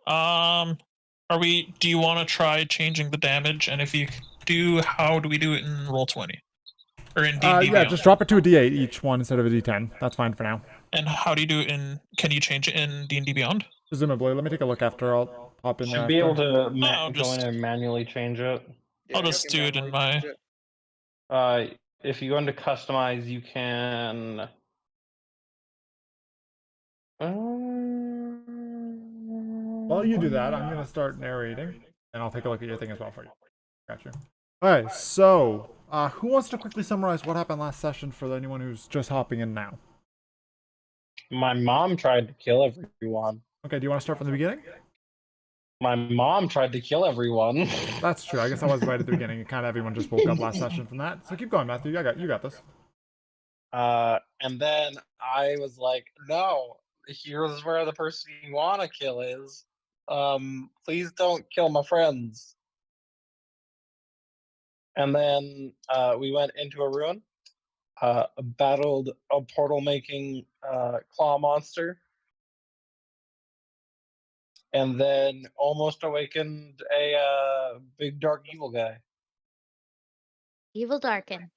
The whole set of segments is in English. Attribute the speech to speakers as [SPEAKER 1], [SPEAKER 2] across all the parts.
[SPEAKER 1] Do you want to try changing the damage? And if you do, how do we do it in Roll20? Or in D&D
[SPEAKER 2] Yeah,
[SPEAKER 1] Beyond?
[SPEAKER 2] just drop it to a D8 each one instead of a D10. That's fine for now.
[SPEAKER 1] And how do you do it in... Can you change it in D&D Beyond?
[SPEAKER 2] Presumably. Let me take a look after. I'll hop in there
[SPEAKER 3] Should
[SPEAKER 2] after.
[SPEAKER 3] be able to go in
[SPEAKER 1] just-
[SPEAKER 3] and manually change it.
[SPEAKER 1] I'll just do it in my...
[SPEAKER 3] If you go into customize, you can.
[SPEAKER 2] While you do that, I'm gonna start narrating, and I'll take a look at your thing as well for you. Gotcha. Alright, so, who wants to quickly summarize what happened last session for anyone who's just hopping in now?
[SPEAKER 3] My mom tried to kill everyone.
[SPEAKER 2] Okay, do you want to start from the beginning?
[SPEAKER 3] My mom tried to kill everyone.
[SPEAKER 2] That's true. I guess I was right at the beginning. Kind of everyone just woke up last session from that. So keep going, Matthew. You got this.
[SPEAKER 3] And then I was like, no, here's where the person you want to kill is. Please don't kill my friends. And then we went into a ruin, battled a portal-making claw monster, and then almost awakened a big dark evil guy.
[SPEAKER 4] Evil Darken.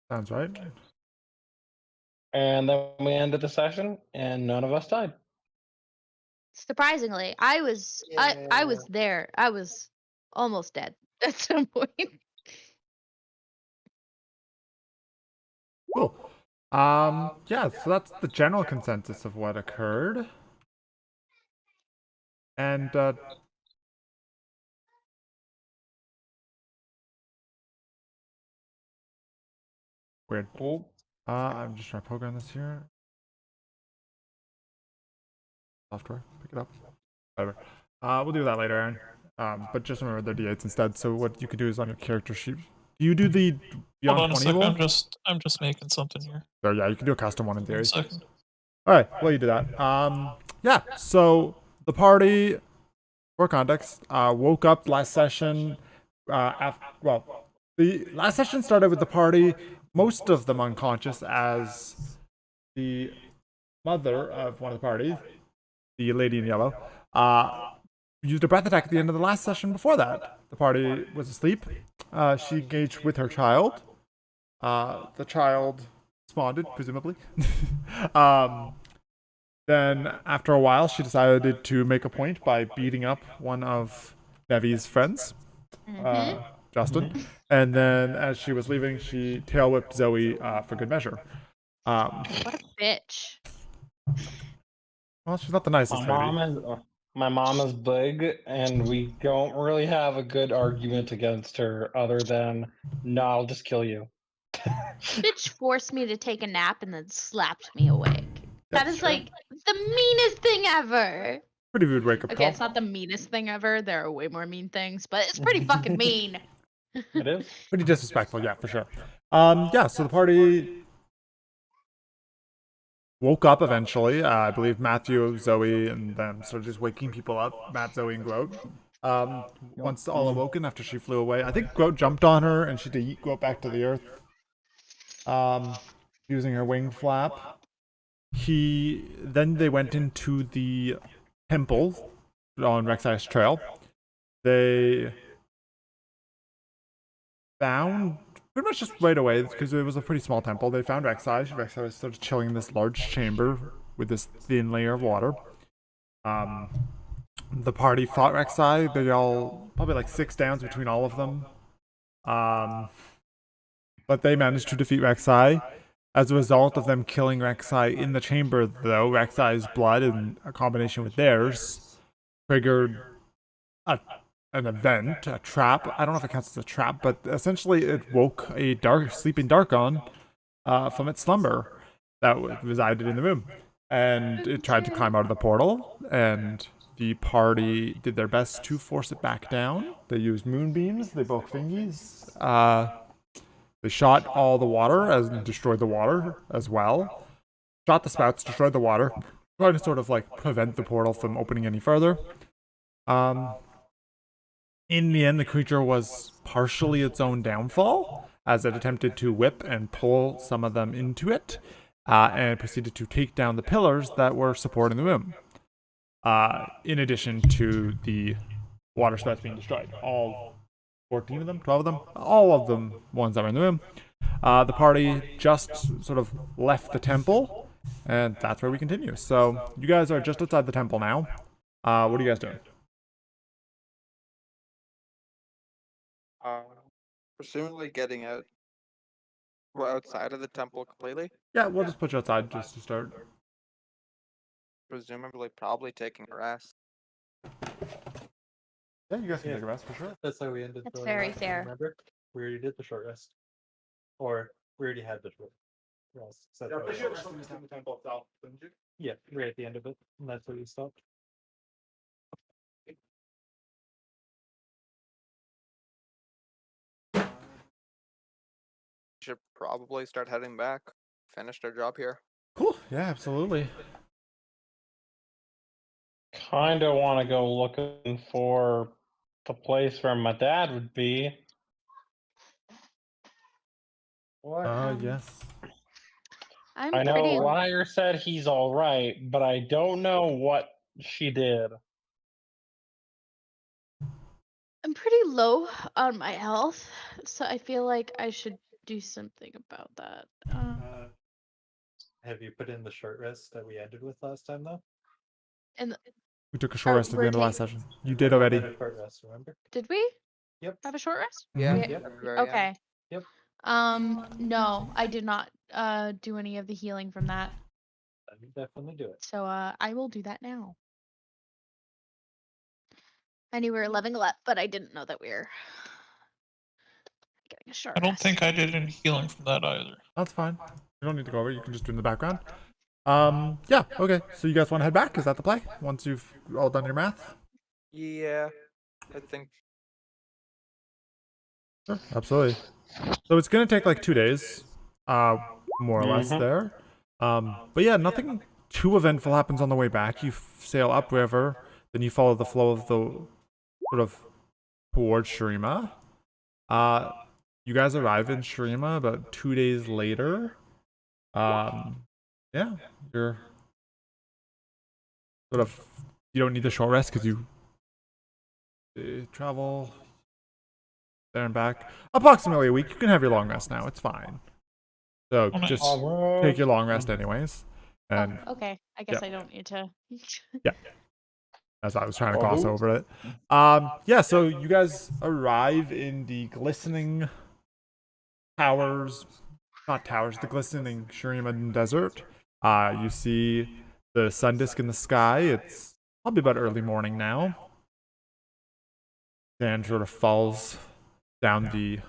[SPEAKER 2] Sounds right.
[SPEAKER 3] And then we ended the session, and none of us died.
[SPEAKER 4] Surprisingly, I was there. I was almost dead at some point.
[SPEAKER 2] Cool. Yeah, so that's the general consensus of what occurred. And, weird. I'm just trying to program this here. Software, pick it up. Whatever. We'll do that later, Aaron. But just remember they're D8s instead, so what you could do is on your character sheet. Do you do the Beyond
[SPEAKER 1] Hold on
[SPEAKER 2] 20
[SPEAKER 1] a second,
[SPEAKER 2] roll?
[SPEAKER 1] I'm just making something here.
[SPEAKER 2] So yeah, you can do a custom one in theory.
[SPEAKER 1] 1 second.
[SPEAKER 2] Alright, well you do that. Yeah, so the party, for context, woke up last session, the last session started with the party, most of them unconscious, as the mother of one of the parties, the lady in yellow, used a breath attack at the end of the last session before that. The party was asleep. She engaged with her child. The child responded, presumably. Then, after a while, she decided to make a point by beating up one of Nevi's friends, Justin. And then, as she was leaving, she tail whipped Zoe for good measure.
[SPEAKER 4] What a bitch.
[SPEAKER 2] Well, she's not the nicest
[SPEAKER 3] My mom is big, and we don't really have a good argument against her other than, no, I'll just kill you.
[SPEAKER 4] Bitch forced me to take a nap and then slapped me awake. That is like the meanest thing ever.
[SPEAKER 2] Pretty rude wake up call.
[SPEAKER 4] Okay, it's not the meanest thing ever. There are way more mean things, but it's pretty fucking mean.
[SPEAKER 3] It is.
[SPEAKER 2] Pretty disrespectful, yeah, for sure. Yeah, so the party woke up eventually. I believe Matthew, Zoe, and them started just waking people up. Matt, Zoe, and Groat. Once all awoken after she flew away, I think Groat jumped on her and she had to yeet Groat back to the earth. Using her wing flap. Then they went into the temple on Rek'Sai's trail. They found, pretty much just right away, because it was a pretty small temple, they found Rek'Sai. Rek'Sai was sort of chilling in this large chamber with this thin layer of water. The party fought Rek'Sai. They all, probably like 6 downs between all of them. But they managed to defeat Rek'Sai. As a result of them killing Rek'Sai in the chamber, though, Rek'Sai's blood, in a combination with theirs, triggered an event, a trap. I don't know if it counts as a trap, but essentially it woke a sleeping Darkon from its slumber that resided in the room. And it tried to climb out of the portal, and the party did their best to force it back down. They used moonbeams, they broke fingies, they shot all the water and destroyed the water as well. Shot the spouts, destroyed the water, trying to sort of like prevent the portal from opening any further. In the end, the creature was partially its own downfall, as it attempted to whip and pull some of them into it, and proceeded to take down the pillars that were supporting the room. in addition to the water spouts being destroyed. All 14 of them, 12 of them, all of them ones that were in the room. The party just sort of left the temple, and that's where we continue. So you guys are just outside the temple now. What are you guys doing?
[SPEAKER 5] Presumably getting out. We're outside of the temple completely.
[SPEAKER 2] Yeah, we'll just put you outside just to start.
[SPEAKER 5] Presumably, probably taking a rest.
[SPEAKER 2] Yeah, you guys can take a rest for sure.
[SPEAKER 6] That's how we ended.
[SPEAKER 4] That's
[SPEAKER 6] the
[SPEAKER 4] very
[SPEAKER 6] last time,
[SPEAKER 4] fair.
[SPEAKER 6] Remember, we already did the short rest, or we already had the short rest. So that was-
[SPEAKER 2] in the temple itself, didn't you?
[SPEAKER 6] yeah, right at the end of it, and that's where you stopped.
[SPEAKER 5] Should probably start heading back. Finished our job here.
[SPEAKER 2] Cool. Yeah, absolutely.
[SPEAKER 3] Kind of want to go looking for the place where my dad would be.
[SPEAKER 6] What?
[SPEAKER 2] Yes.
[SPEAKER 4] I'm
[SPEAKER 3] I know
[SPEAKER 4] pretty.
[SPEAKER 3] Liar said he's all right, but I don't know what she did.
[SPEAKER 4] I'm pretty low on my health, so I feel like I should do something about that.
[SPEAKER 6] Have you put in the short rest that we ended with last time, though?
[SPEAKER 4] And
[SPEAKER 2] We took a short rest at the
[SPEAKER 4] we're
[SPEAKER 2] end of last session. You did already.
[SPEAKER 6] Had a short rest, remember?
[SPEAKER 4] did we
[SPEAKER 6] Yep.
[SPEAKER 4] have a short rest?
[SPEAKER 5] Yeah.
[SPEAKER 4] We-
[SPEAKER 5] at the very end.
[SPEAKER 4] Okay.
[SPEAKER 6] Yep.
[SPEAKER 4] No, I did not do any of the healing from that.
[SPEAKER 6] Then you definitely do it.
[SPEAKER 4] So I will do that now. I knew we were leveling up, but I didn't know that we were getting a short
[SPEAKER 1] I don't
[SPEAKER 4] rest.
[SPEAKER 1] think I did any healing from that either.
[SPEAKER 2] That's fine. You don't need to go over. You can just do it in the background. Yeah. Okay. So you guys want to head back? Is that the play? Once you've all done your math?
[SPEAKER 5] Yeah, I think.
[SPEAKER 2] Sure. Absolutely. So it's gonna take like 2 days, more or less
[SPEAKER 3] Mhm.
[SPEAKER 2] there. But yeah, nothing too eventful happens on the way back. You sail upriver, then you follow the flow of the sort of towards Shurima. You guys arrive in Shurima about 2 days later. Yeah, you're sort of, you don't need the short rest because you travel there and back approximately a week. You can have your long rest now. It's fine. So
[SPEAKER 1] Oh, nice.
[SPEAKER 2] just
[SPEAKER 3] Alright.
[SPEAKER 2] take your long rest anyways.
[SPEAKER 4] Oh,
[SPEAKER 2] And
[SPEAKER 4] okay. I guess
[SPEAKER 2] yeah.
[SPEAKER 4] I don't need to.
[SPEAKER 2] as I was trying to gloss
[SPEAKER 3] Oh.
[SPEAKER 2] over it. Yeah, so you guys arrive in the glistening towers, not towers, the glistening Shuriman Desert. You see the sun disk in the sky. It's probably about early morning now. Sand sort of falls down the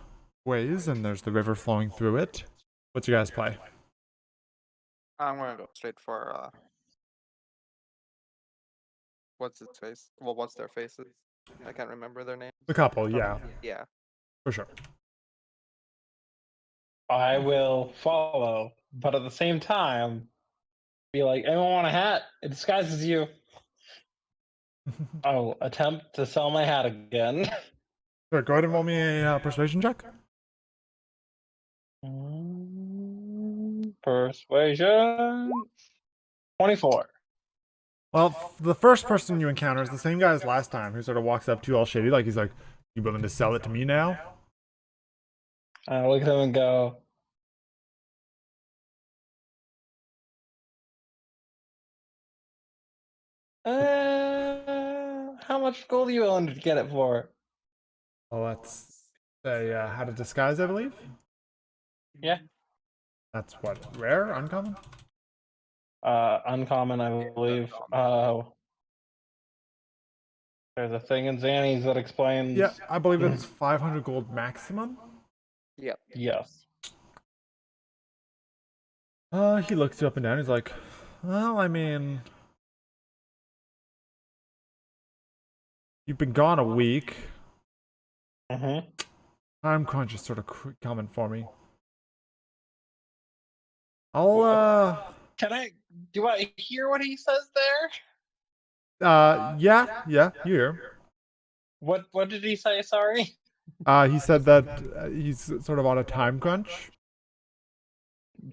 [SPEAKER 2] ways, and there's the river flowing through it. What's your guys' play?
[SPEAKER 5] I'm gonna go straight for what's its face? Well, what's their faces? I can't remember their name.
[SPEAKER 2] The couple, yeah,
[SPEAKER 5] Yeah.
[SPEAKER 2] for sure.
[SPEAKER 3] I will follow, but at the same time, be like, anyone want a hat? It disguises you. I'll attempt to sell my hat again.
[SPEAKER 2] Sure, go ahead and roll me a persuasion check.
[SPEAKER 3] Persuasion. 24.
[SPEAKER 2] Well, the first person you encounter is the same guy as last time, who sort of walks up to you all shady, like he's like, "You willing to sell it to me now?"
[SPEAKER 3] I look at him and go, how much gold are you willing to get it for?
[SPEAKER 2] Well, let's say how to disguise, I believe.
[SPEAKER 3] Yeah.
[SPEAKER 2] That's what, rare, uncommon.
[SPEAKER 3] Uncommon, I believe. There's a thing in Zanny's that explains.
[SPEAKER 2] Yeah, I believe it's 500 gold maximum.
[SPEAKER 5] Yep.
[SPEAKER 3] Yes.
[SPEAKER 2] He looks you up and down. He's like, "Well, I mean, you've been gone a week.
[SPEAKER 3] Mm-hmm.
[SPEAKER 2] Time crunch is sort of coming for me. I'll
[SPEAKER 3] Do I hear what he says there?
[SPEAKER 2] yeah, you hear.
[SPEAKER 3] What did he say? Sorry.
[SPEAKER 2] He said that he's sort of on a time crunch.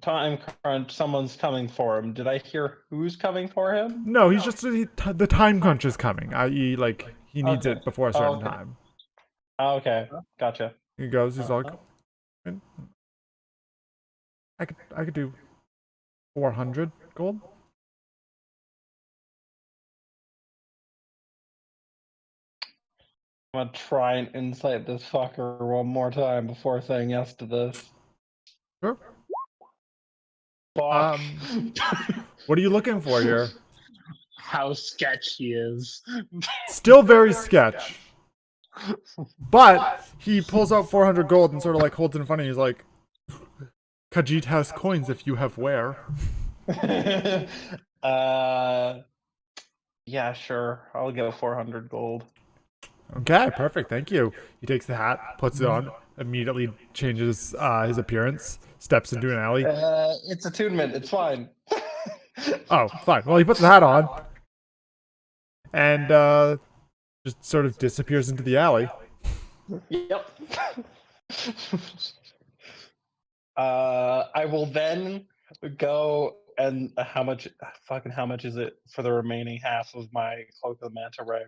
[SPEAKER 3] time crunch, someone's coming for him. Did I hear who's coming for him?
[SPEAKER 2] No, he's just the time crunch is coming. I.e., like he needs
[SPEAKER 3] Okay.
[SPEAKER 2] it before a certain
[SPEAKER 3] Okay.
[SPEAKER 2] time.
[SPEAKER 3] Oh, okay, gotcha.
[SPEAKER 2] He goes. He's like,
[SPEAKER 6] Uh-huh.
[SPEAKER 2] I could do 400 gold.
[SPEAKER 3] I'm gonna try and insight this fucker one more time before saying yes to this.
[SPEAKER 2] Sure.
[SPEAKER 3] Fuck.
[SPEAKER 2] What are you looking for here?
[SPEAKER 3] How sketch he is.
[SPEAKER 2] Still very sketch. But he pulls out 400 gold and sort of like holds it in front of you. He's like, Khajiit has coins if you have where.
[SPEAKER 3] Yeah, sure. I'll go 400 gold.
[SPEAKER 2] Okay, perfect. Thank you. He takes the hat, puts it on, immediately changes his appearance, steps into an alley.
[SPEAKER 3] It's attunement. It's fine.
[SPEAKER 2] Oh, fine. Well, he puts the hat on and just sort of disappears into the alley.
[SPEAKER 3] Yep. I will then go and how much is it for the remaining half of my Cloak of the Manta Ray?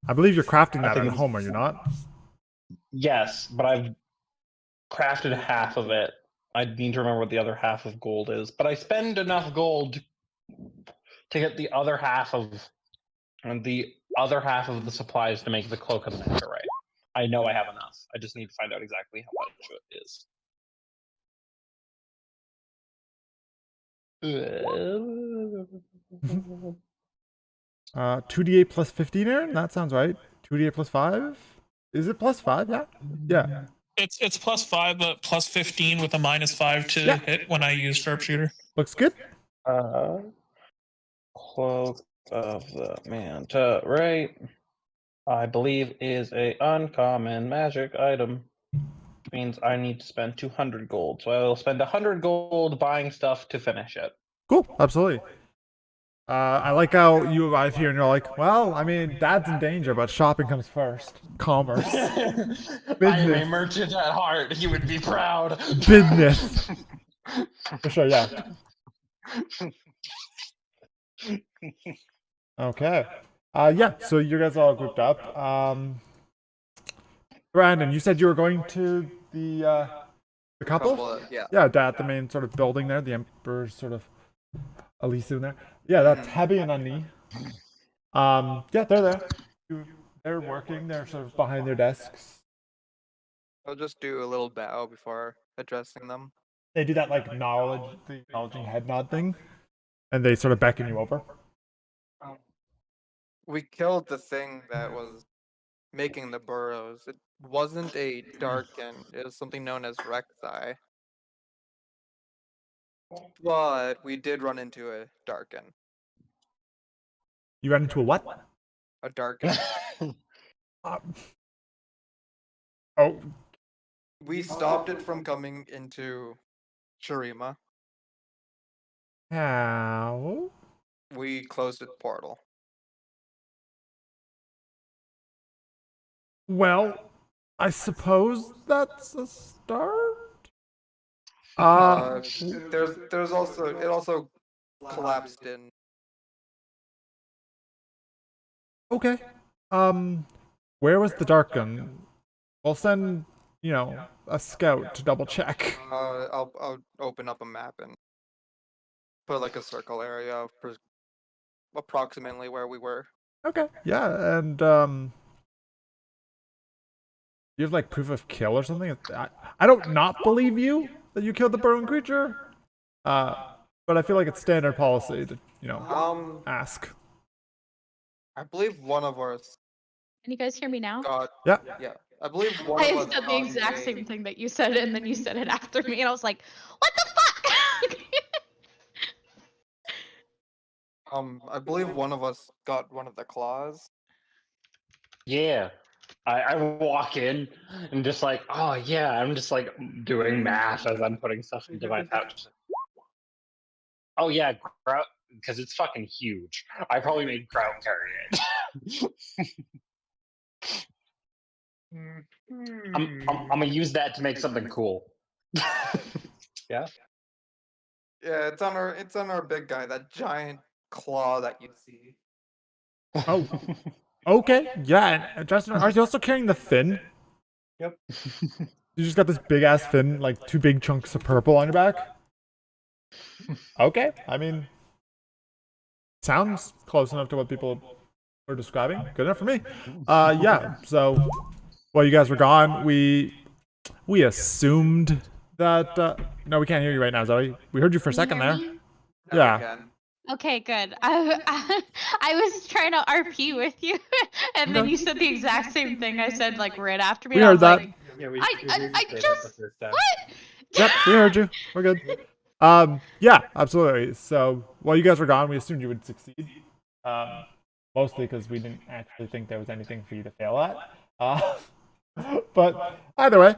[SPEAKER 2] I believe you're crafting
[SPEAKER 3] I
[SPEAKER 2] that
[SPEAKER 3] think
[SPEAKER 2] at
[SPEAKER 3] it's-
[SPEAKER 2] home, are you not?
[SPEAKER 3] Yes, but I've crafted half of it. I need to remember what the other half of gold is. But I spend enough gold to get the other half of the supplies to make the Cloak of the Manta Ray. I know I have enough. I just need to find out exactly how much it is.
[SPEAKER 2] 2d8 plus 15, Aaron? That sounds right. 2d8 plus 5? Is it plus 5? Yeah. Yeah.
[SPEAKER 1] It's +5, but +15 with a -5 to
[SPEAKER 2] Yeah.
[SPEAKER 1] hit when I use sharpshooter.
[SPEAKER 2] Looks good.
[SPEAKER 3] Cloak of the Manta Ray, I believe, is a uncommon magic item. Which means I need to spend 200 gold. So I will spend 100 gold buying stuff to finish it.
[SPEAKER 2] Cool. Absolutely. I like how you arrive here and you're like, well, I mean, Dad's in danger, but shopping comes first. Commerce.
[SPEAKER 3] I am a
[SPEAKER 2] Business.
[SPEAKER 3] merchant at heart. He would be proud.
[SPEAKER 2] Business. For sure, yeah. Okay. Yeah, so you guys all grouped up. Brandon, you said you were going to the couple?
[SPEAKER 5] Yeah.
[SPEAKER 2] Yeah, at the main sort of building there, the Emperor's sort of Elysium there. Yeah, that's Hebby and Unni. Yeah, they're there. They're working, they're sort of behind their desks.
[SPEAKER 5] I'll just do a little bow before addressing them.
[SPEAKER 2] They do that like the acknowledging head nod thing, and they sort of beckon you over.
[SPEAKER 5] We killed the thing that was making the burrows. It wasn't a darken, it was something known as Rek'Thai. But we did run into a darken.
[SPEAKER 2] You ran into a what?
[SPEAKER 5] A darken.
[SPEAKER 2] Oh,
[SPEAKER 5] We stopped it from coming into Shurima.
[SPEAKER 2] how?
[SPEAKER 5] We closed its portal.
[SPEAKER 2] Well, I suppose that's a start.
[SPEAKER 5] There's also it also collapsed in.
[SPEAKER 2] Okay. Where was the dark gun? I'll send, a scout to double check.
[SPEAKER 5] I'll open up a map and put like a circle area of approximately where we were.
[SPEAKER 2] Okay. Yeah, and you have like proof of kill or something? I don't not believe you that you killed the burrowing creature. But I feel like it's standard policy to, ask.
[SPEAKER 5] I believe one of us
[SPEAKER 4] Can you guys hear me now?
[SPEAKER 5] got.
[SPEAKER 2] Yeah.
[SPEAKER 5] Yeah, I believe one
[SPEAKER 4] I
[SPEAKER 5] of us
[SPEAKER 4] said the
[SPEAKER 5] got
[SPEAKER 4] exact
[SPEAKER 5] a-
[SPEAKER 4] same thing that you said, and then you said it after me, and I was like, "What the fuck?"
[SPEAKER 5] I believe one of us got one of the claws.
[SPEAKER 3] Yeah. I walk in and just like, oh yeah, I'm just like doing math as I'm putting stuff into my pouch. Oh yeah, Grout, because it's fucking huge. I probably made Grout carry it. I'm gonna use that to make something cool.
[SPEAKER 6] Yeah.
[SPEAKER 5] Yeah, it's on our big guy, that giant claw that you see.
[SPEAKER 2] Oh, okay. Yeah, and Justin, are you also carrying the fin?
[SPEAKER 6] Yep.
[SPEAKER 2] You just got this big ass fin, like 2 big chunks of purple on your back? Okay, I mean, sounds close enough to what people were describing. Good enough for me. Yeah, so while you guys were gone, we assumed that, no, we can't hear you right now, Zoe. We heard you for a
[SPEAKER 4] Can you
[SPEAKER 2] second
[SPEAKER 4] hear
[SPEAKER 2] there.
[SPEAKER 4] me?
[SPEAKER 5] Now we
[SPEAKER 2] Yeah.
[SPEAKER 5] can.
[SPEAKER 4] Okay, good. I was trying to RP with you, and then
[SPEAKER 2] Okay.
[SPEAKER 4] you said the exact same thing I said like right after me.
[SPEAKER 2] We
[SPEAKER 4] and I
[SPEAKER 2] heard
[SPEAKER 4] was
[SPEAKER 2] that.
[SPEAKER 4] like,
[SPEAKER 6] Yeah, we
[SPEAKER 4] I
[SPEAKER 6] heard you say that the
[SPEAKER 4] just
[SPEAKER 6] first time.
[SPEAKER 4] what?
[SPEAKER 2] Yep, we heard you. We're good. Yeah, absolutely. So while you guys were gone, we assumed you would succeed. Mostly because we didn't actually think there was anything for you to fail at. But either way,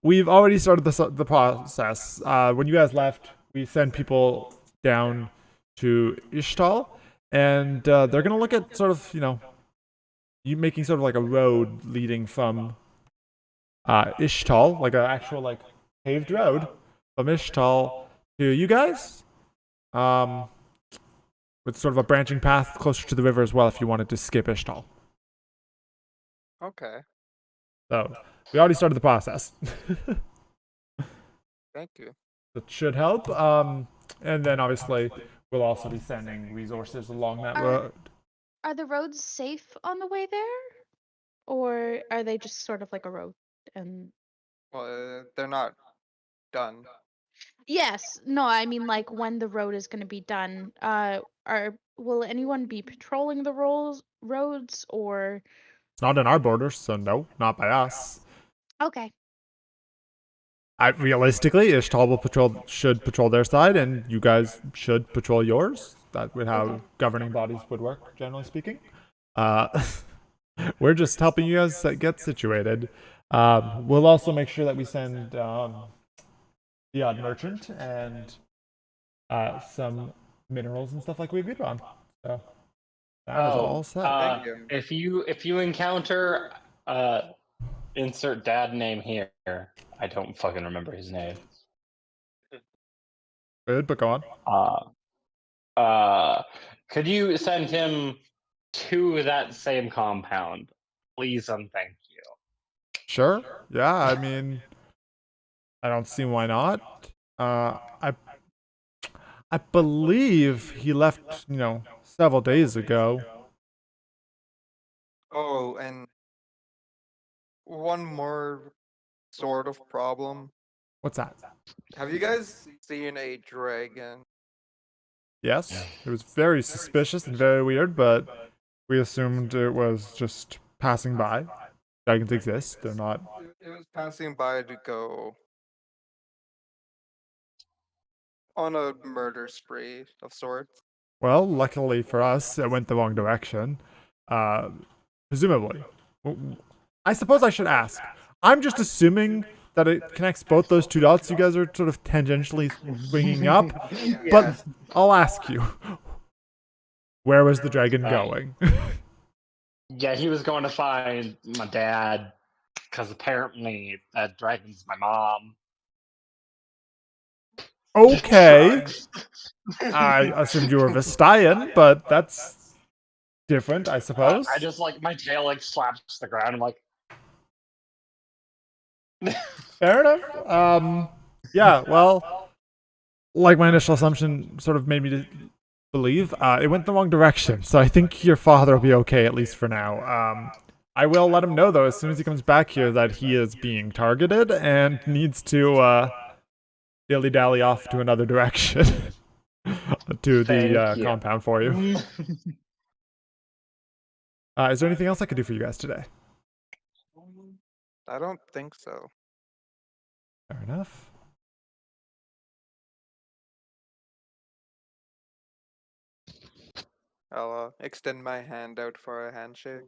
[SPEAKER 2] we've already started the process. When you guys left, we sent people down to Ishtal, and they're gonna look at sort of, you making sort of like a road leading from Ishtal, like an actual like paved road from Ishtal to you guys. With sort of a branching path closer to the river as well if you wanted to skip Ishtal.
[SPEAKER 5] Okay,
[SPEAKER 2] So we already started the process.
[SPEAKER 5] thank you.
[SPEAKER 2] That should help. And then obviously we'll also be sending resources along that road.
[SPEAKER 4] Are the roads safe on the way there, or are they just sort of like a road? And
[SPEAKER 5] Well, they're not done.
[SPEAKER 4] yes, no, I mean like when the road is going to be done. Will anyone be patrolling the roads or?
[SPEAKER 2] It's not in our borders, so no, not by us.
[SPEAKER 4] Okay.
[SPEAKER 2] Realistically, Ishtal should patrol their side, and you guys should patrol yours. That would how
[SPEAKER 4] Okay.
[SPEAKER 2] governing bodies would work, generally speaking. Uh, we're just helping you guys get situated. We'll also make sure that we send the odd merchant and some minerals and stuff like we agreed on. So that is all set.
[SPEAKER 5] Thank you.
[SPEAKER 3] If you encounter insert dad name here. I don't fucking remember his name.
[SPEAKER 2] Good, but go on.
[SPEAKER 3] Could you send him to that same compound, please and thank you.
[SPEAKER 2] Sure. Yeah, I mean, I don't see why not. I believe he left, several days ago.
[SPEAKER 5] Oh, and one more sort of problem.
[SPEAKER 2] What's that?
[SPEAKER 5] Have you guys seen a dragon?
[SPEAKER 2] Yes, it was very suspicious and very weird, but we assumed it was just passing by. Dragons exist, they're not.
[SPEAKER 5] It was passing by to go on a murder spree of sorts.
[SPEAKER 2] Well, luckily for us, it went the wrong direction. Presumably. I suppose I should ask. I'm just assuming that it connects both those two dots you guys are sort of tangentially bringing up, but I'll ask you. Where was the dragon going?
[SPEAKER 3] Yeah, he was going to find my dad, because apparently that dragon's my mom.
[SPEAKER 2] Okay. I assumed you were Vestayan, but that's different, I suppose.
[SPEAKER 3] I just my tail slaps the ground. I'm like,
[SPEAKER 2] fair enough. Yeah, well, like my initial assumption sort of made me believe, it went the wrong direction. So I think your father will be okay, at least for now. I will let him know, though, as soon as he comes back here, that he is being targeted and needs to dilly-dally off to another direction. To the compound for you. Is there anything else I could do for you guys today?
[SPEAKER 5] I don't think so.
[SPEAKER 2] Fair enough.
[SPEAKER 5] I'll extend my hand out for a handshake.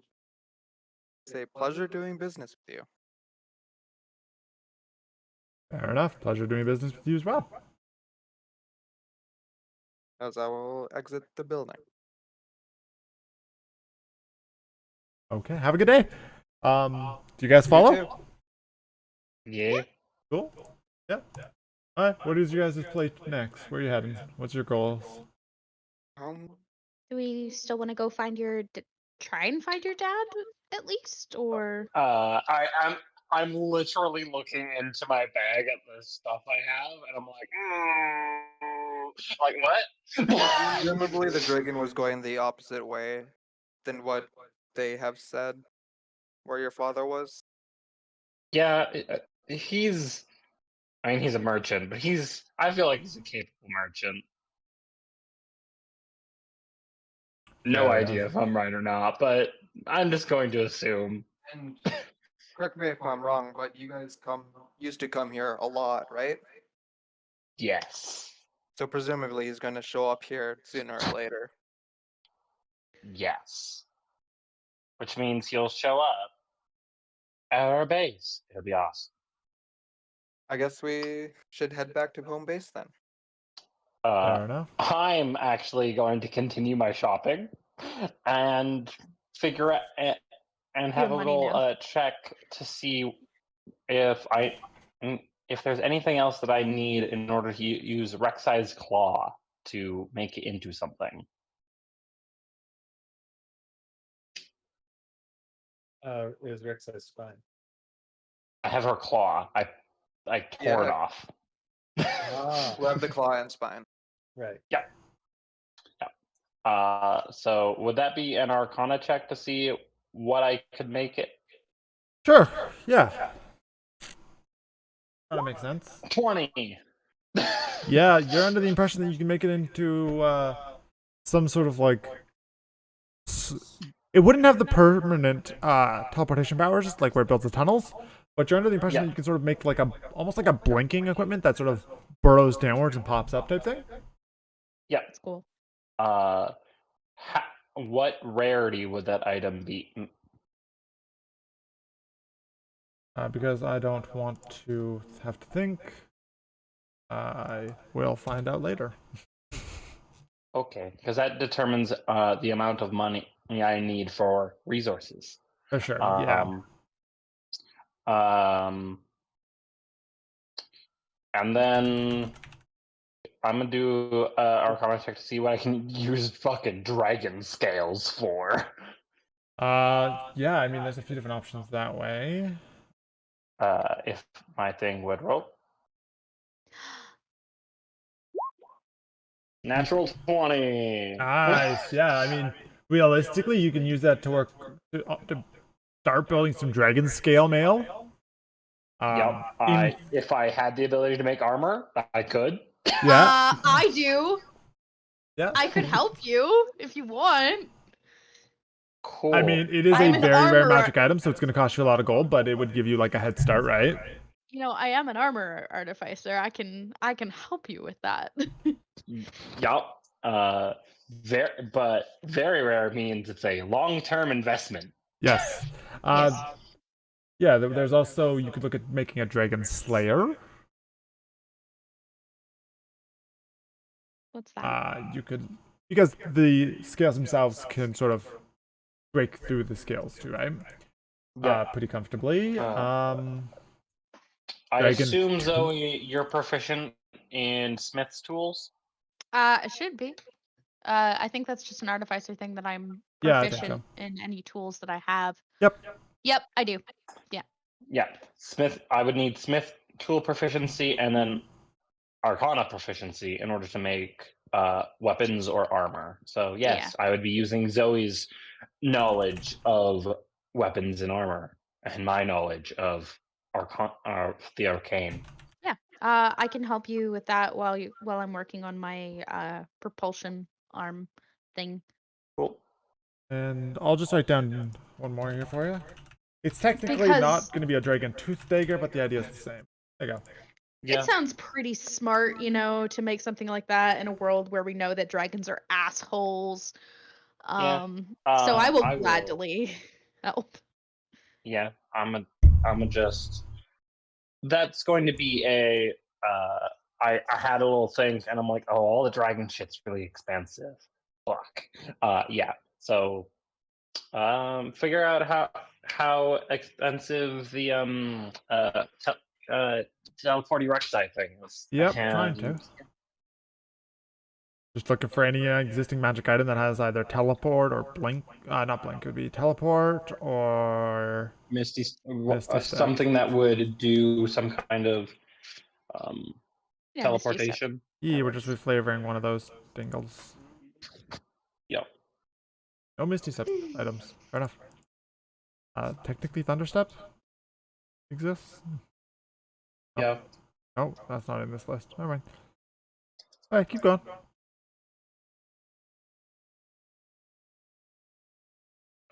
[SPEAKER 5] Say, pleasure doing business with you.
[SPEAKER 2] Fair enough. Pleasure doing business with you as well.
[SPEAKER 5] As I will exit the building.
[SPEAKER 2] Okay, have a good day. Do you guys follow?
[SPEAKER 5] too.
[SPEAKER 3] yeah.
[SPEAKER 2] Cool. Yeah. Alright, what is you guys' play next? Where are you heading? What's your goals?
[SPEAKER 4] Do we still want to go find try and find your dad at least, or
[SPEAKER 3] I'm literally looking into my bag at the stuff I have, and I'm like, what?
[SPEAKER 5] Presumably the dragon was going the opposite way than what they have said, where your father was.
[SPEAKER 3] Yeah, he's. I mean, he's a merchant, but I feel like he's a capable merchant. No
[SPEAKER 2] Fair
[SPEAKER 3] idea
[SPEAKER 2] enough.
[SPEAKER 3] if I'm right or not, but I'm just going to assume.
[SPEAKER 5] And correct me if I'm wrong, but you guys used to come here a lot, right?
[SPEAKER 3] Yes.
[SPEAKER 5] So presumably he's going to show up here sooner or later.
[SPEAKER 3] Yes. Which means he'll show up at our base. It'll be awesome.
[SPEAKER 5] I guess we should head back to home base then.
[SPEAKER 2] Fair enough.
[SPEAKER 3] I'm actually going to continue my shopping and figure out and have a
[SPEAKER 4] money
[SPEAKER 3] little
[SPEAKER 4] now.
[SPEAKER 3] check to see if if there's anything else that I need in order to use Rek'Sai's claw to make it into something.
[SPEAKER 6] It was Rek'Sai's spine.
[SPEAKER 3] I have her claw. I tore it
[SPEAKER 5] Yeah.
[SPEAKER 3] off.
[SPEAKER 6] Ah,
[SPEAKER 5] We'll have the claw and spine.
[SPEAKER 6] right.
[SPEAKER 3] So would that be an Arcana check to see what I could make it?
[SPEAKER 2] Sure, yeah. That makes sense.
[SPEAKER 3] 20.
[SPEAKER 2] Yeah, you're under the impression that you can make it into some sort of like. It wouldn't have the permanent teleportation powers, like where it builds the tunnels, but you're under the impression that you can sort of make like almost like a blinking equipment that sort of burrows downwards and pops up type thing.
[SPEAKER 3] Yeah.
[SPEAKER 4] That's cool.
[SPEAKER 3] What rarity would that item be?
[SPEAKER 2] Because I don't want to have to think. I will find out later.
[SPEAKER 3] Okay, because that determines the amount of money I need for resources.
[SPEAKER 2] For sure, yeah.
[SPEAKER 3] And then I'm gonna do Arcana check to see what I can use fucking dragon scales for.
[SPEAKER 2] Yeah, I mean, there's a few different options that way.
[SPEAKER 3] If my thing would roll. Natural 20.
[SPEAKER 2] Nice, yeah, I mean, realistically, you can use that to work to start building some dragon scale mail.
[SPEAKER 3] If I had the ability to make armor, I could.
[SPEAKER 2] Yeah.
[SPEAKER 4] I do.
[SPEAKER 2] Yeah.
[SPEAKER 4] I could help you if you want.
[SPEAKER 3] Cool.
[SPEAKER 2] I mean, it is
[SPEAKER 4] I'm
[SPEAKER 2] a
[SPEAKER 4] an
[SPEAKER 2] very rare
[SPEAKER 4] armorer.
[SPEAKER 2] magic item, so it's going to cost you a lot of gold, but it would give you like a head start, right?
[SPEAKER 4] You know, I am an armor artificer. I can help you with that.
[SPEAKER 3] Yup. But very rare means it's a long-term investment.
[SPEAKER 2] Yes.
[SPEAKER 4] Yes.
[SPEAKER 2] Yeah, there's also, you could look at making a dragon slayer.
[SPEAKER 4] What's that?
[SPEAKER 2] You could, because the scales themselves can sort of break through the scales too, right?
[SPEAKER 3] Yeah.
[SPEAKER 2] Pretty comfortably.
[SPEAKER 3] I
[SPEAKER 2] dragon
[SPEAKER 3] assume, Zoe, you're proficient in Smith's tools?
[SPEAKER 4] It should be. I think that's just an artificer thing that I'm
[SPEAKER 2] Yeah, I think
[SPEAKER 4] proficient in any tools that I have.
[SPEAKER 2] Yep.
[SPEAKER 4] Yep, I do.
[SPEAKER 3] Yeah. Smith. I would need Smith tool proficiency and then Arcana proficiency in order to make weapons or armor. So yes, I would be using Zoe's knowledge of weapons and armor and my knowledge of the arcane.
[SPEAKER 4] Yeah. I can help you with that while I'm working on my propulsion arm thing.
[SPEAKER 3] Cool.
[SPEAKER 2] And I'll just write down one more here for you. It's technically
[SPEAKER 4] Because-
[SPEAKER 2] not going to be a dragon tooth dagger, but the idea is the same. There you go.
[SPEAKER 3] Yeah.
[SPEAKER 4] It sounds pretty smart, to make something like that in a world where we know that dragons are assholes. So I will gladly help.
[SPEAKER 3] Yeah, I'm a just. That's going to be a. I had a little thing, and I'm like, oh, all the dragon shit's really expensive. Fuck. Yeah. So, figure out how expensive the teleporty Rek'Sai things.
[SPEAKER 2] Yep, trying to. Just looking for any existing magic item that has either teleport or blink. Not blink. It would be teleport or
[SPEAKER 3] Misty
[SPEAKER 2] Step.
[SPEAKER 3] something that would do some kind of
[SPEAKER 4] Yeah, Misty Step.
[SPEAKER 3] teleportation.
[SPEAKER 2] Yeah, we're just reflavoring one of those dingles.
[SPEAKER 3] Yep.
[SPEAKER 2] No Misty Step items. Fair enough. Technically Thunderstep exists? Oh.
[SPEAKER 3] Yeah.
[SPEAKER 2] No, that's not in this list. Never mind. Alright, keep going.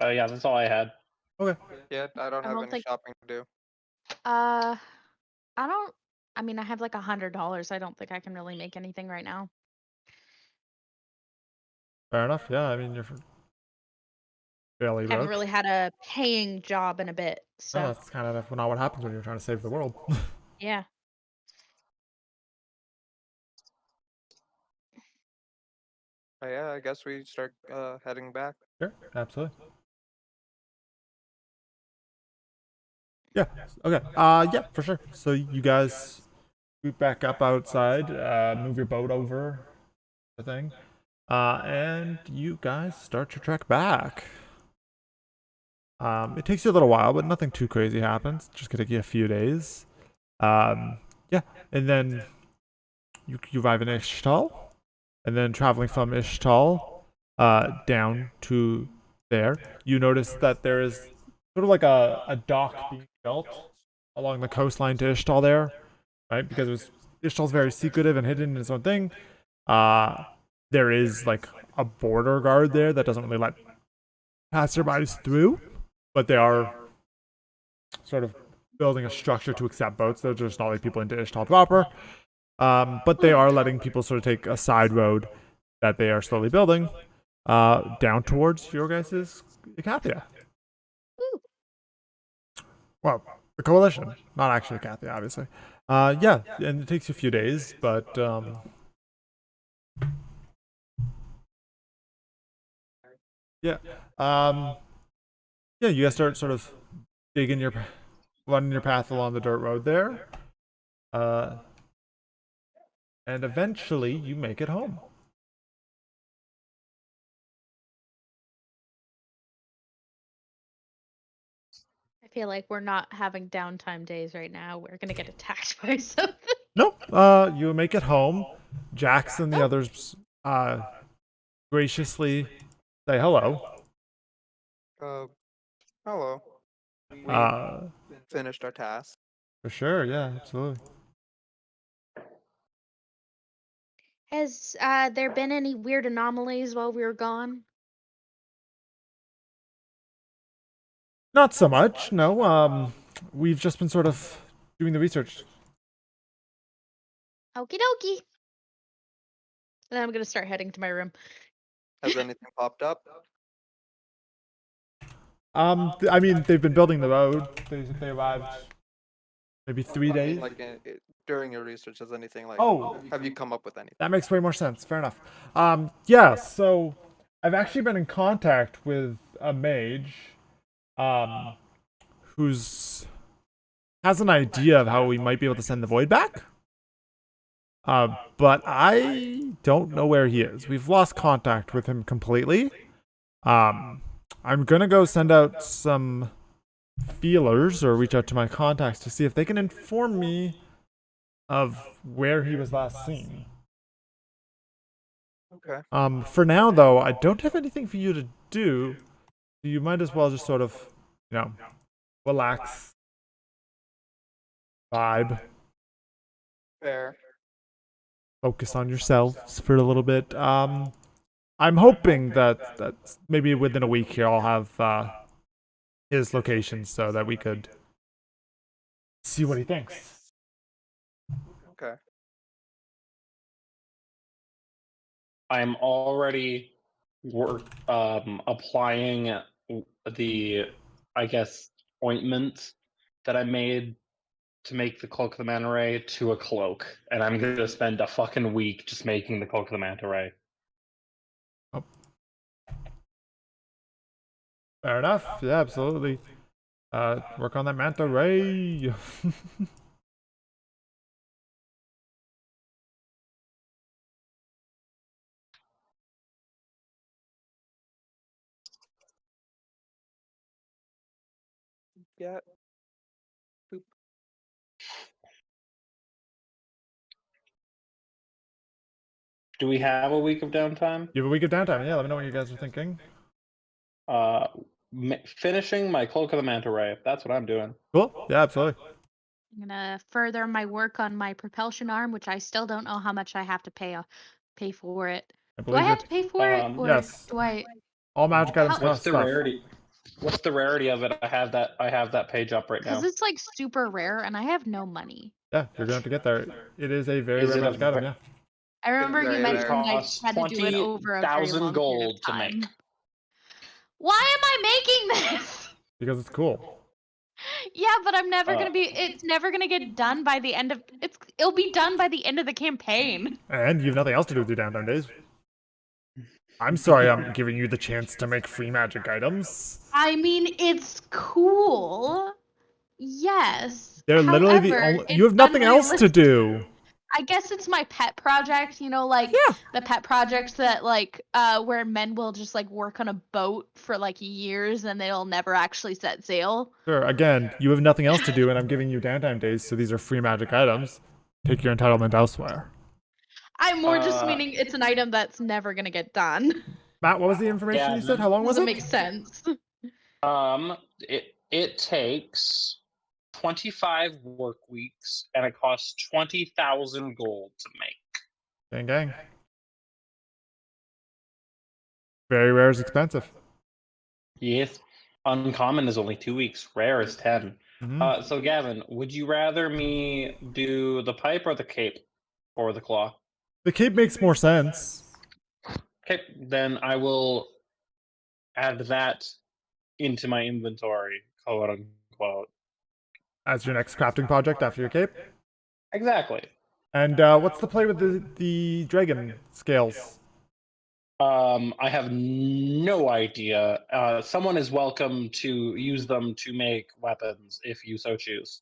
[SPEAKER 3] Yeah, that's all I had.
[SPEAKER 2] Okay.
[SPEAKER 5] Yeah, I don't have any
[SPEAKER 4] think-
[SPEAKER 5] shopping to do.
[SPEAKER 4] I don't. I mean, I have like $100. I don't think I can really make anything right now.
[SPEAKER 2] Fair enough. Yeah, I mean, you're fairly
[SPEAKER 4] I haven't
[SPEAKER 2] broke.
[SPEAKER 4] really had a paying job in a bit, so
[SPEAKER 2] No, that's kind of not what happens when you're trying to save the world.
[SPEAKER 4] yeah.
[SPEAKER 5] Yeah, I guess we start heading back.
[SPEAKER 2] Sure, absolutely. Yeah. Okay. Yeah, for sure. So you guys boot back up outside, move your boat over the thing, and you guys start your trek back. It takes you a little while, but nothing too crazy happens. Just gonna take you a few days. Yeah, and then you arrive in Ishtal, and then traveling from Ishtal, down to there, you notice that there is sort of like a dock being built along the coastline to Ishtal there, right? Because Ishtal's very secretive and hidden in its own thing. There is like a border guard there that doesn't really let passerbys through, but they are sort of building a structure to accept boats. They're just not letting people into Ishtal proper. But they are letting people sort of take a side road that they are slowly building down towards your guys' Icathia. Well, the coalition, not actually Icathia, obviously. Yeah, and it takes you a few days, but yeah. Yeah, you guys start sort of running your path along the dirt road there. And eventually you make it home.
[SPEAKER 4] I feel like we're not having downtime days right now. We're gonna get attacked by something.
[SPEAKER 2] Nope. You make it home. Jax and the others graciously say hello.
[SPEAKER 5] Hello. We finished our task.
[SPEAKER 2] For sure, yeah, absolutely.
[SPEAKER 4] Has there been any weird anomalies while we were gone?
[SPEAKER 2] Not so much, no. We've just been sort of doing the research.
[SPEAKER 4] Okie dokie. Then I'm gonna start heading to my room.
[SPEAKER 5] Has anything popped up?
[SPEAKER 2] I mean, they've been building the road. They arrived maybe 3 days.
[SPEAKER 5] Like during your research, has anything like?
[SPEAKER 2] Oh.
[SPEAKER 5] Have you come up with anything?
[SPEAKER 2] That makes way more sense. Fair enough. Yeah, so I've actually been in contact with a mage, who's has an idea of how we might be able to send the void back. But I don't know where he is. We've lost contact with him completely. I'm gonna go send out some feelers or reach out to my contacts to see if they can inform me of where he was last seen.
[SPEAKER 5] Okay.
[SPEAKER 2] For now though, I don't have anything for you to do. You might as well just sort of, relax, vibe,
[SPEAKER 5] Fair.
[SPEAKER 2] focus on yourselves for a little bit. I'm hoping that maybe within a week here I'll have his location so that we could see what he thinks.
[SPEAKER 5] Okay.
[SPEAKER 3] I'm already applying the, I guess, ointment that I made to make the Cloak of the Manta Ray to a cloak, and I'm gonna spend a fucking week just making the Cloak of the Manta Ray.
[SPEAKER 2] Oh. Fair enough. Yeah, absolutely. Work on that manta ray.
[SPEAKER 5] yet. Boop.
[SPEAKER 3] Do we have a week of downtime?
[SPEAKER 2] You have a week of downtime. Yeah, let me know what you guys are thinking.
[SPEAKER 3] Finishing my Cloak of the Manta Ray. That's what I'm doing.
[SPEAKER 2] Cool. Yeah, absolutely.
[SPEAKER 4] I'm gonna further my work on my propulsion arm, which I still don't know how much I have to pay for it.
[SPEAKER 2] I
[SPEAKER 4] Do I
[SPEAKER 2] believe
[SPEAKER 4] have
[SPEAKER 2] it.
[SPEAKER 4] to pay for it, or
[SPEAKER 2] Yes.
[SPEAKER 4] do I?
[SPEAKER 2] All magic items
[SPEAKER 4] How-
[SPEAKER 3] What's
[SPEAKER 2] cost
[SPEAKER 3] the
[SPEAKER 2] stuff.
[SPEAKER 3] rarity? What's the rarity of it? I have that page up right now.
[SPEAKER 4] Because it's like super rare, and I have no money.
[SPEAKER 2] Yeah, you're gonna have to get there. It is a very
[SPEAKER 3] Is
[SPEAKER 2] rare
[SPEAKER 3] it a
[SPEAKER 2] magic item. Yeah.
[SPEAKER 4] I remember you
[SPEAKER 5] very
[SPEAKER 3] It
[SPEAKER 4] mentioned I
[SPEAKER 3] costs
[SPEAKER 4] had to do it over a very
[SPEAKER 3] 20,000
[SPEAKER 4] long
[SPEAKER 3] gold
[SPEAKER 4] period
[SPEAKER 3] to
[SPEAKER 4] of
[SPEAKER 3] make.
[SPEAKER 4] time. Why am I making this?
[SPEAKER 2] Because it's cool.
[SPEAKER 4] Yeah, but I'm never gonna be. It's never gonna get done by the end of. It'll be done by the end of the campaign.
[SPEAKER 2] And you have nothing else to do with your downtime days. I'm sorry I'm giving you the chance to make free magic items.
[SPEAKER 4] I mean, it's cool. Yes.
[SPEAKER 2] They're literally the
[SPEAKER 4] However,
[SPEAKER 2] only.
[SPEAKER 4] it's
[SPEAKER 2] You have nothing else to
[SPEAKER 4] unrealistic.
[SPEAKER 2] do.
[SPEAKER 4] I guess it's my pet project, like
[SPEAKER 2] Yeah.
[SPEAKER 4] the pet projects that where men will just like work on a boat for like years and they'll never actually set sail.
[SPEAKER 2] Sure. Again, you have nothing else to do, and I'm giving you downtime days, so these are free magic items. Take your entitlement elsewhere.
[SPEAKER 4] I'm more just meaning it's an item that's never gonna get done.
[SPEAKER 2] Matt, what was the information you said? How long was
[SPEAKER 4] Doesn't
[SPEAKER 2] it?
[SPEAKER 4] make sense.
[SPEAKER 3] It takes 25 work weeks, and it costs 20,000 gold to make.
[SPEAKER 2] Gang. Very rare is expensive.
[SPEAKER 3] Yes. Uncommon is only 2 weeks. Rare is 10.
[SPEAKER 2] Mhm.
[SPEAKER 3] So Gavin, would you rather me do the pipe or the cape or the claw?
[SPEAKER 2] The cape makes more sense.
[SPEAKER 3] Okay, then I will add that into my inventory, quote unquote.
[SPEAKER 2] As your next crafting project after your cape.
[SPEAKER 3] Exactly.
[SPEAKER 2] And what's the play with the dragon scales?
[SPEAKER 3] I have no idea. Someone is welcome to use them to make weapons if you so choose.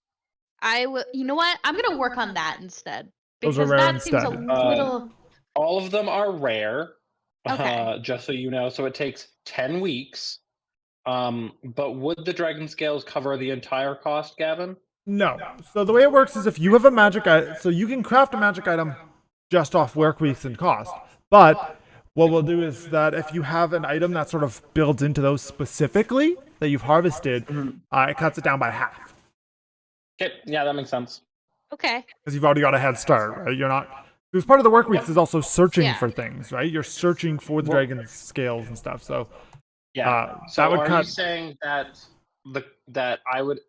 [SPEAKER 4] I will. You know what? I'm gonna work on that instead
[SPEAKER 2] Those are
[SPEAKER 4] because
[SPEAKER 2] rare
[SPEAKER 4] that seems a
[SPEAKER 2] instead.
[SPEAKER 4] little.
[SPEAKER 3] All of them are rare.
[SPEAKER 4] Okay.
[SPEAKER 3] Just so you know, so it takes 10 weeks. But would the dragon scales cover the entire cost, Gavin?
[SPEAKER 2] No. So the way it works is if you have a magic item, so you can craft a magic item just off work weeks and cost. But what we'll do is that if you have an item that sort of builds into those specifically that you've harvested, it cuts it down by half.
[SPEAKER 3] Okay, yeah, that makes sense.
[SPEAKER 4] Okay.
[SPEAKER 2] Because you've already got a head start, right? You're not. Because part of the work weeks is also searching
[SPEAKER 4] Yeah.
[SPEAKER 2] for things, right? You're searching for the dragon scales and stuff. So
[SPEAKER 3] Yeah.
[SPEAKER 2] that
[SPEAKER 3] So
[SPEAKER 2] would
[SPEAKER 3] are
[SPEAKER 2] cut.
[SPEAKER 3] you saying that that I would,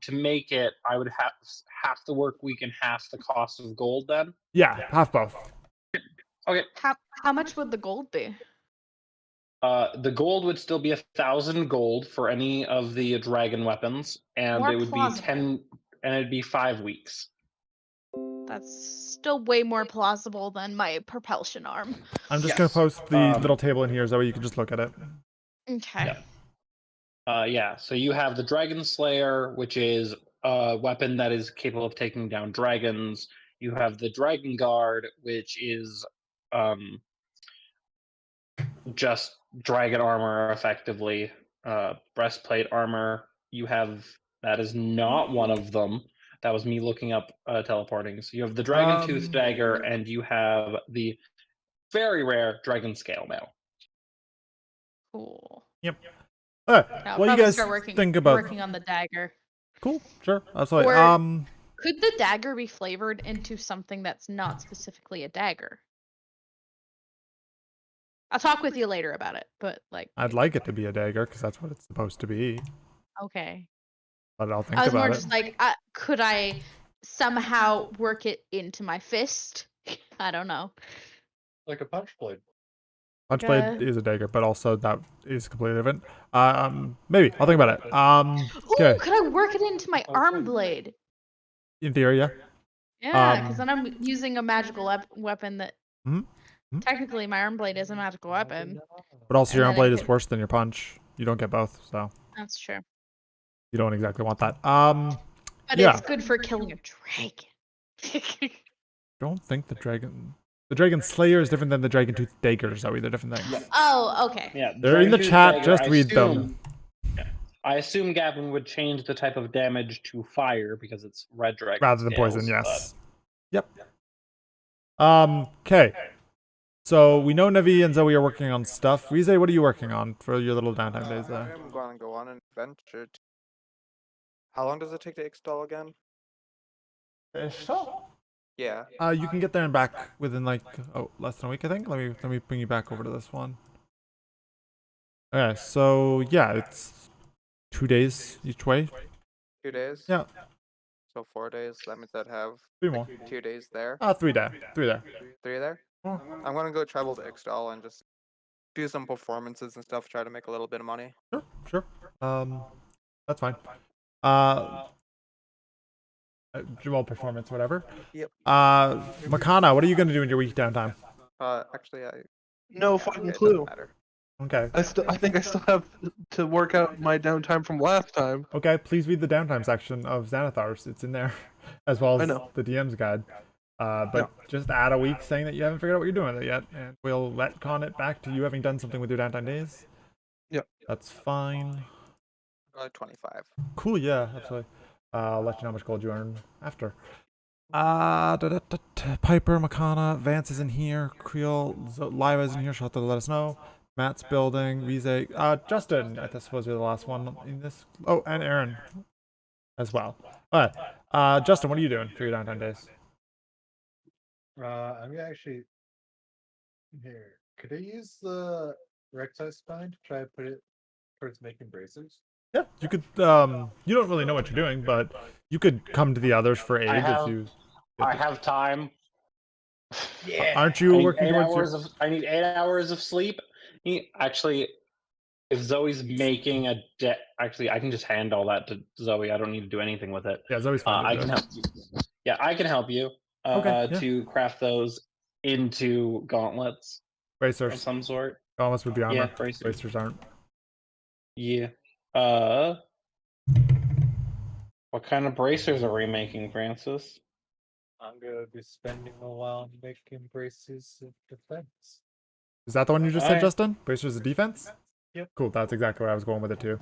[SPEAKER 3] to make it, I would have half the work week and half the cost of gold then?
[SPEAKER 2] Yeah, half both.
[SPEAKER 3] Okay.
[SPEAKER 4] How much would the gold be?
[SPEAKER 3] The gold would still be 1,000 gold for any of the dragon weapons, and
[SPEAKER 4] More
[SPEAKER 3] it would
[SPEAKER 4] plausible.
[SPEAKER 3] be 10, and it'd be 5 weeks.
[SPEAKER 4] That's still way more plausible than my propulsion arm.
[SPEAKER 2] I'm just
[SPEAKER 3] Yes.
[SPEAKER 2] gonna post the little table in here, Zoe. You can just look at it.
[SPEAKER 4] Okay.
[SPEAKER 3] Yeah. So you have the Dragon Slayer, which is a weapon that is capable of taking down dragons. You have the Dragon Guard, which is just dragon armor, effectively. Breastplate armor. You have, that is not one of them. That was me looking up teleporting. So you have the Dragon Tooth Dagger, and you have the very rare Dragon Scale Mail.
[SPEAKER 4] Cool.
[SPEAKER 2] Yep.
[SPEAKER 4] I'll
[SPEAKER 2] What do you
[SPEAKER 4] probably
[SPEAKER 2] guys
[SPEAKER 4] start
[SPEAKER 2] think about?
[SPEAKER 4] working on the dagger.
[SPEAKER 2] Cool. Sure. Absolutely.
[SPEAKER 4] Or- Could the dagger be flavored into something that's not specifically a dagger? I'll talk with you later about it, but like.
[SPEAKER 2] I'd like it to be a dagger because that's what it's supposed to be.
[SPEAKER 4] Okay.
[SPEAKER 2] But I'll think
[SPEAKER 4] I was more
[SPEAKER 2] about it.
[SPEAKER 4] just like, could I somehow work it into my fist? I don't know.
[SPEAKER 6] Like a punch blade.
[SPEAKER 2] Punch
[SPEAKER 4] like
[SPEAKER 2] blade is a dagger, but also that is completely different. Maybe I'll think about it. Okay.
[SPEAKER 4] Ooh, could I work it into my arm blade?
[SPEAKER 2] In theory, yeah.
[SPEAKER 4] Yeah, because then I'm using a magical weapon that.
[SPEAKER 2] Mhm.
[SPEAKER 4] Technically, my arm blade is a magical weapon.
[SPEAKER 2] But also,
[SPEAKER 4] And
[SPEAKER 2] your
[SPEAKER 4] then
[SPEAKER 2] arm
[SPEAKER 4] I
[SPEAKER 2] blade is
[SPEAKER 4] could-
[SPEAKER 2] worse than your punch. You don't get both, so
[SPEAKER 4] That's true.
[SPEAKER 2] you don't exactly want that.
[SPEAKER 4] But
[SPEAKER 2] Yeah.
[SPEAKER 4] it's good for killing a dragon.
[SPEAKER 2] Don't think the dragon slayer is different than the dragon tooth dagger, Zoe. They're different things.
[SPEAKER 4] Oh, okay.
[SPEAKER 3] Yeah,
[SPEAKER 2] They're in the
[SPEAKER 3] Dragon Tooth
[SPEAKER 2] chat.
[SPEAKER 3] Dagger,
[SPEAKER 2] Just
[SPEAKER 3] I
[SPEAKER 2] read them.
[SPEAKER 3] assume- I assume Gavin would change the type of damage to fire because it's red dragon
[SPEAKER 2] Rather than
[SPEAKER 3] scales,
[SPEAKER 2] poison,
[SPEAKER 3] but-
[SPEAKER 2] yes. Yep. Okay. So we know Nevi and Zoe are working on stuff. Rize, what are you working on for your little downtime days there?
[SPEAKER 5] I'm going to go on an adventure. How long does it take to install again? Yeah.
[SPEAKER 2] You can get there and back within like less than a week, I think. Let me bring you back over to this one. Okay, so yeah, it's 2 days each way.
[SPEAKER 5] 2 days?
[SPEAKER 2] Yeah.
[SPEAKER 5] So 4 days. That means I'd have
[SPEAKER 2] 3 more.
[SPEAKER 5] 2 days there.
[SPEAKER 2] 3 there. 3 there.
[SPEAKER 5] 3 there?
[SPEAKER 2] Oh.
[SPEAKER 5] I'm gonna go travel to Ixtal and just do some performances and stuff, try to make a little bit of money.
[SPEAKER 2] Sure. That's fine. Well, performance, whatever.
[SPEAKER 5] Yep.
[SPEAKER 2] Makana, what are you gonna do in your week downtime?
[SPEAKER 5] Actually,
[SPEAKER 7] No
[SPEAKER 5] it
[SPEAKER 7] fucking
[SPEAKER 5] doesn't
[SPEAKER 7] clue.
[SPEAKER 5] matter.
[SPEAKER 2] Okay.
[SPEAKER 7] I think I still have to work out my downtime from last time.
[SPEAKER 2] Okay, please read the downtime section of Xanathar's. It's in there, as well
[SPEAKER 7] I
[SPEAKER 2] as
[SPEAKER 7] know.
[SPEAKER 2] the DM's guide. But just add a week saying that you haven't figured out what you're doing with it yet, and we'll retcon it back to you having done something with your downtime days.
[SPEAKER 7] Yep.
[SPEAKER 2] That's fine.
[SPEAKER 5] 25.
[SPEAKER 2] Cool, yeah, absolutely. I'll let you know how much gold you earn after. Piper, Makana, Vance is in here, Creole, Lyra's in here, she'll have to let us know. Matt's building, Rize, Justin, I suppose you're the last one in this. Oh, and Aaron as well. Alright, Justin, what are you doing for your downtime days?
[SPEAKER 6] I'm gonna actually here. Could I use the Rek'Sai spine to try to put it towards making bracers?
[SPEAKER 2] Yeah, you could, you don't really know what you're doing, but you could come to the others for aid if you...
[SPEAKER 3] I have time.
[SPEAKER 6] Yeah.
[SPEAKER 2] Aren't you working towards your...
[SPEAKER 3] I need 8 hours of sleep. Actually, if Zoe's making a actually, I can just hand all that to Zoe. I don't need to do anything with it.
[SPEAKER 2] Yeah, Zoe's fine.
[SPEAKER 3] I can help you. Yeah, I can help you.
[SPEAKER 2] Okay, yeah.
[SPEAKER 3] To craft those into gauntlets of
[SPEAKER 2] Bracers.
[SPEAKER 3] some sort.
[SPEAKER 2] Gauntlets would be armor.
[SPEAKER 3] Yeah, bracers.
[SPEAKER 2] Bracers aren't.
[SPEAKER 3] Yeah. What kind of bracers are we making, Francis?
[SPEAKER 6] I'm gonna be spending a while making bracers of defense.
[SPEAKER 2] Is that the one you just said,
[SPEAKER 3] Alright.
[SPEAKER 2] Justin? Bracers of defense?
[SPEAKER 6] Yep.
[SPEAKER 2] Cool, that's exactly where I was going with it too.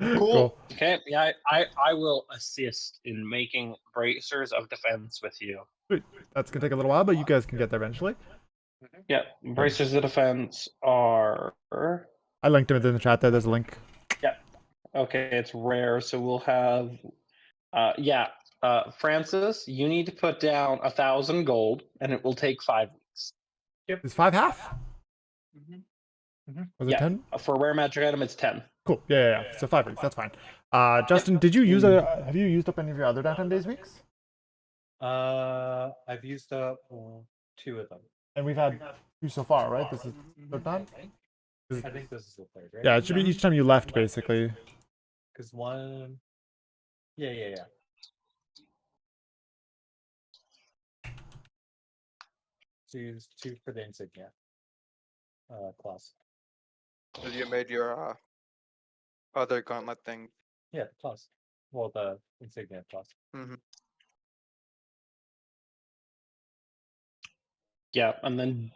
[SPEAKER 3] Cool. Okay, yeah, I will assist in making bracers of defense with you.
[SPEAKER 2] Sweet. That's gonna take a little while, but you guys can get there eventually.
[SPEAKER 3] Yeah, bracers of defense are...
[SPEAKER 2] I linked them in the chat there, there's a link.
[SPEAKER 3] Okay, it's rare, so we'll have... Francis, you need to put down 1,000 gold, and it will take 5 weeks.
[SPEAKER 2] Is 5 half? Was it
[SPEAKER 3] Yeah.
[SPEAKER 2] 10?
[SPEAKER 3] For rare magic item, it's 10.
[SPEAKER 2] Cool, yeah. So 5 weeks, that's fine. Justin, did you use have you used up any of your other downtime days weeks?
[SPEAKER 6] I've used up 2 of them.
[SPEAKER 2] And we've had 2 so far, right? This is the third time?
[SPEAKER 6] I think this is the third, right?
[SPEAKER 2] Yeah, it should be each time you left, basically.
[SPEAKER 6] Because one. Yeah. So you used 2 for the insignia. Class.
[SPEAKER 5] So you made your other gauntlet thing.
[SPEAKER 6] Yeah, plus. Well, the insignia plus.
[SPEAKER 3] Yeah, and then...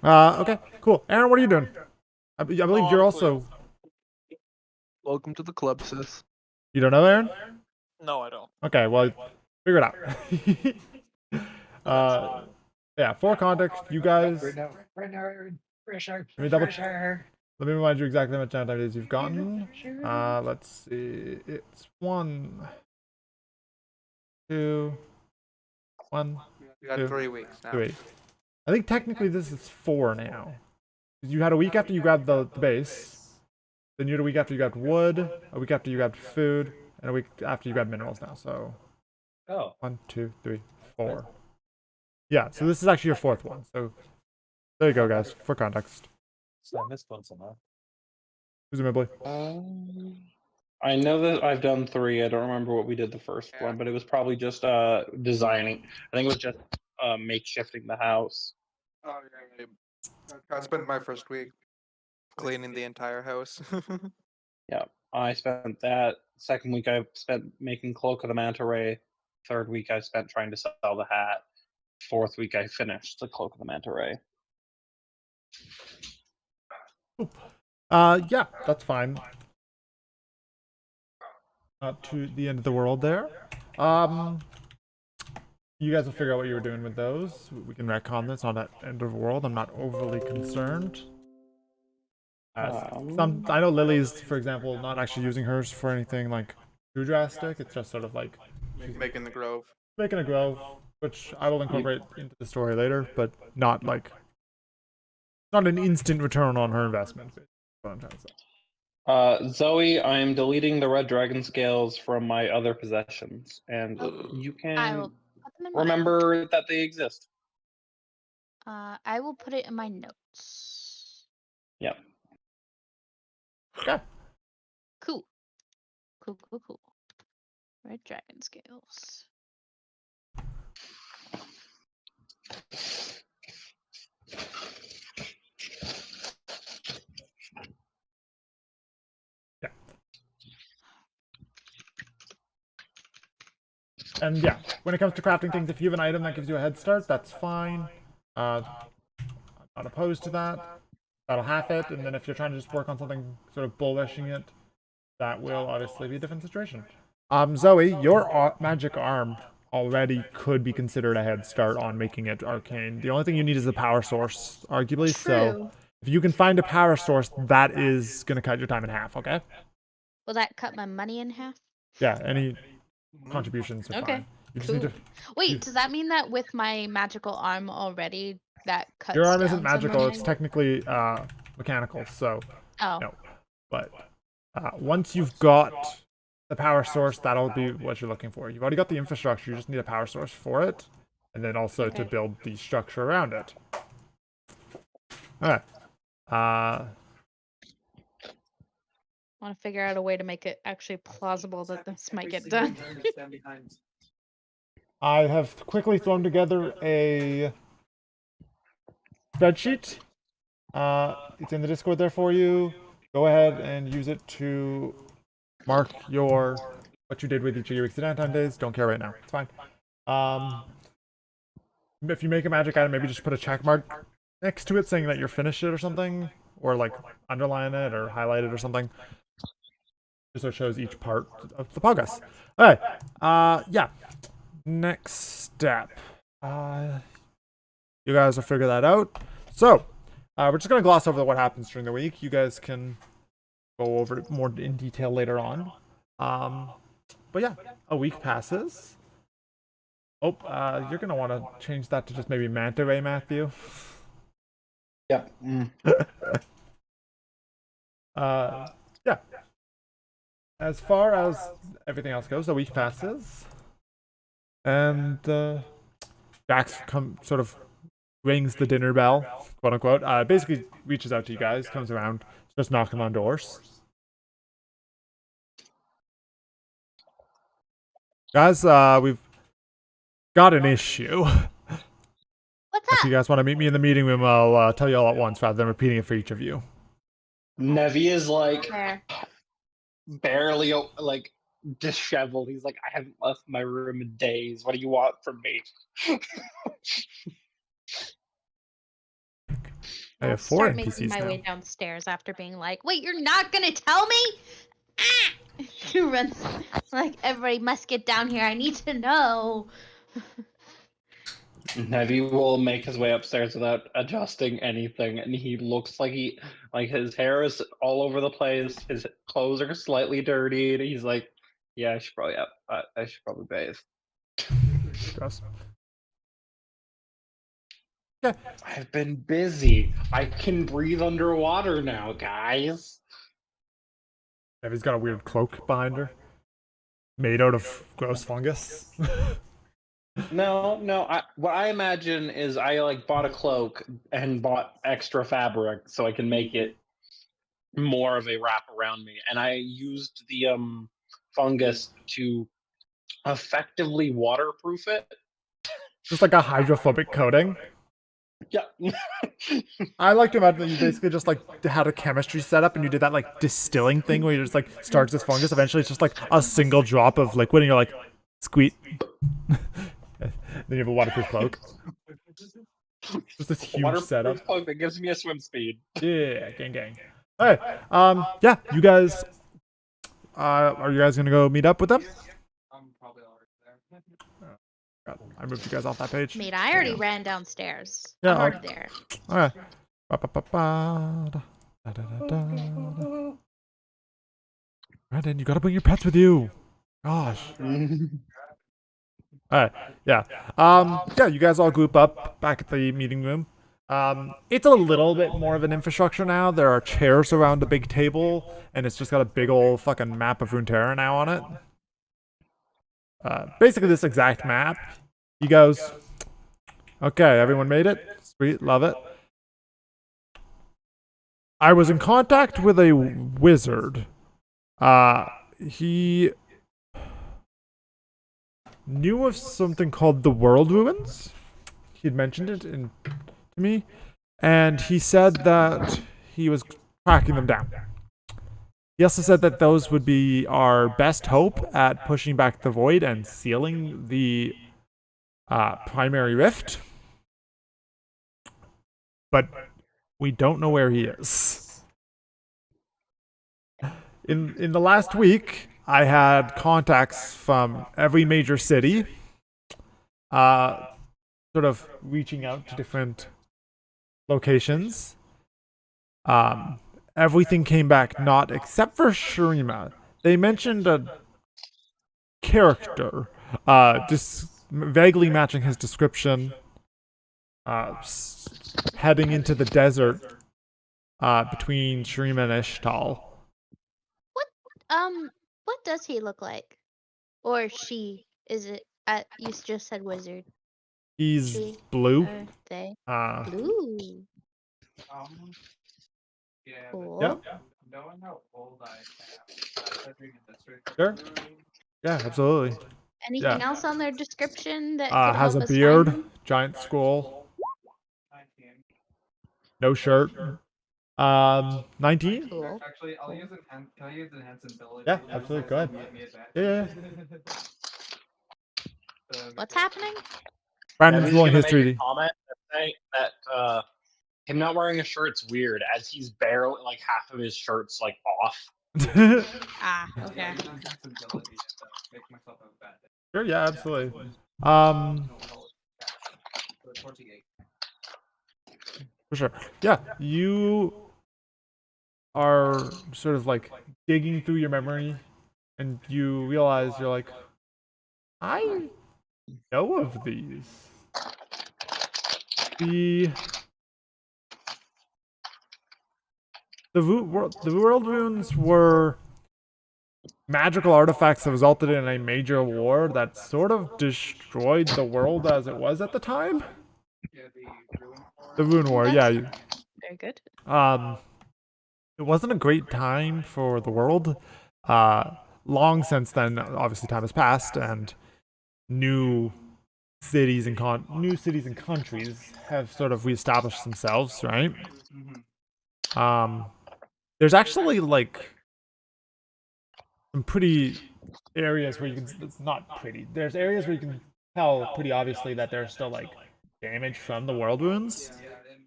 [SPEAKER 2] Okay, cool. Aaron, what are you doing? I believe you're also...
[SPEAKER 7] Welcome to the club, sis.
[SPEAKER 2] You don't know, Aaron?
[SPEAKER 1] No, I don't.
[SPEAKER 2] Okay, well, figure it out. Yeah, for context, you guys...
[SPEAKER 6] Right now, Aaron. Pressure.
[SPEAKER 2] Let me double-
[SPEAKER 6] Pressure.
[SPEAKER 2] Let me remind you exactly how much downtime days you've gotten. Let's see. It's 1, 2, 1,
[SPEAKER 5] You got
[SPEAKER 2] 2,
[SPEAKER 5] 3 weeks now.
[SPEAKER 2] 3. I think technically this is 4 now. You had a week after you grabbed the base, then you had a week after you grabbed wood, a week after you grabbed food, and a week after you grabbed minerals now. So
[SPEAKER 6] Oh.
[SPEAKER 2] 1, 2, 3, 4. Yeah, so this is actually your 4th one. So there you go, guys, for context.
[SPEAKER 6] So I missed one somehow.
[SPEAKER 2] Presumably.
[SPEAKER 3] I know that I've done 3. I don't remember what we did the first one, but it was probably just designing. I think it was just makeshifting the house.
[SPEAKER 5] Oh, yeah. I spent my first week cleaning the entire house.
[SPEAKER 3] Yeah, I spent that. Second week I spent making Cloak of the Manta Ray. Third week I spent trying to sell the hat. Fourth week I finished the Cloak of the Manta Ray.
[SPEAKER 2] Yeah, that's fine. To the end of the world there. You guys will figure out what you were doing with those. We can retcon this on that end of the world. I'm not overly concerned. I know Lily's, for example, not actually using hers for anything like too drastic. It's just sort of like she's
[SPEAKER 5] Making the grove.
[SPEAKER 2] making a grove, which I will incorporate into the story later, but not like not an instant return on her investment. Is what I'm trying to say.
[SPEAKER 3] Zoe, I am deleting the red dragon scales from my other possessions, and you
[SPEAKER 4] I will
[SPEAKER 3] can
[SPEAKER 4] put them in my
[SPEAKER 3] remember that they exist.
[SPEAKER 4] I will put it in my notes.
[SPEAKER 3] Yep.
[SPEAKER 2] Okay.
[SPEAKER 4] Cool. Cool. Red dragon scales.
[SPEAKER 2] Yeah. And yeah, when it comes to crafting things, if you have an item that gives you a head start, that's fine. I'm not opposed to that. That'll half it, and then if you're trying to just work on something sort of bullishing it, that will obviously be a different situation. Zoe, your magic arm already could be considered a head start on making it arcane. The only thing you need is a power source, arguably. So if you can find a power source, that is going to cut your time in half, okay?
[SPEAKER 4] Will that cut my money in half?
[SPEAKER 2] Yeah, any contributions are fine. You just need to...
[SPEAKER 4] Wait, does that mean that with my magical arm already, that cuts
[SPEAKER 2] Your arm
[SPEAKER 4] down
[SPEAKER 2] isn't magical,
[SPEAKER 4] some
[SPEAKER 2] it's technically mechanical, so no. But once you've got the power source, that'll be what you're looking for. You've already got the infrastructure, you just need a power source for it, and then also to build the structure around it. Alright.
[SPEAKER 4] I want to figure out a way to make it actually plausible that this might get done.
[SPEAKER 2] I have quickly thrown together a spreadsheet. It's in the Discord there for you. Go ahead and use it to mark what you did with each of your weeks of downtime days. Don't care right now. It's fine. If you make a magic item, maybe just put a check mark next to it saying that you're finished it or something. Or like underline it or highlight it or something. Just so it shows each part of the progress. Alright. Yeah. Next step. You guys will figure that out. So, we're just going to gloss over what happens during the week. You guys can go over it more in detail later on. But yeah, a week passes. Oh, you're going to want to change that to just maybe Manta Ray, Matthew.
[SPEAKER 3] Yep.
[SPEAKER 2] Yeah. As far as everything else goes, a week passes. And Jax sort of rings the dinner bell, quote unquote. Basically reaches out to you guys, comes around, just knocking on doors. Guys, we've got an issue.
[SPEAKER 4] What's
[SPEAKER 2] If you guys want to meet me in the meeting room, I'll tell you all at once rather than repeating it for each of you.
[SPEAKER 3] Nevi is like
[SPEAKER 4] Fair.
[SPEAKER 3] barely like disheveled. He's like, I haven't left my room in days. What do you want from me?
[SPEAKER 2] I have 4
[SPEAKER 4] Start
[SPEAKER 2] NPCs
[SPEAKER 4] making my
[SPEAKER 2] now.
[SPEAKER 4] way downstairs after being like, wait, you're not gonna tell me? Ah! He runs like, everybody must get down here. I need to know.
[SPEAKER 3] Nevi will make his way upstairs without adjusting anything, and he looks like his hair is all over the place. His clothes are slightly dirty. He's like, yeah, I should probably bathe.
[SPEAKER 2] Gross. Yeah.
[SPEAKER 3] I've been busy. I can breathe underwater now, guys.
[SPEAKER 2] Nevi's got a weird cloak behind her, made out of gross fungus.
[SPEAKER 3] No. What I imagine is I like bought a cloak and bought extra fabric so I can make it more of a wrap around me, and I used the fungus to effectively waterproof it.
[SPEAKER 2] Just like a hydrophobic coating.
[SPEAKER 3] Yeah.
[SPEAKER 2] I like to imagine that you basically just like had a chemistry setup and you did that like distilling thing where you just like starts this fungus. Eventually, it's just like a single drop of liquid, and you're like, squeak. Then you have a waterproof cloak. Just this huge
[SPEAKER 3] Waterproof
[SPEAKER 2] setup.
[SPEAKER 3] cloak that gives me a swim speed.
[SPEAKER 2] Yeah, gang. Hey, yeah, you guys, are you guys gonna go meet up with them?
[SPEAKER 6] I'm probably already there.
[SPEAKER 2] God, I moved you guys off that page.
[SPEAKER 4] I mean, I already ran downstairs.
[SPEAKER 2] Yeah,
[SPEAKER 4] I'm already there.
[SPEAKER 2] Okay. Ba-ba-ba-ba, da-da-da-da. Brandon, you gotta bring your pets with you. Gosh. Alright, yeah. Yeah, you guys all group up back at the meeting room. It's a little bit more of an infrastructure now. There are chairs around a big table, and it's just got a big old fucking map of Runeterra now on it. Basically this exact map. He goes, okay, everyone made it? Sweet, love it. I was in contact with a wizard. He knew of something called the World Ruins. He'd mentioned it to me, and he said that he was tracking them down. He also said that those would be our best hope at pushing back the void and sealing the primary rift. But we don't know where he is. In the last week, I had contacts from every major city, sort of reaching out to different locations. Everything came back not except for Shurima. They mentioned a character, just vaguely matching his description, heading into the desert between Shurima and Ishtal.
[SPEAKER 8] What does he look like? Or she? Is it? You just said wizard.
[SPEAKER 2] He's
[SPEAKER 8] She
[SPEAKER 2] blue.
[SPEAKER 8] or they?
[SPEAKER 2] Uh,
[SPEAKER 8] Blue.
[SPEAKER 6] Yeah.
[SPEAKER 8] Cool.
[SPEAKER 2] Yep.
[SPEAKER 6] Knowing how old I am,
[SPEAKER 2] Sure. Yeah, absolutely.
[SPEAKER 8] Anything
[SPEAKER 2] Yeah.
[SPEAKER 8] else on their description that could
[SPEAKER 2] Has
[SPEAKER 8] help
[SPEAKER 2] a
[SPEAKER 8] us
[SPEAKER 2] beard,
[SPEAKER 8] find him?
[SPEAKER 2] giant skull, no shirt. 19?
[SPEAKER 8] Cool.
[SPEAKER 6] Actually, I'll use can I use enhance ability?
[SPEAKER 2] Yeah, absolutely. Go ahead. Yeah.
[SPEAKER 8] What's happening?
[SPEAKER 2] Brandon's
[SPEAKER 3] He's
[SPEAKER 2] rolling
[SPEAKER 3] gonna
[SPEAKER 2] his
[SPEAKER 3] make a
[SPEAKER 2] 3D.
[SPEAKER 3] comment saying that him not wearing a shirt's weird, as he's barely like half of his shirt's like off.
[SPEAKER 8] Ah, okay.
[SPEAKER 2] Sure, yeah, absolutely. For sure. Yeah, you are sort of like digging through your memory, and you realize you're like, I know of these. The world runes were magical artifacts that resulted in a major war that sort of destroyed the world as it was at the time. The Rune War, yeah.
[SPEAKER 4] Very good.
[SPEAKER 2] It wasn't a great time for the world. Long since then, obviously, time has passed, and new cities and countries have sort of reestablished themselves, right? There's actually like some pretty areas where you can. It's not pretty. There's areas where you can tell pretty obviously that there's still like damage from the world runes.
[SPEAKER 6] Yeah, and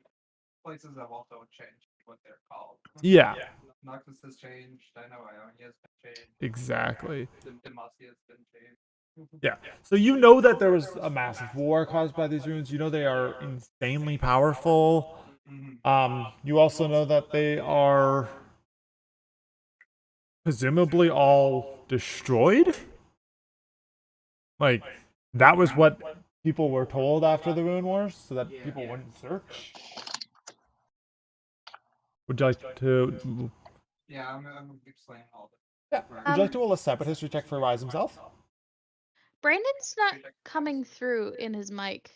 [SPEAKER 6] places have also changed what they're called.
[SPEAKER 2] Yeah.
[SPEAKER 6] Noxus has changed. I know Ionia has been changed.
[SPEAKER 2] Exactly.
[SPEAKER 6] Demacia has been changed.
[SPEAKER 2] Yeah. So you know that there was a massive war caused by these runes. You know they are insanely powerful. You also know that they are presumably all destroyed. Like, that was what people were told after the Rune Wars, so that people wouldn't search. Would you like to...
[SPEAKER 6] Yeah, I'm explaining all of it.
[SPEAKER 2] Yeah. Would you like to roll a separate history check for Rise himself?
[SPEAKER 4] Brandon's not coming through in his mic.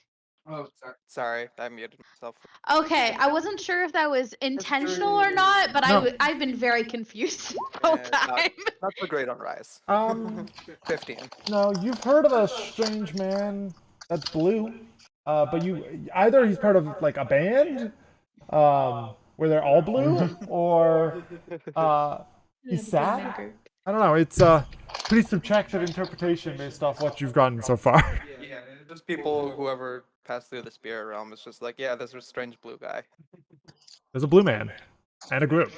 [SPEAKER 6] Oh, sorry.
[SPEAKER 5] Sorry, I muted myself.
[SPEAKER 4] Okay, I wasn't sure if that was intentional or not, but
[SPEAKER 2] No.
[SPEAKER 4] I've been very confused the whole time.
[SPEAKER 5] Not so great on Rise. 15.
[SPEAKER 2] No, you've heard of a strange man that's blue. But either he's part of like a band, where they're all blue, or he's sad. I don't know. It's a pretty subjective interpretation based off what you've gotten so far.
[SPEAKER 5] Yeah, just people, whoever passed through the spirit realm, is just like, yeah, there's a strange blue guy.
[SPEAKER 2] There's a blue man and a group.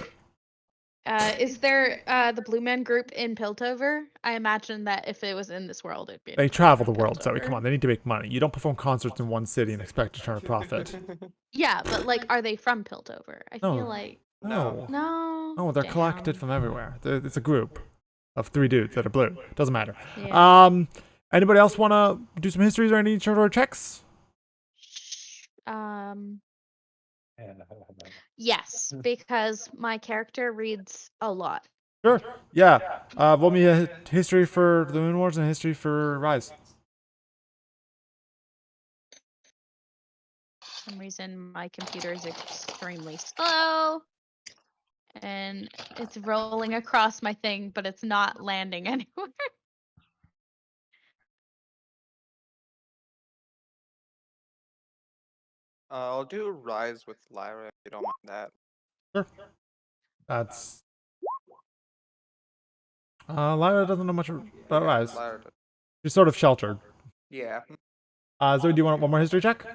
[SPEAKER 4] Is there the Blue Man Group in Piltover? I imagine that if it was in this world, it'd be.
[SPEAKER 2] They travel the world, Zoe. Come on, they need to make money. You don't perform concerts in one city and expect to turn a profit.
[SPEAKER 4] Yeah, but like, are they from Piltover? I feel like
[SPEAKER 2] No.
[SPEAKER 4] no.
[SPEAKER 2] Oh, they're collected from everywhere. It's a group of 3 dudes that are blue. Doesn't matter.
[SPEAKER 4] Yeah.
[SPEAKER 2] Anybody else want to do some histories or any short checks?
[SPEAKER 4] Yes, because my character reads a lot.
[SPEAKER 2] Sure. Yeah. Roll me a history for the Moon Wars and a history for Rise.
[SPEAKER 4] For some reason, my computer is extremely slow. And it's rolling across my thing, but it's not landing anywhere.
[SPEAKER 5] I'll do Rise with Lyra if you don't mind that.
[SPEAKER 2] Sure. That's. Lyra doesn't know much about Rise.
[SPEAKER 5] Lyra does.
[SPEAKER 2] She's sort of sheltered.
[SPEAKER 5] Yeah.
[SPEAKER 2] Zoe, do you want one more history check?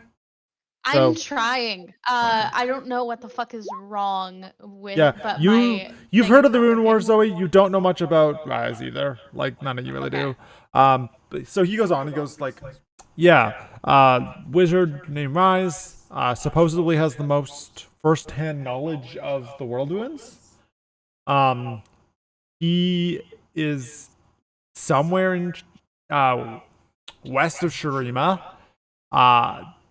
[SPEAKER 4] I'm trying. I don't know what the fuck is wrong with.
[SPEAKER 2] Yeah,
[SPEAKER 4] but
[SPEAKER 2] you've heard of the Rune Wars, Zoe. You don't know much about Rise either. Like none of you really do. So he goes on. He goes like, yeah, wizard named Rise supposedly has the most first-hand knowledge of the world ruins. He is somewhere in west of Shurima.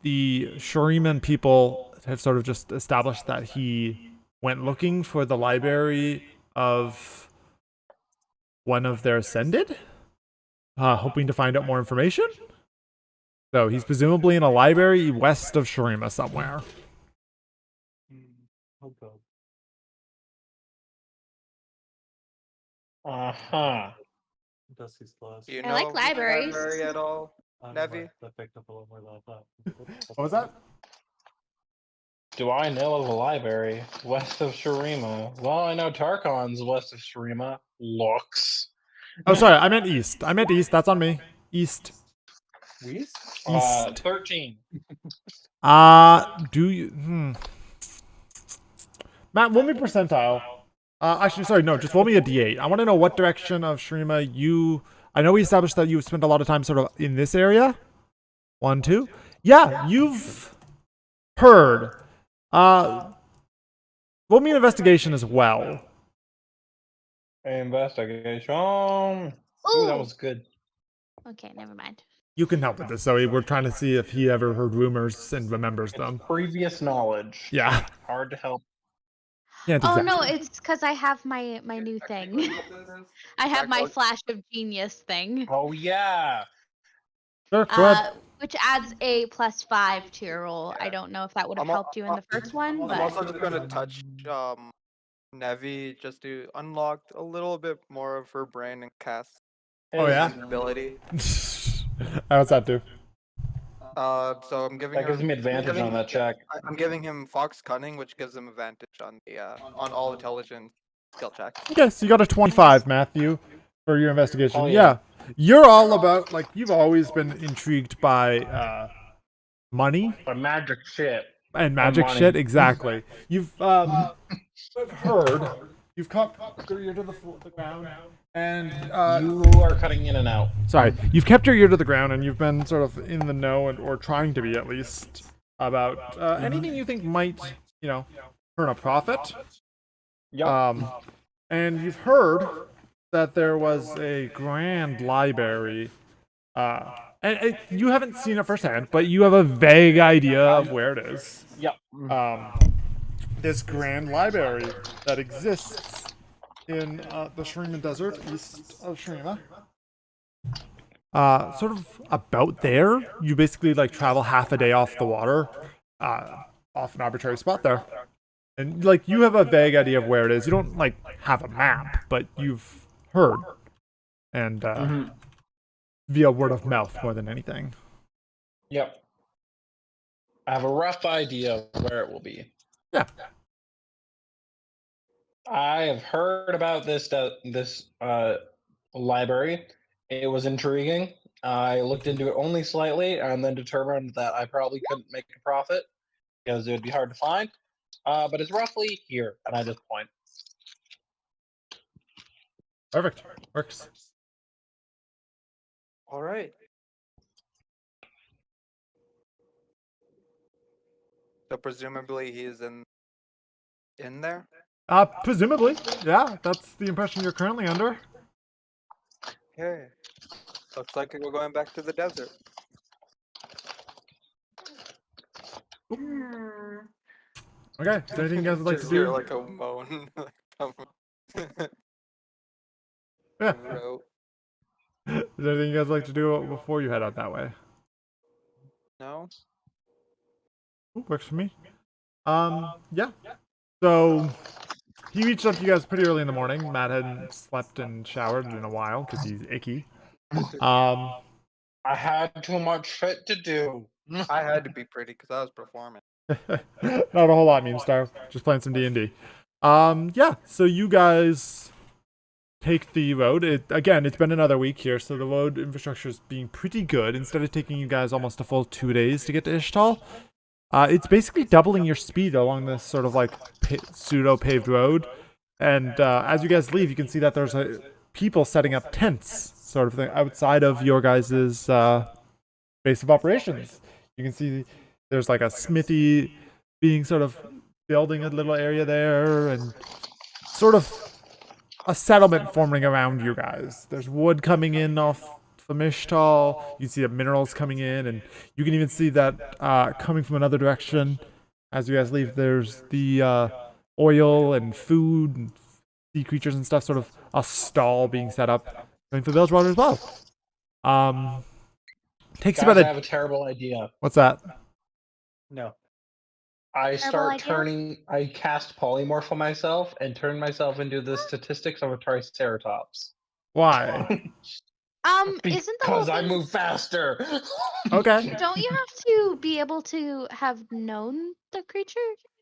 [SPEAKER 2] The Shuriman people have sort of just established that he went looking for the library of one of their Ascended, hoping to find out more information. So he's presumably in a library west of Shurima somewhere.
[SPEAKER 6] Oh god. Dusty's lost.
[SPEAKER 5] Do you
[SPEAKER 4] I
[SPEAKER 5] know
[SPEAKER 4] like
[SPEAKER 5] of the
[SPEAKER 4] libraries.
[SPEAKER 5] library at all, Nevi?
[SPEAKER 6] That picked up a little more lava.
[SPEAKER 2] What was that?
[SPEAKER 3] Do I know of a library west of Shurima? Well, I know Tarkon's west of Shurima. Looks.
[SPEAKER 2] Oh, sorry, I meant east. That's on me. East.
[SPEAKER 6] East?
[SPEAKER 3] 13.
[SPEAKER 2] Do you? Matt, roll me percentile. Actually, sorry, no, just roll me a d8. I want to know what direction of Shurima you. I know we established that you spent a lot of time sort of in this area. 1, 2. Yeah, you've heard. Roll me an investigation as well.
[SPEAKER 3] Investigation. Ooh, that was good.
[SPEAKER 4] Okay, never mind.
[SPEAKER 2] You can help with this, Zoe. We're trying to see if he ever heard rumors and remembers them.
[SPEAKER 3] Previous knowledge.
[SPEAKER 2] Yeah.
[SPEAKER 3] Hard to help.
[SPEAKER 2] Yeah,
[SPEAKER 4] Oh no, it's because I have my new thing. I have my Flash of Genius thing.
[SPEAKER 3] Oh yeah.
[SPEAKER 2] Sure, go ahead.
[SPEAKER 4] Which adds a +5 to your roll. I don't know if that would have helped you in the first one, but
[SPEAKER 5] I'm also just gonna touch Nevi just to unlock a little bit more of her brain and cast ability.
[SPEAKER 2] How's that do?
[SPEAKER 5] So I'm giving
[SPEAKER 3] that gives me advantage on that check.
[SPEAKER 5] I'm giving him Fox Cunning, which gives him advantage on the on all intelligence skill checks.
[SPEAKER 2] Okay, so you got a 25, Matthew, for your investigation.
[SPEAKER 3] Oh,
[SPEAKER 2] yeah. You're all about, like, you've always been intrigued by money.
[SPEAKER 3] By magic shit.
[SPEAKER 2] And magic shit, exactly. You've heard, you've kept your ear to the ground, and
[SPEAKER 3] you are cutting in and out.
[SPEAKER 2] Sorry, you've kept your ear to the ground, and you've been sort of in the know, or trying to be at least, about anything you think might, earn a profit.
[SPEAKER 3] Yep.
[SPEAKER 2] And you've heard that there was a grand library, and you haven't seen it firsthand, but you have a vague idea of where it is.
[SPEAKER 3] Yep.
[SPEAKER 2] This grand library that exists in the Shurima Desert, east of Shurima. Sort of about there. You basically like travel half a day off the water, off an arbitrary spot there. And like you have a vague idea of where it is. You don't like have a map, but you've heard. And via word of mouth more than anything.
[SPEAKER 3] Yep. I have a rough idea of where it will be.
[SPEAKER 2] Yeah.
[SPEAKER 3] I have heard about this library. It was intriguing. I looked into it only slightly and then determined that I probably couldn't make a profit because it would be hard to find. But it's roughly here, and I just point.
[SPEAKER 2] Perfect. Works.
[SPEAKER 5] All right. So presumably he's in there.
[SPEAKER 2] Presumably. Yeah, that's the impression you're currently under.
[SPEAKER 5] Okay. Looks like we're going back to the desert.
[SPEAKER 2] Okay. Is there anything you guys would like to
[SPEAKER 5] Just hear
[SPEAKER 2] do?
[SPEAKER 5] like a moan.
[SPEAKER 2] Yeah.
[SPEAKER 5] Row.
[SPEAKER 2] Is there anything you guys would like to do before you head out that way?
[SPEAKER 5] No.
[SPEAKER 2] Works for me. Yeah. So he reached out to you guys pretty early in the morning. Matt hadn't slept and showered in a while because he's icky.
[SPEAKER 3] I had too much shit to do.
[SPEAKER 5] I had to be pretty because I was performing.
[SPEAKER 2] Not a whole lot, Meme Star. Just playing some D&D. Yeah. So you guys take the road. It's been another week here, so the road infrastructure is being pretty good. Instead of taking you guys almost a full 2 days to get to Ishtal, it's basically doubling your speed along this sort of like pseudo-paved road. And as you guys leave, you can see that there's people setting up tents, sort of thing, outside of your guys' base of operations. You can see there's like a smithy being sort of building a little area there, and sort of a settlement forming around you guys. There's wood coming in off from Ishtal. You can see the minerals coming in, and you can even see that coming from another direction. As you guys leave, there's the oil and food and sea creatures and stuff, sort of a stall being set up going for Bilgewater as well. Takes
[SPEAKER 3] Guys,
[SPEAKER 2] about
[SPEAKER 3] I have a terrible idea.
[SPEAKER 2] What's that?
[SPEAKER 6] No.
[SPEAKER 3] I
[SPEAKER 8] Terrible
[SPEAKER 3] start
[SPEAKER 8] idea?
[SPEAKER 3] I cast polymorph on myself and turn myself into the statistics of a triceratops.
[SPEAKER 2] Why?
[SPEAKER 4] Isn't the whole
[SPEAKER 3] Because I
[SPEAKER 4] thing,
[SPEAKER 3] move faster.
[SPEAKER 2] Okay.
[SPEAKER 4] don't you have to be able to have known the creature?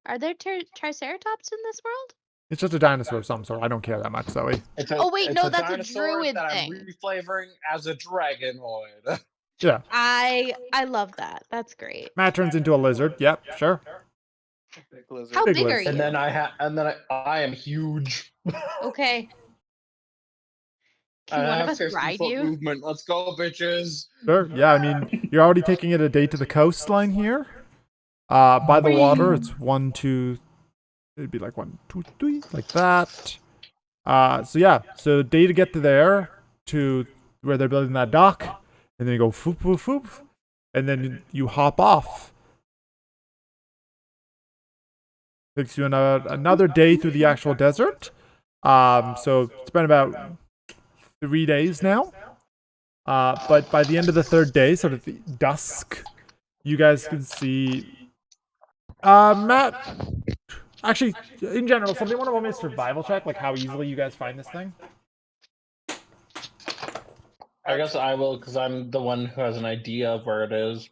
[SPEAKER 4] Are there triceratops in this world?
[SPEAKER 2] It's just a dinosaur of some sort. I don't care that much, Zoe.
[SPEAKER 4] Oh, wait, no, that's a
[SPEAKER 3] dinosaur
[SPEAKER 4] druid
[SPEAKER 3] that
[SPEAKER 4] thing.
[SPEAKER 3] I'm reflavoring as a dragonoid.
[SPEAKER 2] Yeah.
[SPEAKER 4] I love that. That's great.
[SPEAKER 2] Matt turns into a lizard. Yep, sure.
[SPEAKER 5] Big lizard.
[SPEAKER 4] How
[SPEAKER 2] Big
[SPEAKER 4] big are
[SPEAKER 2] list.
[SPEAKER 4] you?
[SPEAKER 3] And then I am huge.
[SPEAKER 4] Okay.
[SPEAKER 3] I
[SPEAKER 4] Can one of
[SPEAKER 3] have
[SPEAKER 4] us
[SPEAKER 3] 50
[SPEAKER 4] ride
[SPEAKER 3] foot
[SPEAKER 4] you?
[SPEAKER 3] movement. Let's go, bitches.
[SPEAKER 2] Sure. Yeah, I mean, you're already taking it a day to the coastline here. By the water, it's 1, 2. It'd be like 1, 2, 3, like that. So yeah, so day to get to there, to where they're building that dock, and then you go foop, foop, foop, and then you hop off. Takes you another day through the actual desert. So it's been about 3 days now. But by the end of the 3rd day, sort of the dusk, you guys can see. Matt, actually, in general, somebody want to roll me a survival check, like how easily you guys find this thing?
[SPEAKER 3] I guess I will, because I'm the one who has an idea of where it is.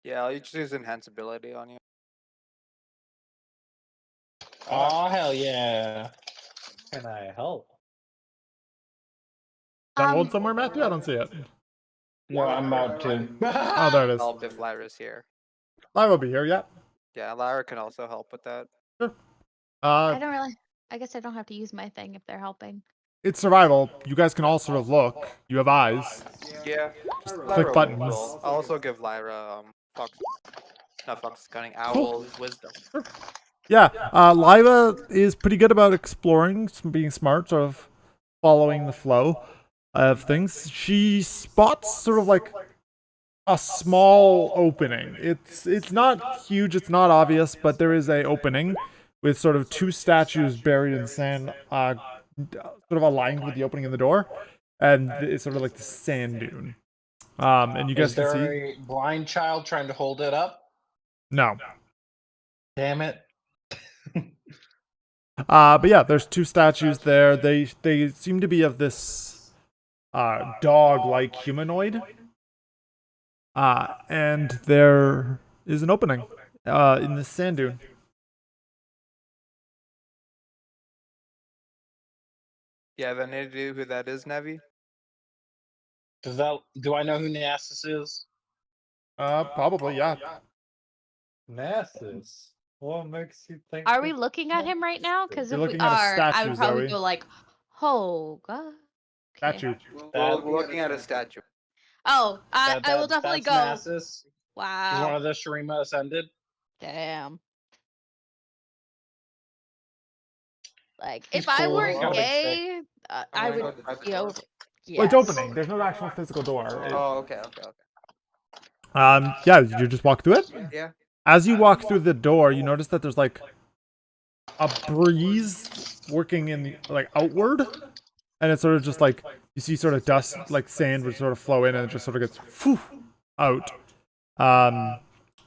[SPEAKER 5] Yeah, I'll just use enhance ability on you.
[SPEAKER 3] Oh, hell yeah.
[SPEAKER 6] Can I help?
[SPEAKER 2] Is that hold somewhere, Matthew? I don't see it.
[SPEAKER 3] No, I'm about to.
[SPEAKER 2] Oh, there it is.
[SPEAKER 5] Help if Lyra's here.
[SPEAKER 2] Lyra will be here, yeah.
[SPEAKER 5] Yeah, Lyra can also help with that.
[SPEAKER 2] Sure.
[SPEAKER 4] I don't really. I guess I don't have to use my thing if they're helping.
[SPEAKER 2] It's survival. You guys can all sort of look. You have eyes.
[SPEAKER 5] Yeah.
[SPEAKER 2] Just
[SPEAKER 5] Lyra
[SPEAKER 2] click
[SPEAKER 5] will
[SPEAKER 2] buttons.
[SPEAKER 5] roll. I'll also give Lyra fox cunning owl's wisdom.
[SPEAKER 2] Yeah, Lyra is pretty good about exploring, being smart, sort of following the flow of things. She spots sort of like a small opening. It's not huge, it's not obvious, but there is a opening with sort of 2 statues buried in sand, sort of aligned with the opening in the door, and it's sort of like the sand dune. And you guys
[SPEAKER 3] Is
[SPEAKER 2] can
[SPEAKER 3] there
[SPEAKER 2] see.
[SPEAKER 3] a blind child trying to hold it up?
[SPEAKER 2] No.
[SPEAKER 3] Damn it.
[SPEAKER 2] But yeah, there's 2 statues there. They seem to be of this dog-like humanoid. And there is an opening in the sand dune.
[SPEAKER 5] You have any idea who that is, Nevi?
[SPEAKER 3] Do I know who Nasus is?
[SPEAKER 2] Probably, yeah.
[SPEAKER 6] Nasus. What makes you think?
[SPEAKER 4] Are we looking at him right now? Because
[SPEAKER 2] You're
[SPEAKER 4] if we
[SPEAKER 2] looking at a
[SPEAKER 4] are, I
[SPEAKER 2] statue,
[SPEAKER 4] would probably
[SPEAKER 2] Zoe.
[SPEAKER 4] go like, "Oh God."
[SPEAKER 2] Statue.
[SPEAKER 5] We're looking at a statue.
[SPEAKER 4] Oh, I will definitely go.
[SPEAKER 3] Nasus.
[SPEAKER 4] Wow.
[SPEAKER 3] He's one of the Shurima Ascended.
[SPEAKER 4] Damn. Like,
[SPEAKER 3] He's
[SPEAKER 4] if I
[SPEAKER 3] cool.
[SPEAKER 4] were
[SPEAKER 3] He's got a big
[SPEAKER 4] gay, I
[SPEAKER 5] gonna
[SPEAKER 4] would
[SPEAKER 5] go try the
[SPEAKER 4] be
[SPEAKER 5] door.
[SPEAKER 4] over.
[SPEAKER 2] Well, it's
[SPEAKER 4] Yes.
[SPEAKER 2] opening. There's no actual physical door.
[SPEAKER 5] Oh, okay.
[SPEAKER 2] Yeah, you just walk through it.
[SPEAKER 5] Yeah.
[SPEAKER 2] As you walk through the door, you notice that there's like a breeze working in like outward, and it's sort of just like you see sort of dust, like sand would sort of flow in, and it just sort of gets out.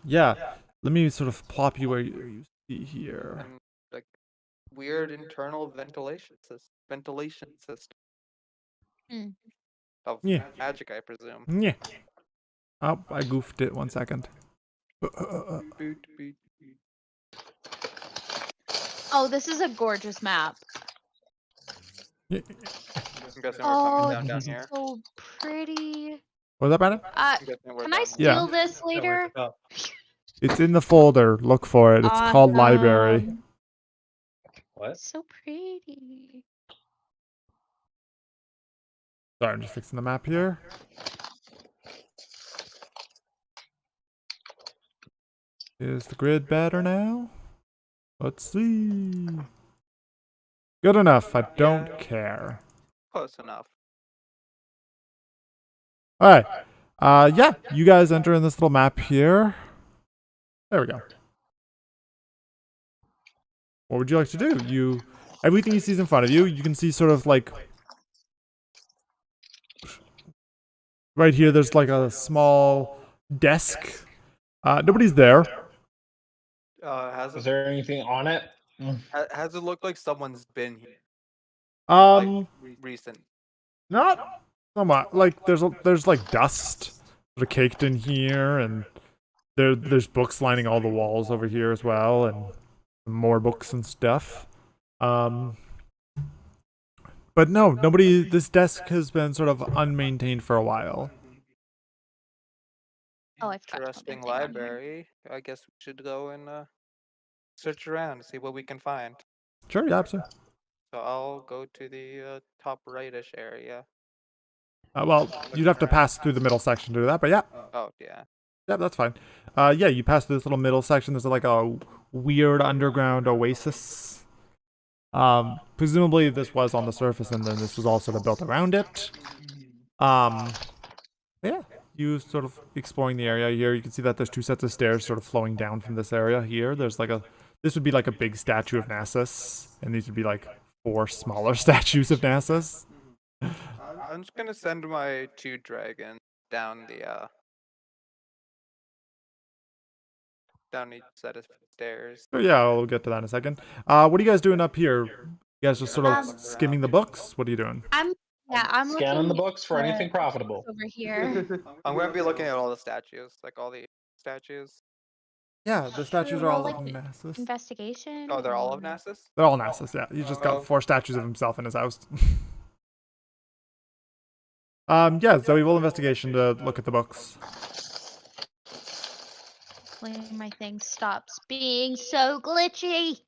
[SPEAKER 2] Yeah. Let me sort of plop you where you see here.
[SPEAKER 5] And like weird internal ventilation system. Of
[SPEAKER 2] Yeah.
[SPEAKER 5] magic, I presume.
[SPEAKER 2] Yeah. Oh, I goofed it. 1 second.
[SPEAKER 5] Boot.
[SPEAKER 4] Oh, this is a gorgeous map.
[SPEAKER 5] I'm guessing we're coming down here.
[SPEAKER 4] So pretty.
[SPEAKER 2] What was that, Brandon?
[SPEAKER 5] I'm guessing we're
[SPEAKER 4] Can I
[SPEAKER 5] down
[SPEAKER 4] steal this later?
[SPEAKER 2] It's in the folder. Look for it. It's called library.
[SPEAKER 3] What?
[SPEAKER 4] So pretty.
[SPEAKER 2] Sorry, I'm just fixing the map here. Is the grid better now? Let's see. Good enough. I don't care.
[SPEAKER 5] Close enough.
[SPEAKER 2] Alright. Yeah, you guys enter in this little map here. There we go. What would you like to do? Everything you see is in front of you. You can see sort of like right here, there's like a small desk. Nobody's there.
[SPEAKER 3] Is there anything on it?
[SPEAKER 5] Has it looked like someone's been here? Recent.
[SPEAKER 2] Not somewhat. Like there's like dust sort of caked in here, and there's books lining all the walls over here as well, and more books and stuff. But no, nobody. This desk has been sort of unmaintained for a while.
[SPEAKER 4] Oh, I forgot
[SPEAKER 5] Interesting library. I guess we should go and search around and see what we can find.
[SPEAKER 2] Sure, yeah, absolutely.
[SPEAKER 5] So I'll go to the top rightish area.
[SPEAKER 2] Well, you'd have to pass through the middle section to do that, but yeah.
[SPEAKER 5] Oh yeah.
[SPEAKER 2] Yeah, that's fine. Yeah, you pass through this little middle section. There's like a weird underground oasis. Presumably this was on the surface, and then this was all sort of built around it. Yeah, you sort of exploring the area here. You can see that there's 2 sets of stairs sort of flowing down from this area here. There's like this would be like a big statue of Nasus, and these would be like 4 smaller statues of Nasus.
[SPEAKER 5] I'm just gonna send my 2 dragons down down each set of stairs.
[SPEAKER 2] So yeah, I'll get to that in a second. What are you guys doing up here? You guys just sort of skimming the books? What are you doing?
[SPEAKER 8] I'm
[SPEAKER 3] Scanning the
[SPEAKER 8] looking
[SPEAKER 3] books for anything profitable.
[SPEAKER 8] over here.
[SPEAKER 5] I'm gonna be looking at all the statues, like all the statues.
[SPEAKER 2] Yeah, the statues are all of
[SPEAKER 8] Roll, like,
[SPEAKER 2] Nasus.
[SPEAKER 8] Investigation.
[SPEAKER 5] Oh, they're all of
[SPEAKER 8] or-
[SPEAKER 5] Nasus?
[SPEAKER 2] They're all Nasus, yeah. He's just got 4 statues of himself in his house. Yeah, Zoe, roll investigation to look at the books.
[SPEAKER 8] Hopefully my thing stops being so glitchy.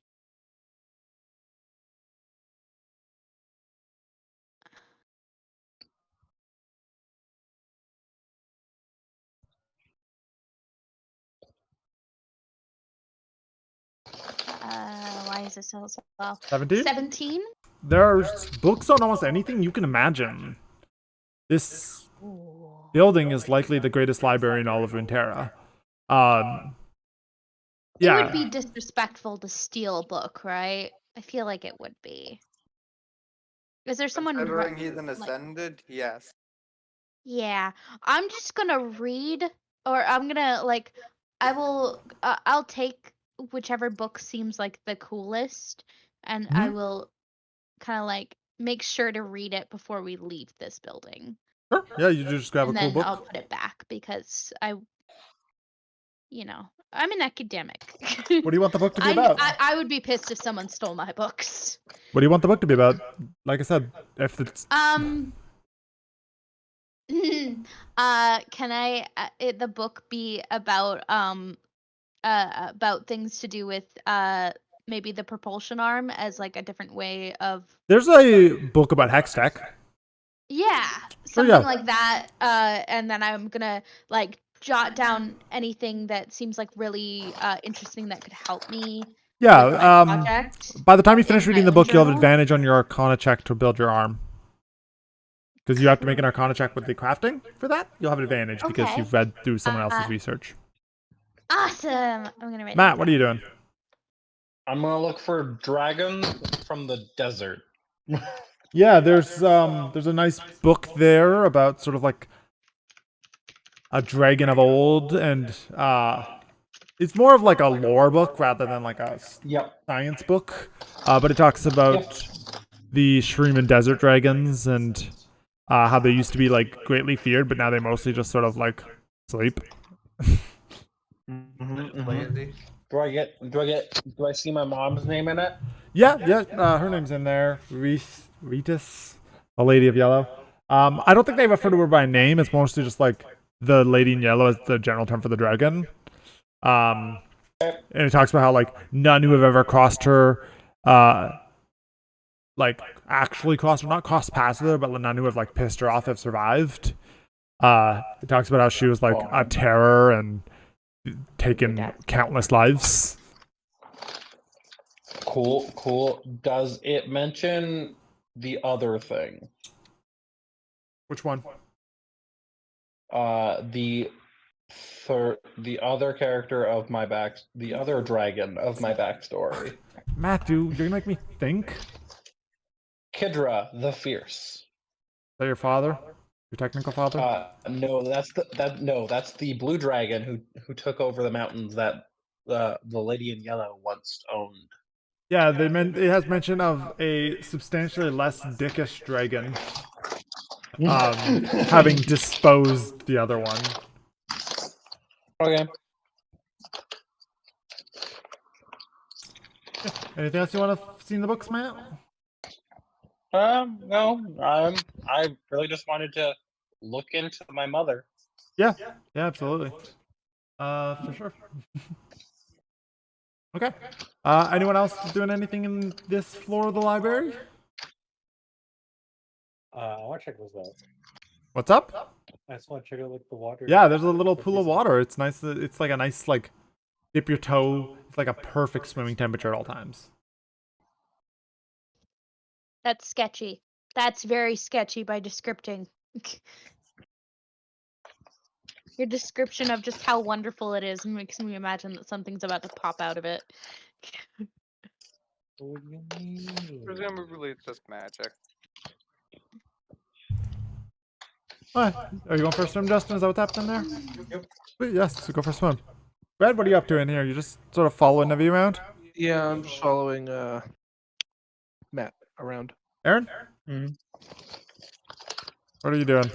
[SPEAKER 8] Why is it so slow?
[SPEAKER 2] 17?
[SPEAKER 8] 17?
[SPEAKER 2] There's books on almost anything you can imagine. This building is likely the greatest library in all of Runeterra.
[SPEAKER 8] It
[SPEAKER 2] Yeah.
[SPEAKER 8] would be disrespectful to steal a book, right? I feel like it would be. Is there someone?
[SPEAKER 5] Considering he's an ascended, yes.
[SPEAKER 8] Yeah, I'm just gonna read, or I'm gonna like, I will. I'll take whichever book seems like the coolest, and I will kind of like make sure to read it before we leave this building.
[SPEAKER 2] Sure. Yeah, you just grab
[SPEAKER 8] And
[SPEAKER 2] a cool
[SPEAKER 8] then
[SPEAKER 2] book.
[SPEAKER 8] I'll put it back because I'm an academic.
[SPEAKER 2] What do you want the book to be about?
[SPEAKER 8] I would be pissed if someone stole my books.
[SPEAKER 2] What do you want the book to be about? Like I said, if it's...
[SPEAKER 8] Can the book be about things to do with maybe the propulsion arm as like a different way of...
[SPEAKER 2] There's a book about Hextech.
[SPEAKER 8] Yeah,
[SPEAKER 2] Sure,
[SPEAKER 8] something
[SPEAKER 2] yeah.
[SPEAKER 8] like that. And then I'm gonna like jot down anything that seems like really interesting that could help me with my
[SPEAKER 2] Yeah.
[SPEAKER 8] project
[SPEAKER 2] By the time you finish
[SPEAKER 8] in my
[SPEAKER 2] reading the
[SPEAKER 8] own
[SPEAKER 2] book, you'll have
[SPEAKER 8] journal.
[SPEAKER 2] advantage on your Arcana check to build your arm. Because you have to make an Arcana check with the crafting for that. You'll have an advantage because
[SPEAKER 8] Okay.
[SPEAKER 2] you've read through someone else's research.
[SPEAKER 8] Awesome. I'm gonna write
[SPEAKER 2] Matt, what are you doing?
[SPEAKER 3] I'm gonna look for dragons from the desert.
[SPEAKER 2] Yeah, there's a nice book there about sort of like a dragon of old, and it's more of like a lore book rather than like a science book. But it talks about the Shreeman desert dragons and how they used to be like greatly feared, but now they mostly just sort of like sleep.
[SPEAKER 6] Lazy.
[SPEAKER 3] Do I see my mom's name in it?
[SPEAKER 2] Yeah. Her name's in there. Ritis, a lady of yellow. I don't think they refer to her by name. It's mostly just like the lady in yellow is the general term for the dragon. And it talks about how like none who have ever crossed her, like actually crossed her, not crossed past her, but none who have like pissed her off have survived. It talks about how she was like a terror and taken countless lives.
[SPEAKER 3] Cool. Does it mention the other thing?
[SPEAKER 2] Which one?
[SPEAKER 3] The other character of my the other dragon of my backstory.
[SPEAKER 2] Matthew, you're gonna make me think. Is
[SPEAKER 3] Kidra the Fierce.
[SPEAKER 2] that your father? Your technical father?
[SPEAKER 3] No, that's the blue dragon who took over the mountains that the lady in yellow once owned.
[SPEAKER 2] Yeah, it has mention of a substantially less dickish dragon having disposed the other one.
[SPEAKER 3] Okay.
[SPEAKER 2] Anything else you want to see in the books, Matt?
[SPEAKER 3] No. I really just wanted to look into my mother.
[SPEAKER 2] Yeah, absolutely. For sure. Okay. Anyone else doing anything in this floor of the library?
[SPEAKER 6] I want to check this out.
[SPEAKER 2] What's up?
[SPEAKER 6] I just want to check out like the water.
[SPEAKER 2] Yeah, there's a little pool of water. It's nice. It's like a nice like dip your toe. It's like a perfect swimming temperature at all times.
[SPEAKER 8] That's sketchy. That's very sketchy by descripting. Your description of just how wonderful it is makes me imagine that something's about to pop out of it.
[SPEAKER 6] What do you mean?
[SPEAKER 5] Presumably it's just magic.
[SPEAKER 2] What? Are you going for a swim, Justin? Is that what's happening there? Yep. Yes, so go for a swim. Brad, what are you up to in here? You just sort of following Nevi around?
[SPEAKER 7] Yeah, I'm just following Matt around.
[SPEAKER 2] Aaron?
[SPEAKER 3] Mm-hmm.
[SPEAKER 2] What are you doing?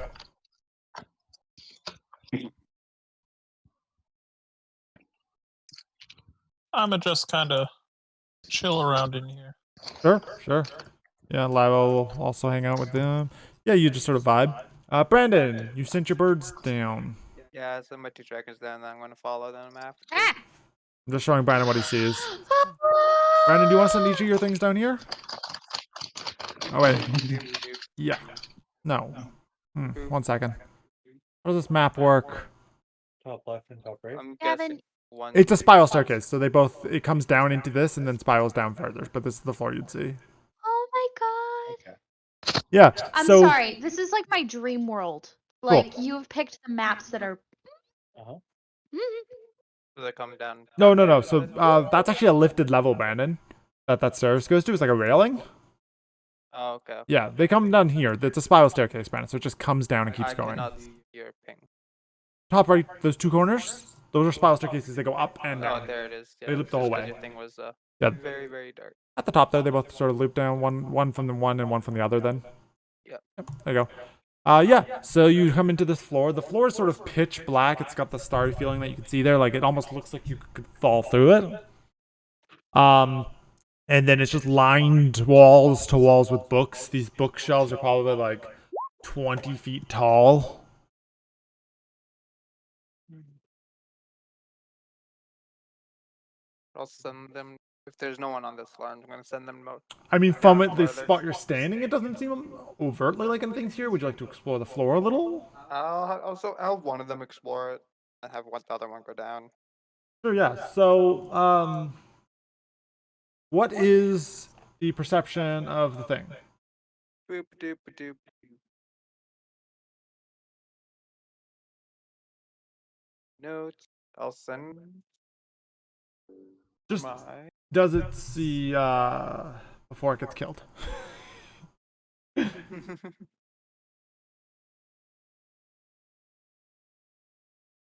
[SPEAKER 1] I'ma just kind of chill around in here.
[SPEAKER 2] Sure. Yeah, Lila will also hang out with them. Yeah, you just sort of vibe. Brandon, you sent your birds down.
[SPEAKER 5] Yeah, I sent my 2 dragons down, and I'm going to follow them after.
[SPEAKER 8] Ah!
[SPEAKER 2] I'm just showing Brandon what he sees. Brandon, do you want to send each of your things down here? Oh, wait. Yeah. No. 1 second. How does this map work?
[SPEAKER 6] Top left and top right.
[SPEAKER 5] I'm
[SPEAKER 8] Gavin.
[SPEAKER 5] guessing one.
[SPEAKER 2] It's a spiral staircase, so it comes down into this and then spirals down further, but this is the floor you'd see.
[SPEAKER 8] Oh my god.
[SPEAKER 6] Okay.
[SPEAKER 2] Yeah,
[SPEAKER 8] I'm
[SPEAKER 2] so...
[SPEAKER 8] sorry. This is like my dream world. Like, you have picked the maps that are...
[SPEAKER 5] Do they come down?
[SPEAKER 2] No. So, that's actually a lifted level, Brandon. That stairs goes to. It's like a railing.
[SPEAKER 5] Oh, okay.
[SPEAKER 2] Yeah, they come down here. It's a spiral staircase, Brandon, so it just comes down and keeps
[SPEAKER 5] I
[SPEAKER 2] going.
[SPEAKER 5] cannot see your ping.
[SPEAKER 2] Top right, those 2 corners, those are spiral staircases. They go up and down.
[SPEAKER 5] Oh, there it is. Yeah,
[SPEAKER 2] They loop the whole way.
[SPEAKER 5] Your thing was
[SPEAKER 2] Yeah.
[SPEAKER 5] very, very dark.
[SPEAKER 2] At the top, though, they both sort of loop down, one from the one and one from the other, then.
[SPEAKER 5] Yep.
[SPEAKER 2] There you go. Yeah, so you come into this floor. The floor is sort of pitch black. It's got the starry feeling that you can see there. Like, it almost looks like you could fall through it. And then it's just lined walls to walls with books. These bookshelves are probably like 20 feet tall.
[SPEAKER 5] I'll send them If there's no one on this floor, I'm gonna send them out.
[SPEAKER 2] I mean, from the spot you're standing, it doesn't seem overtly like anything's here. Would you like to explore the floor a little?
[SPEAKER 5] I'll have one of them explore it and have the other one go down.
[SPEAKER 2] Sure, yeah. So, what is the perception of the thing?
[SPEAKER 5] Boop doop doop. Notes. I'll send
[SPEAKER 2] Just
[SPEAKER 5] my.
[SPEAKER 2] does it see before it gets killed?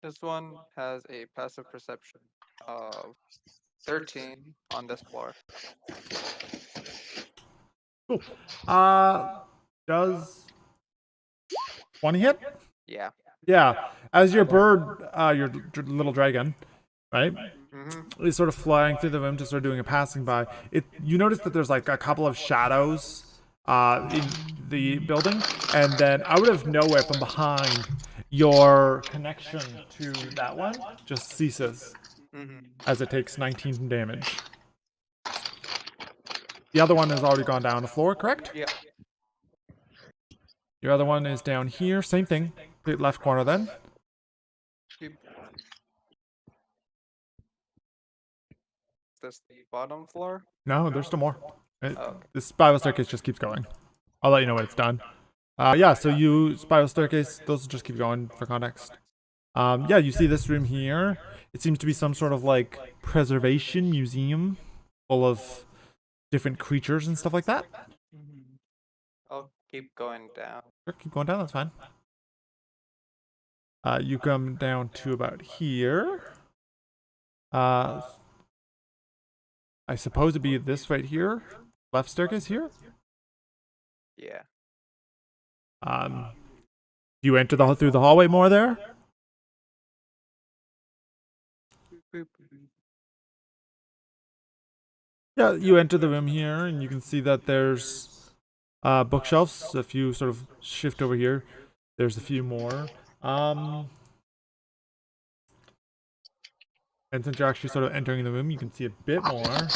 [SPEAKER 5] This one has a passive perception of 13 on this floor.
[SPEAKER 2] Cool. Does 20 hit?
[SPEAKER 5] Yeah.
[SPEAKER 2] Yeah. As your bird, your little dragon, right?
[SPEAKER 5] Mm-hmm.
[SPEAKER 2] Is sort of flying through the room, just sort of doing a passing by. You notice that there's like a couple of shadows in the building, and then out of nowhere from behind, your connection to that one just ceases as it takes 19 damage. The other one has already gone down the floor, correct?
[SPEAKER 5] Yeah.
[SPEAKER 2] Your other one is down here, same thing. Left corner then.
[SPEAKER 5] This the bottom floor?
[SPEAKER 2] No, there's still more.
[SPEAKER 5] Okay.
[SPEAKER 2] This spiral staircase just keeps going. I'll let you know when it's done. Yeah, so you spiral staircase, those will just keep going for context. Yeah, you see this room here. It seems to be some sort of like preservation museum full of different creatures and stuff like that.
[SPEAKER 5] I'll keep going down.
[SPEAKER 2] Sure, keep going down, that's fine. You come down to about here. I suppose it'd be this right here. Left staircase here.
[SPEAKER 5] Yeah.
[SPEAKER 2] You enter through the hallway more there? Yeah, you enter the room here, and you can see that there's bookshelves. If you sort of shift over here, there's a few more. And since you're actually sort of entering the room, you can see a bit more.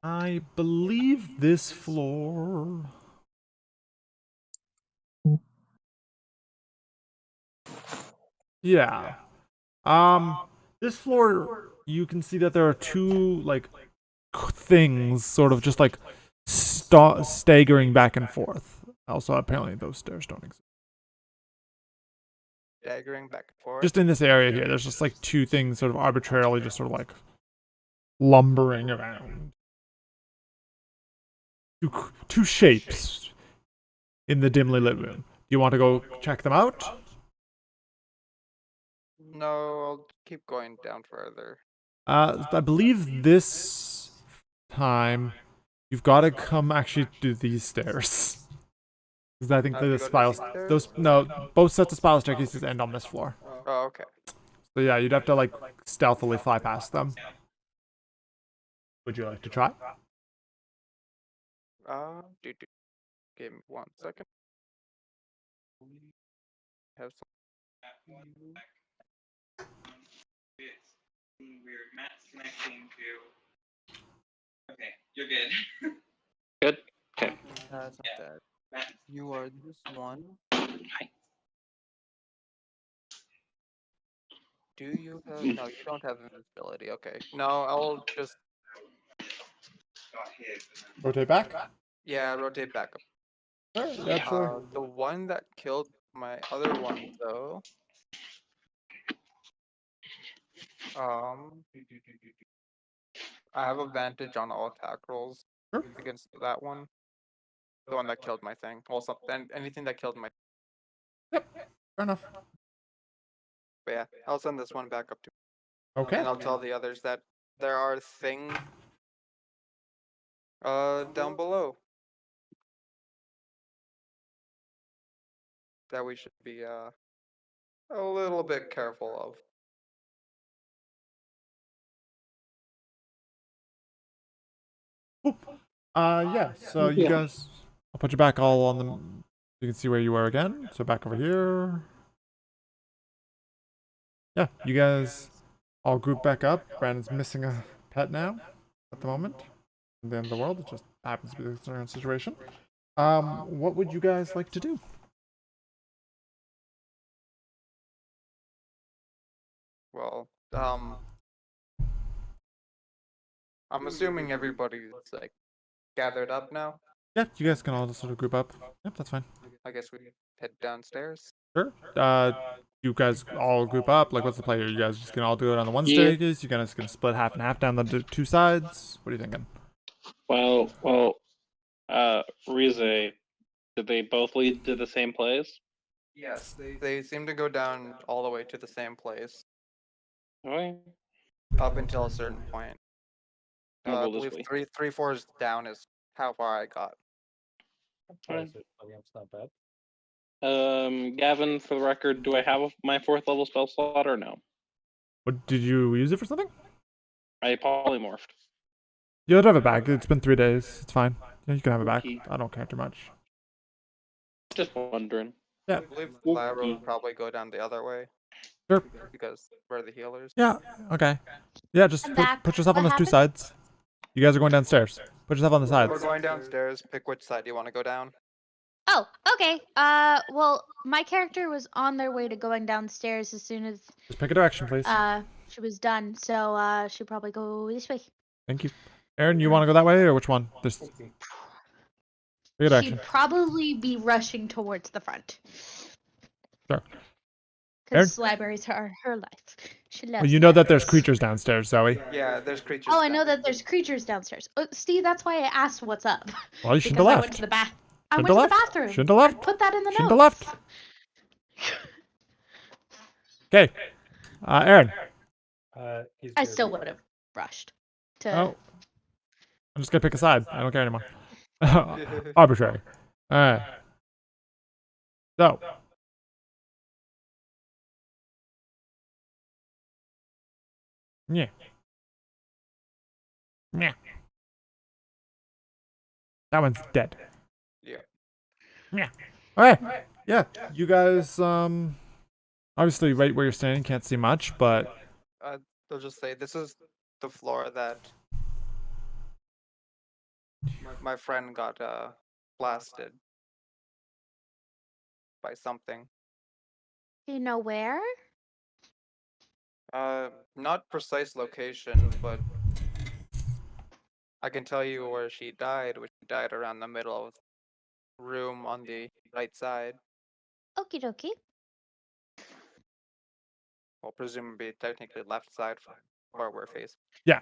[SPEAKER 2] I believe this floor... Yeah. This floor, you can see that there are two, like, things sort of just, like, staggering back and forth. Also, apparently those stairs don't exist.
[SPEAKER 5] Staggering back and forth?
[SPEAKER 2] Just in this area here, there's just, like, two things sort of arbitrarily just sort of, like, lumbering around. Two shapes in the dimly lit room. Do you want to go check them out?
[SPEAKER 5] No, I'll keep going down further.
[SPEAKER 2] I believe this time you've got to come actually to these stairs. Because I think the spiral, both sets of spiral staircases end on this floor.
[SPEAKER 5] Oh, okay.
[SPEAKER 2] So yeah, you'd have to like stealthily fly past them. Would you like to try?
[SPEAKER 5] Give me 1 second. Have some.
[SPEAKER 9] Weird. Matt's connecting to. Okay, you're good.
[SPEAKER 3] Good. Okay.
[SPEAKER 5] That's not that. You are this one.
[SPEAKER 3] Hi.
[SPEAKER 5] Do you have? No, you don't have invisibility. Okay. No, I'll just.
[SPEAKER 2] Rotate back?
[SPEAKER 5] Yeah, rotate back up.
[SPEAKER 2] Sure, yeah, sure.
[SPEAKER 5] The one that killed my other one, though. I have advantage on all attack rolls against that one. The one that killed my thing. Also, anything that killed my.
[SPEAKER 2] Yep, fair enough.
[SPEAKER 5] But yeah, I'll send this one back up to.
[SPEAKER 2] Okay.
[SPEAKER 5] And I'll tell the others that there are things down below that we should be a little bit careful of.
[SPEAKER 2] Yeah, so you guys, I'll put you back all on the, you can see where you were again. So back over here. Yeah, you guys all group back up. Brandon's missing a pet now at the moment. At the end of the world, it just happens to be the current situation. What would you guys like to do?
[SPEAKER 5] Well, I'm assuming everybody's like gathered up now.
[SPEAKER 2] Yeah, you guys can all just sort of group up. Yep, that's fine.
[SPEAKER 5] I guess we head downstairs.
[SPEAKER 2] Sure. You guys all group up. Like, what's the play here? You guys just gonna all do it on the one
[SPEAKER 10] Yeah.
[SPEAKER 2] staircase? You guys gonna split half and half down the two sides? What are you thinking?
[SPEAKER 10] Rize, did they both lead to the same place?
[SPEAKER 5] Yes, they seem to go down all the way to the same place
[SPEAKER 10] Okay.
[SPEAKER 5] up until a certain point.
[SPEAKER 10] I'll
[SPEAKER 5] I
[SPEAKER 10] go this
[SPEAKER 5] believe
[SPEAKER 10] way.
[SPEAKER 5] three floors down is how far I got.
[SPEAKER 10] Alright.
[SPEAKER 6] It's not bad.
[SPEAKER 10] Gavin, for the record, do I have my 4th level spell slot or no?
[SPEAKER 2] What did you use it for something?
[SPEAKER 10] I polymorphed.
[SPEAKER 2] You'll have it back. It's been 3 days. It's fine. Yeah, you can have it back.
[SPEAKER 10] Okay.
[SPEAKER 2] I don't care too much.
[SPEAKER 10] Just wondering.
[SPEAKER 2] Yeah.
[SPEAKER 5] I believe Lyra would probably go down the other way
[SPEAKER 2] Sure.
[SPEAKER 5] because we're the healers.
[SPEAKER 2] Yeah. Okay. Yeah, just
[SPEAKER 8] I'm back.
[SPEAKER 2] put yourself on
[SPEAKER 8] What
[SPEAKER 2] those two
[SPEAKER 8] happened?
[SPEAKER 2] sides. You guys are going downstairs. Put yourself on the
[SPEAKER 5] We're
[SPEAKER 2] sides.
[SPEAKER 5] going downstairs. Pick which side you want to go down.
[SPEAKER 8] Oh, okay. Well, my character was on their way to going downstairs as soon as
[SPEAKER 2] Just pick a direction, please.
[SPEAKER 8] she was done. So she'll probably go this way.
[SPEAKER 2] Thank you. Aaron, you want to go that way or which one? Just pick a direction.
[SPEAKER 8] She'd probably be rushing towards the front.
[SPEAKER 2] Sure.
[SPEAKER 8] Because libraries are her life. She loves
[SPEAKER 2] Well, you know that there's
[SPEAKER 8] libraries.
[SPEAKER 2] creatures downstairs, Zoe.
[SPEAKER 5] Yeah, there's creatures.
[SPEAKER 8] Oh, I know
[SPEAKER 5] down
[SPEAKER 8] that there's creatures downstairs. Steve, that's why I asked what's up.
[SPEAKER 2] Well, you shouldn't
[SPEAKER 8] Because
[SPEAKER 2] have
[SPEAKER 8] I went
[SPEAKER 2] left.
[SPEAKER 8] to the bath. I
[SPEAKER 2] Shouldn't
[SPEAKER 8] went
[SPEAKER 2] have
[SPEAKER 8] to the
[SPEAKER 2] left.
[SPEAKER 8] bathroom.
[SPEAKER 2] Shouldn't have left.
[SPEAKER 8] Put that in the
[SPEAKER 2] Shouldn't
[SPEAKER 8] notes.
[SPEAKER 2] have left. Okay. Aaron.
[SPEAKER 8] I still would have rushed to.
[SPEAKER 2] Oh. I'm just gonna pick a side. I don't care anymore. Arbitrary. Alright. So. Yeah. Yeah. That one's dead.
[SPEAKER 5] Yeah.
[SPEAKER 2] Yeah. Okay. Yeah. You guys, obviously right where you're standing can't see much, but
[SPEAKER 5] They'll just say this is the floor that my friend got blasted by something.
[SPEAKER 8] Do you know where?
[SPEAKER 5] Not precise location, but I can tell you where she died, which died around the middle of the room on the right side.
[SPEAKER 8] Okie dokie.
[SPEAKER 5] Well, presumably technically left side for where we're facing.
[SPEAKER 2] yeah.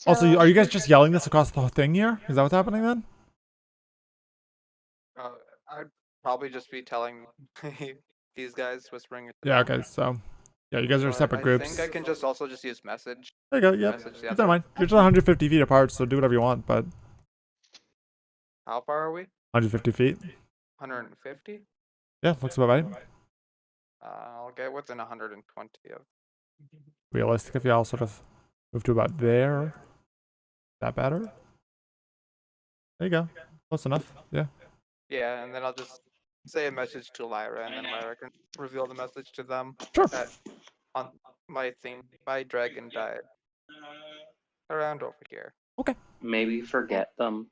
[SPEAKER 2] Also,
[SPEAKER 8] So-
[SPEAKER 2] are you guys just yelling this across the whole thing here? Is that what's happening then?
[SPEAKER 5] I'd probably just be telling these guys, whispering it to
[SPEAKER 2] Yeah,
[SPEAKER 5] them.
[SPEAKER 2] okay, so yeah, you guys are
[SPEAKER 5] But
[SPEAKER 2] separate
[SPEAKER 5] I
[SPEAKER 2] groups.
[SPEAKER 5] think I can just also just use message.
[SPEAKER 2] There you go, yep.
[SPEAKER 5] Message the
[SPEAKER 2] Keep
[SPEAKER 5] other.
[SPEAKER 2] that in mind. You're just 150 feet apart, so do whatever you want, but
[SPEAKER 5] How far are we?
[SPEAKER 2] 150 feet.
[SPEAKER 5] 150?
[SPEAKER 2] Yeah, looks about right.
[SPEAKER 5] I'll get within 120 of.
[SPEAKER 2] Realistic if you all sort of move to about there. That better? There you go. Close enough. Yeah.
[SPEAKER 5] Yeah, and then I'll just say a message to Lyra, and then Lyra can reveal the message to them.
[SPEAKER 2] Sure.
[SPEAKER 5] That on my dragon died around over here.
[SPEAKER 10] Maybe forget them.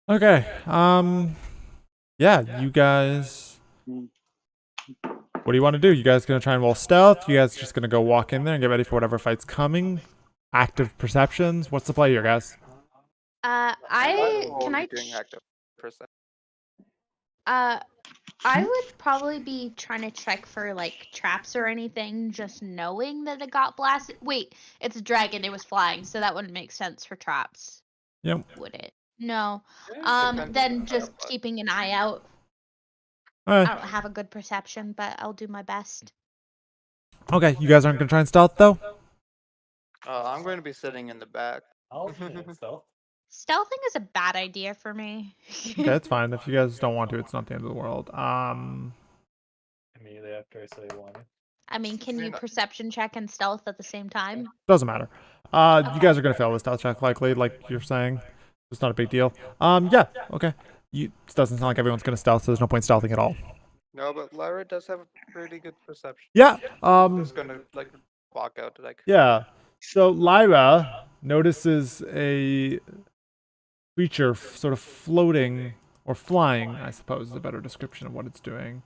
[SPEAKER 2] Okay. Yeah, you guys. What do you want to do? You guys gonna try and roll stealth? You guys just gonna go walk in there and get ready for whatever fight's coming? Active perceptions? What's the play here, guys?
[SPEAKER 5] We'll
[SPEAKER 8] Can
[SPEAKER 5] be
[SPEAKER 8] I?
[SPEAKER 5] doing active percent.
[SPEAKER 8] I would probably be trying to check for like traps or anything, just knowing that it got blasted. Wait, it's a dragon. It was flying, so that wouldn't make sense for traps.
[SPEAKER 2] Yep.
[SPEAKER 8] Would it? No.
[SPEAKER 5] Depends
[SPEAKER 8] Then
[SPEAKER 5] on the
[SPEAKER 8] just
[SPEAKER 5] setup, but-
[SPEAKER 8] keeping an eye out.
[SPEAKER 2] Alright.
[SPEAKER 8] I don't have a good perception, but I'll do my best.
[SPEAKER 2] Okay, you guys aren't gonna try and stealth though?
[SPEAKER 5] I'm going to be sitting in the back.
[SPEAKER 6] I'll stealth.
[SPEAKER 8] Stealthing is a bad idea for me.
[SPEAKER 2] Okay, that's fine. If you guys don't want to, it's not the end of the world.
[SPEAKER 6] Immediately after I say one.
[SPEAKER 8] I mean, can you
[SPEAKER 5] You're not-
[SPEAKER 8] perception check and stealth at the same time?
[SPEAKER 2] Doesn't matter. You guys are gonna fail the stealth check likely, like you're saying. It's not a big deal. Yeah, okay. It doesn't sound like everyone's gonna stealth, so there's no point stealthing at all.
[SPEAKER 5] No, but Lyra does have a pretty good perception.
[SPEAKER 2] Yeah.
[SPEAKER 5] Just gonna like walk out like.
[SPEAKER 2] Yeah. So Lyra notices a creature sort of floating or flying, I suppose is a better description of what it's doing.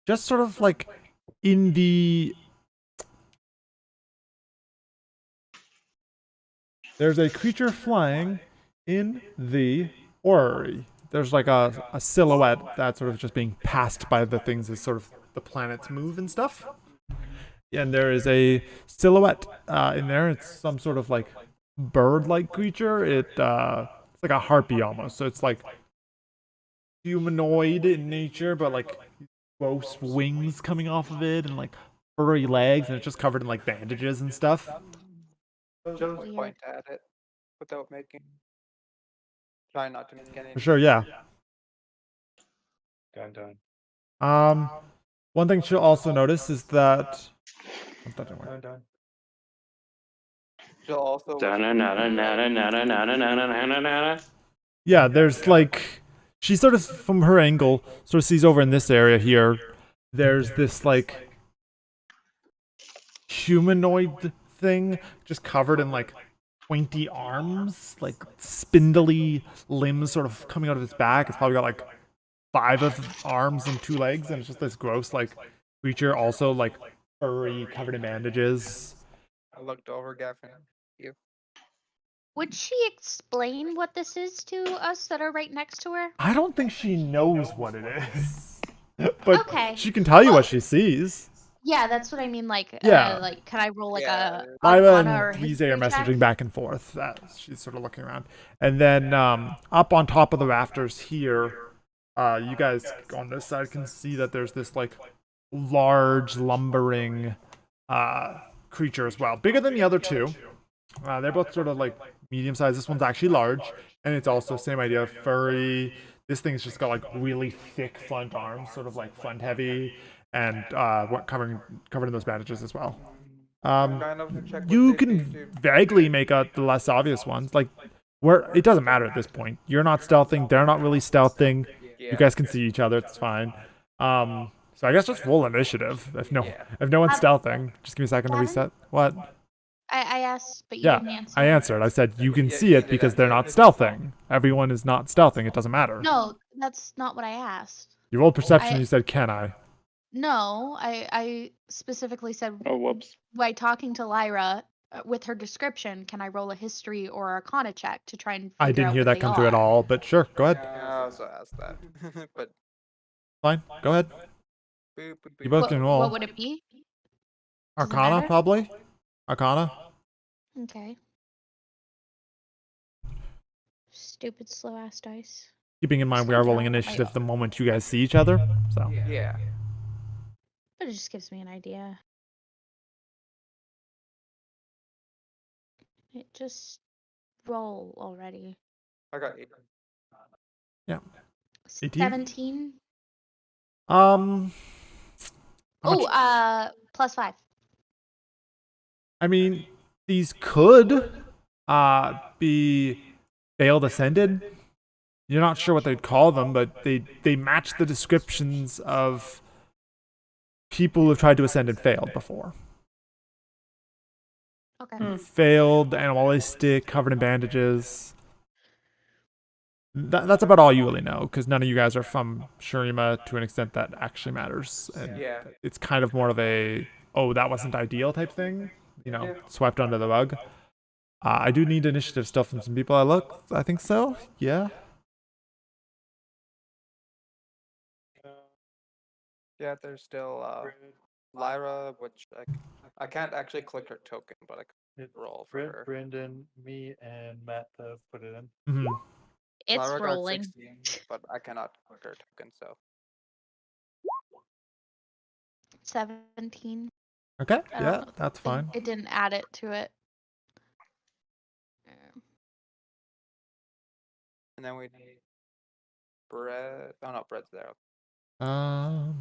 [SPEAKER 2] Just sort of like in the... There's a creature flying in the orrery. There's like a silhouette that's sort of just being passed by the things as sort of the planets move and stuff. And there is a silhouette in there. It's some sort of like bird-like creature. It's like a harpy almost. So it's like humanoid in nature, but like gross wings coming off of it and like furry legs, and it's just covered in like bandages and stuff.
[SPEAKER 5] Just point at it without making. Try not to make any.
[SPEAKER 2] For sure, yeah.
[SPEAKER 6] Done.
[SPEAKER 2] One thing she'll also notice is that.
[SPEAKER 6] Done.
[SPEAKER 5] She'll also.
[SPEAKER 2] Yeah, there's like she sort of from her angle sort of sees over in this area here. There's this like humanoid thing just covered in like pointy arms, like spindly limbs sort of coming out of its back. It's probably got like 5 of arms and 2 legs, and it's just this gross like creature, also like furry, covered in bandages.
[SPEAKER 5] I looked over, Gavin. You.
[SPEAKER 8] Would she explain what this is to us that are right next to her?
[SPEAKER 2] I don't think she knows what it is, but
[SPEAKER 8] Okay.
[SPEAKER 2] she can tell you what she sees.
[SPEAKER 8] Yeah, that's what I mean. Like,
[SPEAKER 2] Yeah.
[SPEAKER 8] like, can I roll like a
[SPEAKER 2] Lyra
[SPEAKER 8] Arcana or
[SPEAKER 2] and Lise are
[SPEAKER 8] history check?
[SPEAKER 2] messaging back and forth. She's sort of looking around. And then up on top of the rafters here, you guys on this side can see that there's this like large lumbering creature as well. Bigger than the other two. They're both sort of like medium sized. This one's actually large. And it's also same idea, furry. This thing's just got like really thick front arms, sort of like front heavy, and covered in those bandages as well. You can vaguely make out the less obvious ones, like where it doesn't matter at this point. You're not stealthing, they're not really stealthing. You guys can see each other, it's fine. So I guess just roll initiative. If no one's stealthing, just give me a second to reset. What?
[SPEAKER 8] I asked, but you didn't answer.
[SPEAKER 2] I answered. I said you can see it because they're not stealthing. Everyone is not stealthing. It doesn't matter.
[SPEAKER 8] No, that's not what I asked.
[SPEAKER 2] You rolled perception. And you said, "Can I?"
[SPEAKER 8] No, I specifically said.
[SPEAKER 10] Oh, whoops.
[SPEAKER 8] By talking to Lyra with her description, can I roll a history or Arcana check to try and?
[SPEAKER 2] I didn't hear that come through at all, but sure, go ahead.
[SPEAKER 5] I also asked that, but
[SPEAKER 2] fine. Go ahead.
[SPEAKER 5] You
[SPEAKER 2] both can roll.
[SPEAKER 8] What would it be?
[SPEAKER 2] Arcana, probably. Arcana.
[SPEAKER 8] Okay. Stupid slow ass dice.
[SPEAKER 2] Keeping in mind we are rolling initiative the moment you guys see each other, so.
[SPEAKER 5] Yeah.
[SPEAKER 8] But it just gives me an idea. It just roll already.
[SPEAKER 5] I got 8.
[SPEAKER 2] Yeah. 18?
[SPEAKER 8] 17. Plus 5.
[SPEAKER 2] I mean, these could be failed ascended. You're not sure what they'd call them, but they match the descriptions of people who've tried to ascend and failed before.
[SPEAKER 8] Okay.
[SPEAKER 2] Failed, animalistic, covered in bandages. That's about all you really know, because none of you guys are from Shurima to an extent that actually matters. And it's kind of more of a, oh, that wasn't ideal type thing, swept under the rug. I do need initiative stuff from some people. I think so. Yeah.
[SPEAKER 5] Yeah, there's still Lyra, which I can't actually click her token, but I can roll for her.
[SPEAKER 6] Brendan, me, and Matt put it in.
[SPEAKER 2] Mm-hmm.
[SPEAKER 8] It's
[SPEAKER 5] Lyra got
[SPEAKER 8] rolling.
[SPEAKER 5] 16, but I cannot click her token, so.
[SPEAKER 8] 17.
[SPEAKER 2] Okay, yeah, that's fine.
[SPEAKER 8] It didn't add it to it.
[SPEAKER 5] And then we need bread. Oh no, bread's there.
[SPEAKER 8] There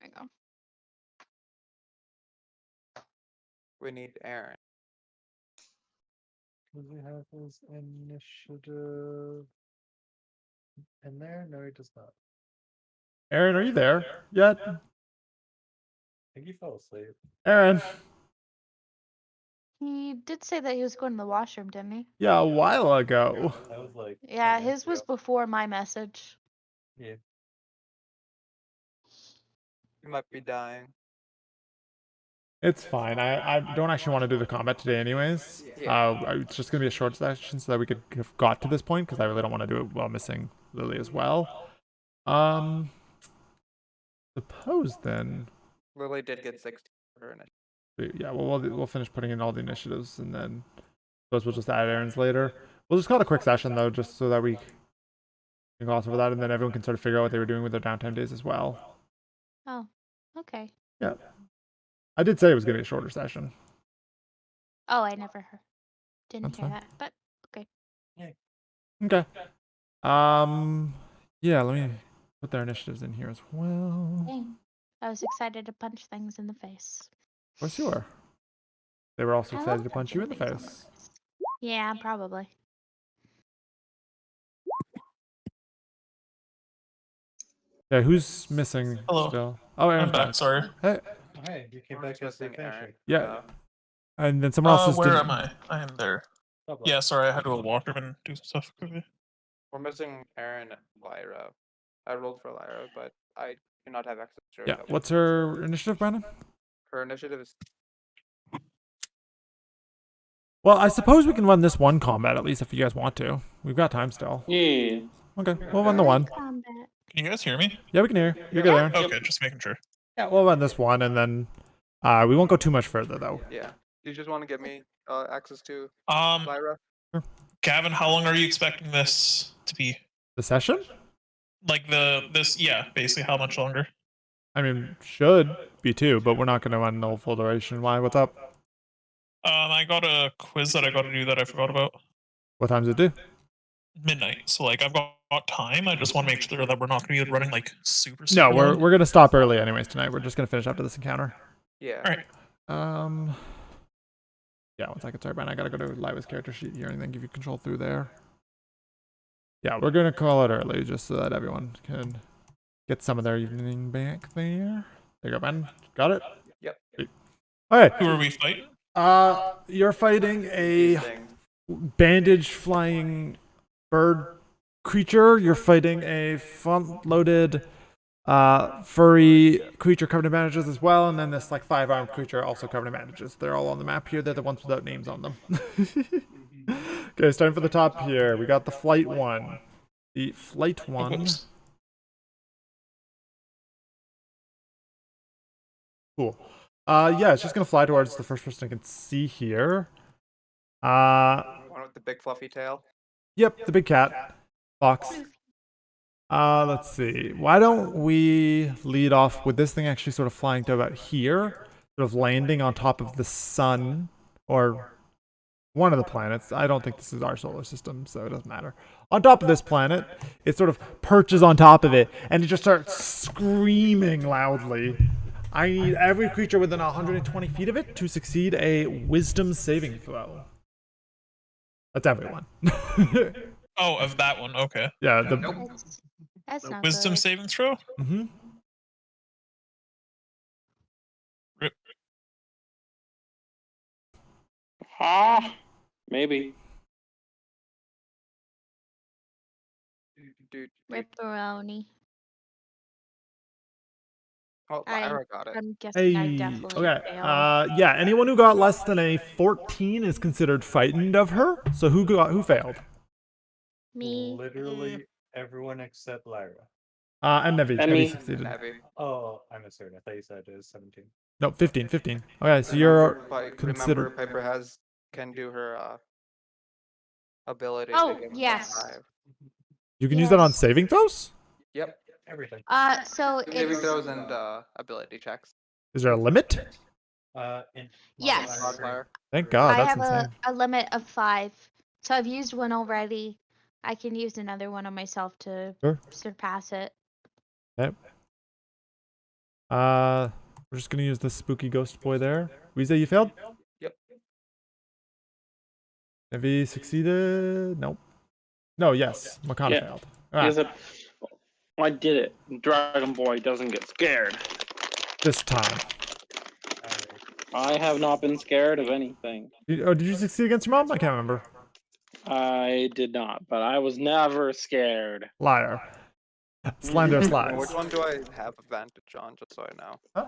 [SPEAKER 8] we go.
[SPEAKER 5] We need Aaron.
[SPEAKER 6] Does he have his initiative in there? No, he does not.
[SPEAKER 2] Aaron, are you there yet?
[SPEAKER 6] I think he fell asleep.
[SPEAKER 2] Aaron.
[SPEAKER 8] He did say that he was going to the washroom, didn't he?
[SPEAKER 2] Yeah, a while ago.
[SPEAKER 6] That was like.
[SPEAKER 8] Yeah,
[SPEAKER 6] 10 minutes
[SPEAKER 8] his was
[SPEAKER 6] ago.
[SPEAKER 8] before my message.
[SPEAKER 6] Yeah.
[SPEAKER 5] You might be dying.
[SPEAKER 2] It's fine. I don't actually want to do the combat today anyways. It's just going to be a short session so that we could have got to this point, because I really don't want to do it while missing Lily as well. Suppose then...
[SPEAKER 5] Lily did get 60 for her initiative.
[SPEAKER 2] Yeah, well, we'll finish putting in all the initiatives, and then suppose we'll just add Aaron's later. We'll just call it a quick session, though, just so that we can gloss over that, and then everyone can sort of figure out what they were doing with their downtime days as well.
[SPEAKER 8] Oh, okay.
[SPEAKER 2] Yeah. I did say it was going to be a shorter session.
[SPEAKER 8] Oh, I never heard. Didn't
[SPEAKER 2] That's
[SPEAKER 8] hear
[SPEAKER 2] fine.
[SPEAKER 8] that, but okay.
[SPEAKER 2] Okay. Yeah, let me put their initiatives in here as well.
[SPEAKER 8] Dang. I was excited to punch things in the face.
[SPEAKER 2] Of course you were. They were also
[SPEAKER 8] I
[SPEAKER 2] excited
[SPEAKER 8] love
[SPEAKER 2] to punch you in the
[SPEAKER 8] punching things
[SPEAKER 2] face.
[SPEAKER 8] Yeah, probably.
[SPEAKER 2] Yeah, who's missing
[SPEAKER 1] Hello.
[SPEAKER 2] still? Oh,
[SPEAKER 1] I'm
[SPEAKER 2] Aaron's
[SPEAKER 1] back, sorry.
[SPEAKER 2] Hey.
[SPEAKER 6] Oh, hey, you came
[SPEAKER 5] We're
[SPEAKER 6] back
[SPEAKER 5] just
[SPEAKER 6] as the
[SPEAKER 5] missing Aaron.
[SPEAKER 6] finisher.
[SPEAKER 2] Yeah. And then someone else is...
[SPEAKER 1] Where am I? I am there.
[SPEAKER 6] Oh,
[SPEAKER 1] Yeah, sorry, I had to go walk and do some stuff quickly.
[SPEAKER 5] We're missing Aaron and Lyra. I rolled for Lyra, but I do not have access to her.
[SPEAKER 2] Yeah, what's her initiative, Brandon?
[SPEAKER 5] Her initiative is...
[SPEAKER 2] Well, I suppose we can run this one combat at least if you guys want to. We've got time still.
[SPEAKER 10] Yeah.
[SPEAKER 2] Okay, we'll run the one.
[SPEAKER 8] Combat.
[SPEAKER 1] Can you guys hear me?
[SPEAKER 2] Yeah, we can hear you. You're good, Aaron.
[SPEAKER 1] Okay, just making sure.
[SPEAKER 2] Yeah, we'll run this one, and then we won't go too much further, though.
[SPEAKER 5] Yeah. You just want to get me access to
[SPEAKER 1] Um,
[SPEAKER 5] Lyra?
[SPEAKER 1] Gavin, how long are you expecting this to be?
[SPEAKER 2] The session?
[SPEAKER 1] Like yeah, basically how much longer?
[SPEAKER 2] I mean, should be 2, but we're not going to run the full duration. Why? What's up?
[SPEAKER 1] I got a quiz that I got to do that I forgot about.
[SPEAKER 2] What time does it do?
[SPEAKER 1] Midnight. So like I've got time. I just want to make sure that we're not going to be running like super.
[SPEAKER 2] No,
[SPEAKER 1] long.
[SPEAKER 2] we're going to stop early anyways tonight. We're just going to finish up to this encounter.
[SPEAKER 5] Yeah.
[SPEAKER 1] All right.
[SPEAKER 2] Yeah, 1 second. Sorry, Brian. I got to go to Lyra's character sheet here and then give you control through there. Yeah, we're going to call it early just so that everyone can get some of their evening back there. There you go, Ben. Got it?
[SPEAKER 5] Yep.
[SPEAKER 2] Okay.
[SPEAKER 1] Who are we fighting?
[SPEAKER 2] You're fighting a bandage flying bird creature. You're fighting a front-loaded furry creature covered in bandages as well, and then this like 5-armed creature also covered in bandages. They're all on the map here. They're the ones without names on them. Okay, starting for the top here. We got the flight one. The flight one.
[SPEAKER 1] Oops.
[SPEAKER 2] Cool. Yeah, it's just gonna fly towards the first person I can see here.
[SPEAKER 5] One with the big fluffy tail.
[SPEAKER 2] Yep, the big cat. Fox. Let's see. Why don't we lead off with this thing actually sort of flying to about here, sort of landing on top of the sun, or one of the planets. I don't think this is our solar system, so it doesn't matter. On top of this planet, it sort of perches on top of it, and it just starts screaming loudly. I need every creature within 120 feet of it to succeed a wisdom saving throw. That's everyone.
[SPEAKER 1] Oh, of that one. Okay.
[SPEAKER 2] Yeah,
[SPEAKER 8] That's not
[SPEAKER 1] Wisdom
[SPEAKER 8] good.
[SPEAKER 1] saving throw.
[SPEAKER 2] Mm-hmm.
[SPEAKER 1] Rip.
[SPEAKER 10] Maybe.
[SPEAKER 8] Ripperoni.
[SPEAKER 5] Oh, Lyra got it.
[SPEAKER 8] I'm guessing I
[SPEAKER 2] Hey,
[SPEAKER 8] definitely
[SPEAKER 2] okay.
[SPEAKER 8] failed.
[SPEAKER 2] Yeah, anyone who got less than a 14 is considered frightened of her. So who failed?
[SPEAKER 8] Me.
[SPEAKER 6] Literally everyone except Lyra.
[SPEAKER 2] And Nevi.
[SPEAKER 10] And
[SPEAKER 2] Nevi
[SPEAKER 10] me.
[SPEAKER 2] succeeded.
[SPEAKER 6] Oh, I misheard. I thought you said it was 17.
[SPEAKER 2] No, 15. Okay, so you're
[SPEAKER 5] Remember,
[SPEAKER 2] considered.
[SPEAKER 5] Piper can do her ability.
[SPEAKER 8] Oh,
[SPEAKER 5] to give
[SPEAKER 8] yes.
[SPEAKER 5] 5.
[SPEAKER 2] You can use that on
[SPEAKER 8] Yes.
[SPEAKER 2] saving throws?
[SPEAKER 5] Yep.
[SPEAKER 6] Everything.
[SPEAKER 8] So
[SPEAKER 5] Saving
[SPEAKER 8] it's
[SPEAKER 5] throws and ability checks.
[SPEAKER 2] Is there a limit?
[SPEAKER 6] In
[SPEAKER 8] Yes.
[SPEAKER 5] Modifier.
[SPEAKER 2] Thank God,
[SPEAKER 8] I
[SPEAKER 2] that's
[SPEAKER 8] have
[SPEAKER 2] insane.
[SPEAKER 8] a limit of 5. So I've used one already. I can use another one on myself to
[SPEAKER 2] Sure.
[SPEAKER 8] surpass it.
[SPEAKER 2] Okay. We're just gonna use this spooky ghost boy there. Weezy, you failed?
[SPEAKER 5] Yep.
[SPEAKER 2] Nevi succeeded? Nope. No, yes. Makana
[SPEAKER 10] Yeah.
[SPEAKER 2] failed.
[SPEAKER 10] He has
[SPEAKER 2] Alright.
[SPEAKER 10] I did it. Dragon Boy doesn't get scared.
[SPEAKER 2] This time.
[SPEAKER 10] I have not been scared of anything.
[SPEAKER 2] Did you succeed against your mom? I can't remember.
[SPEAKER 10] I did not, but I was never scared.
[SPEAKER 2] Liar. Slanderous lies.
[SPEAKER 5] Which one do I have advantage on, just so I know?
[SPEAKER 2] Huh?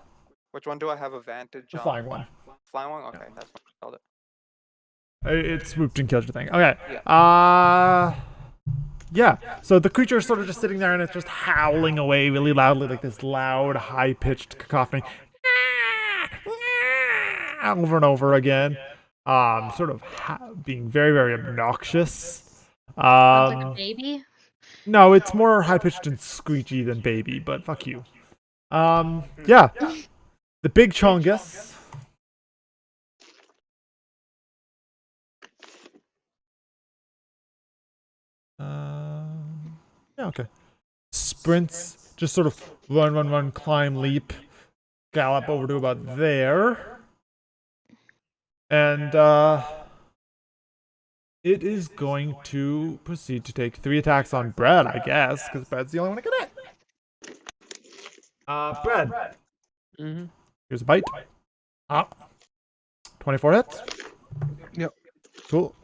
[SPEAKER 5] Which one do I have advantage
[SPEAKER 2] The
[SPEAKER 5] on?
[SPEAKER 2] flying one.
[SPEAKER 5] Flying one? Okay, that's what I called it.
[SPEAKER 2] It swooped and killed your thing. Okay.
[SPEAKER 5] Yeah.
[SPEAKER 2] Yeah. So the creature is sort of just sitting there and it's just howling away really loudly, like this loud, high-pitched cacophony. Over and over again. Sort of being very, very obnoxious.
[SPEAKER 8] Sounds like a baby.
[SPEAKER 2] No, it's more high-pitched and screechy than baby, but fuck you. Yeah. The big chongus. Yeah, okay. Sprints, just sort of run, climb, leap, gallop over to about there. And, it is going to proceed to take 3 attacks on Brad, I guess, because Brad's the only one to get it. Brad.
[SPEAKER 7] Mm-hmm.
[SPEAKER 2] Here's a bite. 24 hits.
[SPEAKER 7] Yep.
[SPEAKER 2] Cool.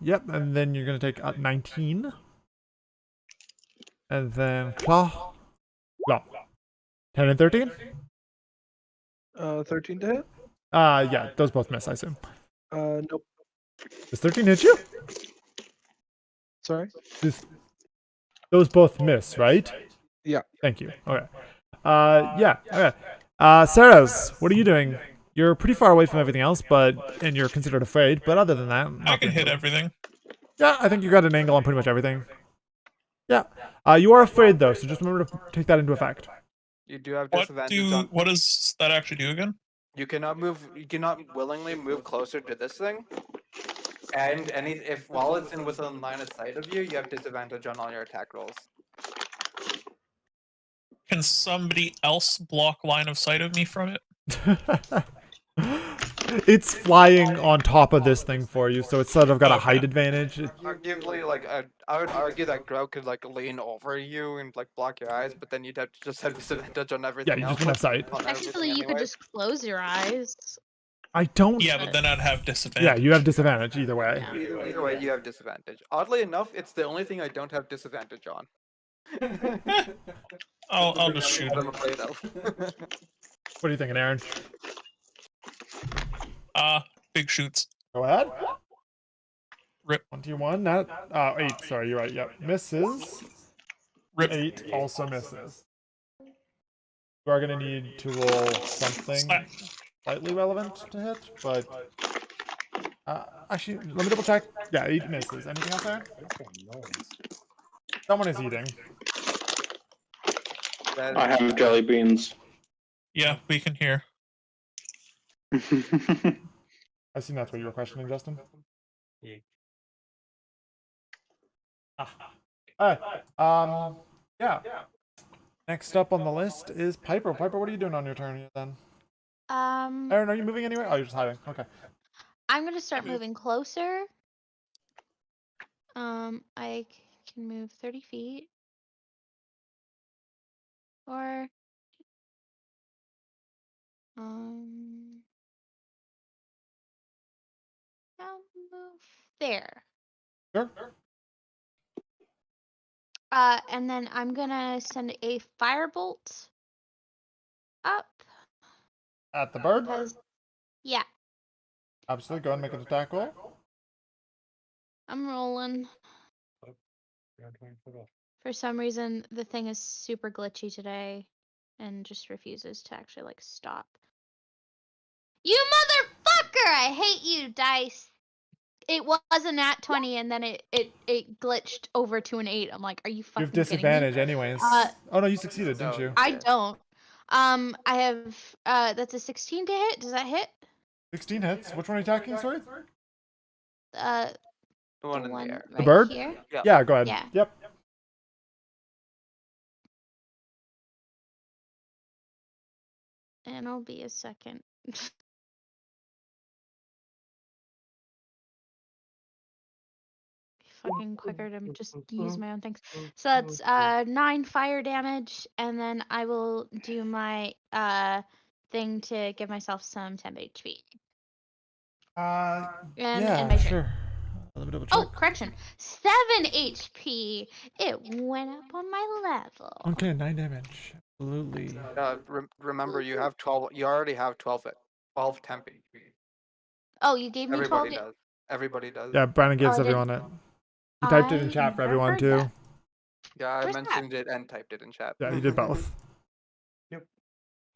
[SPEAKER 2] Yep, and then you're gonna take 19. And then claw. 10 and 13?
[SPEAKER 7] 13 to hit?
[SPEAKER 2] Yeah, those both miss, I assume.
[SPEAKER 7] Nope.
[SPEAKER 2] Does 13 hit you?
[SPEAKER 7] Sorry?
[SPEAKER 2] Those both miss, right?
[SPEAKER 7] Yeah.
[SPEAKER 2] Thank you. Okay. Yeah, okay. Sarah's, what are you doing? You're pretty far away from everything else, and you're considered afraid, but other than that...
[SPEAKER 1] I can hit everything.
[SPEAKER 2] Yeah, I think you got an angle on pretty much everything. Yeah. You are afraid, though, so just remember to take that into effect.
[SPEAKER 5] You do have disadvantage on...
[SPEAKER 1] What does that actually do again?
[SPEAKER 5] You cannot willingly move closer to this thing. And while it's within line of sight of you, you have disadvantage on all your attack rolls.
[SPEAKER 1] Can somebody else block line of sight of me from it?
[SPEAKER 2] It's flying on top of this thing for you, so it's sort of got a height advantage.
[SPEAKER 5] Arguably, I would argue that Grow could lean over you and block your eyes, but then you'd have to just have disadvantage on everything.
[SPEAKER 2] Yeah, you just wouldn't have sight.
[SPEAKER 4] Actually, you could just close your eyes.
[SPEAKER 2] I don't.
[SPEAKER 1] Yeah, but then I'd have disadvantage.
[SPEAKER 2] Yeah, you have disadvantage either way.
[SPEAKER 5] Yeah. Either way, you have disadvantage. Oddly enough, it's the only thing I don't have disadvantage on.
[SPEAKER 1] I'll just shoot him.
[SPEAKER 2] What are you thinking, Aaron?
[SPEAKER 1] Big shoots.
[SPEAKER 2] Go ahead.
[SPEAKER 1] Rip.
[SPEAKER 2] 21, not 8. Sorry, you're right. Yep, misses.
[SPEAKER 1] Rip.
[SPEAKER 2] 8 also misses. You are gonna need to roll something slightly relevant to hit, but actually, let me double check. Yeah, 8 misses. Anything else there? Someone is eating.
[SPEAKER 10] I have jelly beans.
[SPEAKER 1] Yeah, we can hear.
[SPEAKER 2] I assume that's what you were questioning, Justin. Yeah. Alright. Yeah. Next up on the list is Piper. Piper, what are you doing on your turn here then? Aaron, are you moving anywhere? Oh, you're just hiding. Okay.
[SPEAKER 8] I'm gonna start moving closer. I can move 30 feet. Or I'll move there.
[SPEAKER 2] Sure.
[SPEAKER 8] And then I'm gonna send a firebolt up.
[SPEAKER 2] At the bird?
[SPEAKER 8] Yeah.
[SPEAKER 2] Absolutely. Go ahead and make an attack roll.
[SPEAKER 8] I'm rolling. For some reason, the thing is super glitchy today and just refuses to actually stop. You motherfucker! I hate you, dice. It was a nat 20 and then it glitched over to an 8. I'm like, are you fucking
[SPEAKER 2] You have disadvantage
[SPEAKER 8] kidding me?
[SPEAKER 2] anyways. Oh no, you succeeded, didn't you?
[SPEAKER 8] I don't. I have that's a 16 to hit. Does that hit?
[SPEAKER 2] 16 hits. Which one are you attacking, sorry?
[SPEAKER 5] The one in the air.
[SPEAKER 2] The bird?
[SPEAKER 8] Here?
[SPEAKER 2] Yeah, go ahead.
[SPEAKER 8] Yeah.
[SPEAKER 2] Yep.
[SPEAKER 8] And I'll be a second. If fucking quicker to just use my own things. So that's 9 fire damage, and then I will do my thing to give myself some temp HP. And
[SPEAKER 2] Yeah,
[SPEAKER 8] my turn.
[SPEAKER 2] sure. Let me double
[SPEAKER 8] Oh,
[SPEAKER 2] check.
[SPEAKER 8] correction. 7 HP. It went up on my level.
[SPEAKER 2] Okay, 9 damage. Absolutely.
[SPEAKER 5] Remember, you have 12. You already have 12 temp HP.
[SPEAKER 8] Oh, you gave me
[SPEAKER 5] Everybody
[SPEAKER 8] 12.
[SPEAKER 5] does. Everybody does.
[SPEAKER 2] Yeah, Brandon gives
[SPEAKER 8] I didn't-
[SPEAKER 2] everyone it. You typed it in
[SPEAKER 8] I
[SPEAKER 2] chat for
[SPEAKER 8] never
[SPEAKER 2] everyone
[SPEAKER 8] heard
[SPEAKER 2] too.
[SPEAKER 8] that.
[SPEAKER 5] Yeah, I
[SPEAKER 8] Where's that?
[SPEAKER 5] mentioned it and typed it in chat.
[SPEAKER 2] Yeah, you did both.
[SPEAKER 6] Yep.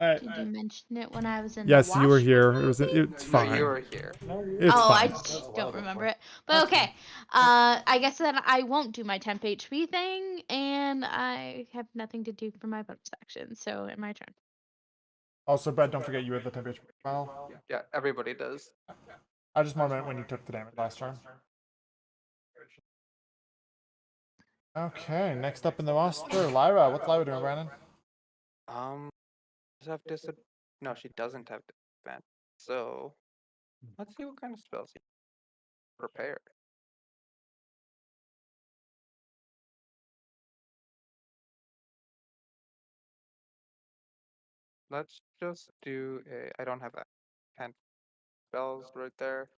[SPEAKER 2] Alright.
[SPEAKER 8] Did you mention it when I was in
[SPEAKER 2] Yes,
[SPEAKER 8] the
[SPEAKER 2] you were
[SPEAKER 8] washroom?
[SPEAKER 2] here. It's
[SPEAKER 5] No,
[SPEAKER 2] fine.
[SPEAKER 5] you were here.
[SPEAKER 2] It's
[SPEAKER 8] oh,
[SPEAKER 2] fine.
[SPEAKER 8] I just don't remember it. But okay. I guess then I won't do my temp HP thing, and I have nothing to do for my bonus action, so it's my turn.
[SPEAKER 2] Also, Brad, don't forget you had the temperature. Well,
[SPEAKER 5] Yeah, everybody does.
[SPEAKER 2] I just meant when you took the damage last turn. Okay, next up in the roster, Lyra. What's Lyra doing, Brandon?
[SPEAKER 5] Does have No, she doesn't have disadvantage. So, let's see what kind of spells she prepared. Let's just do a. I don't have a 10 spells right there.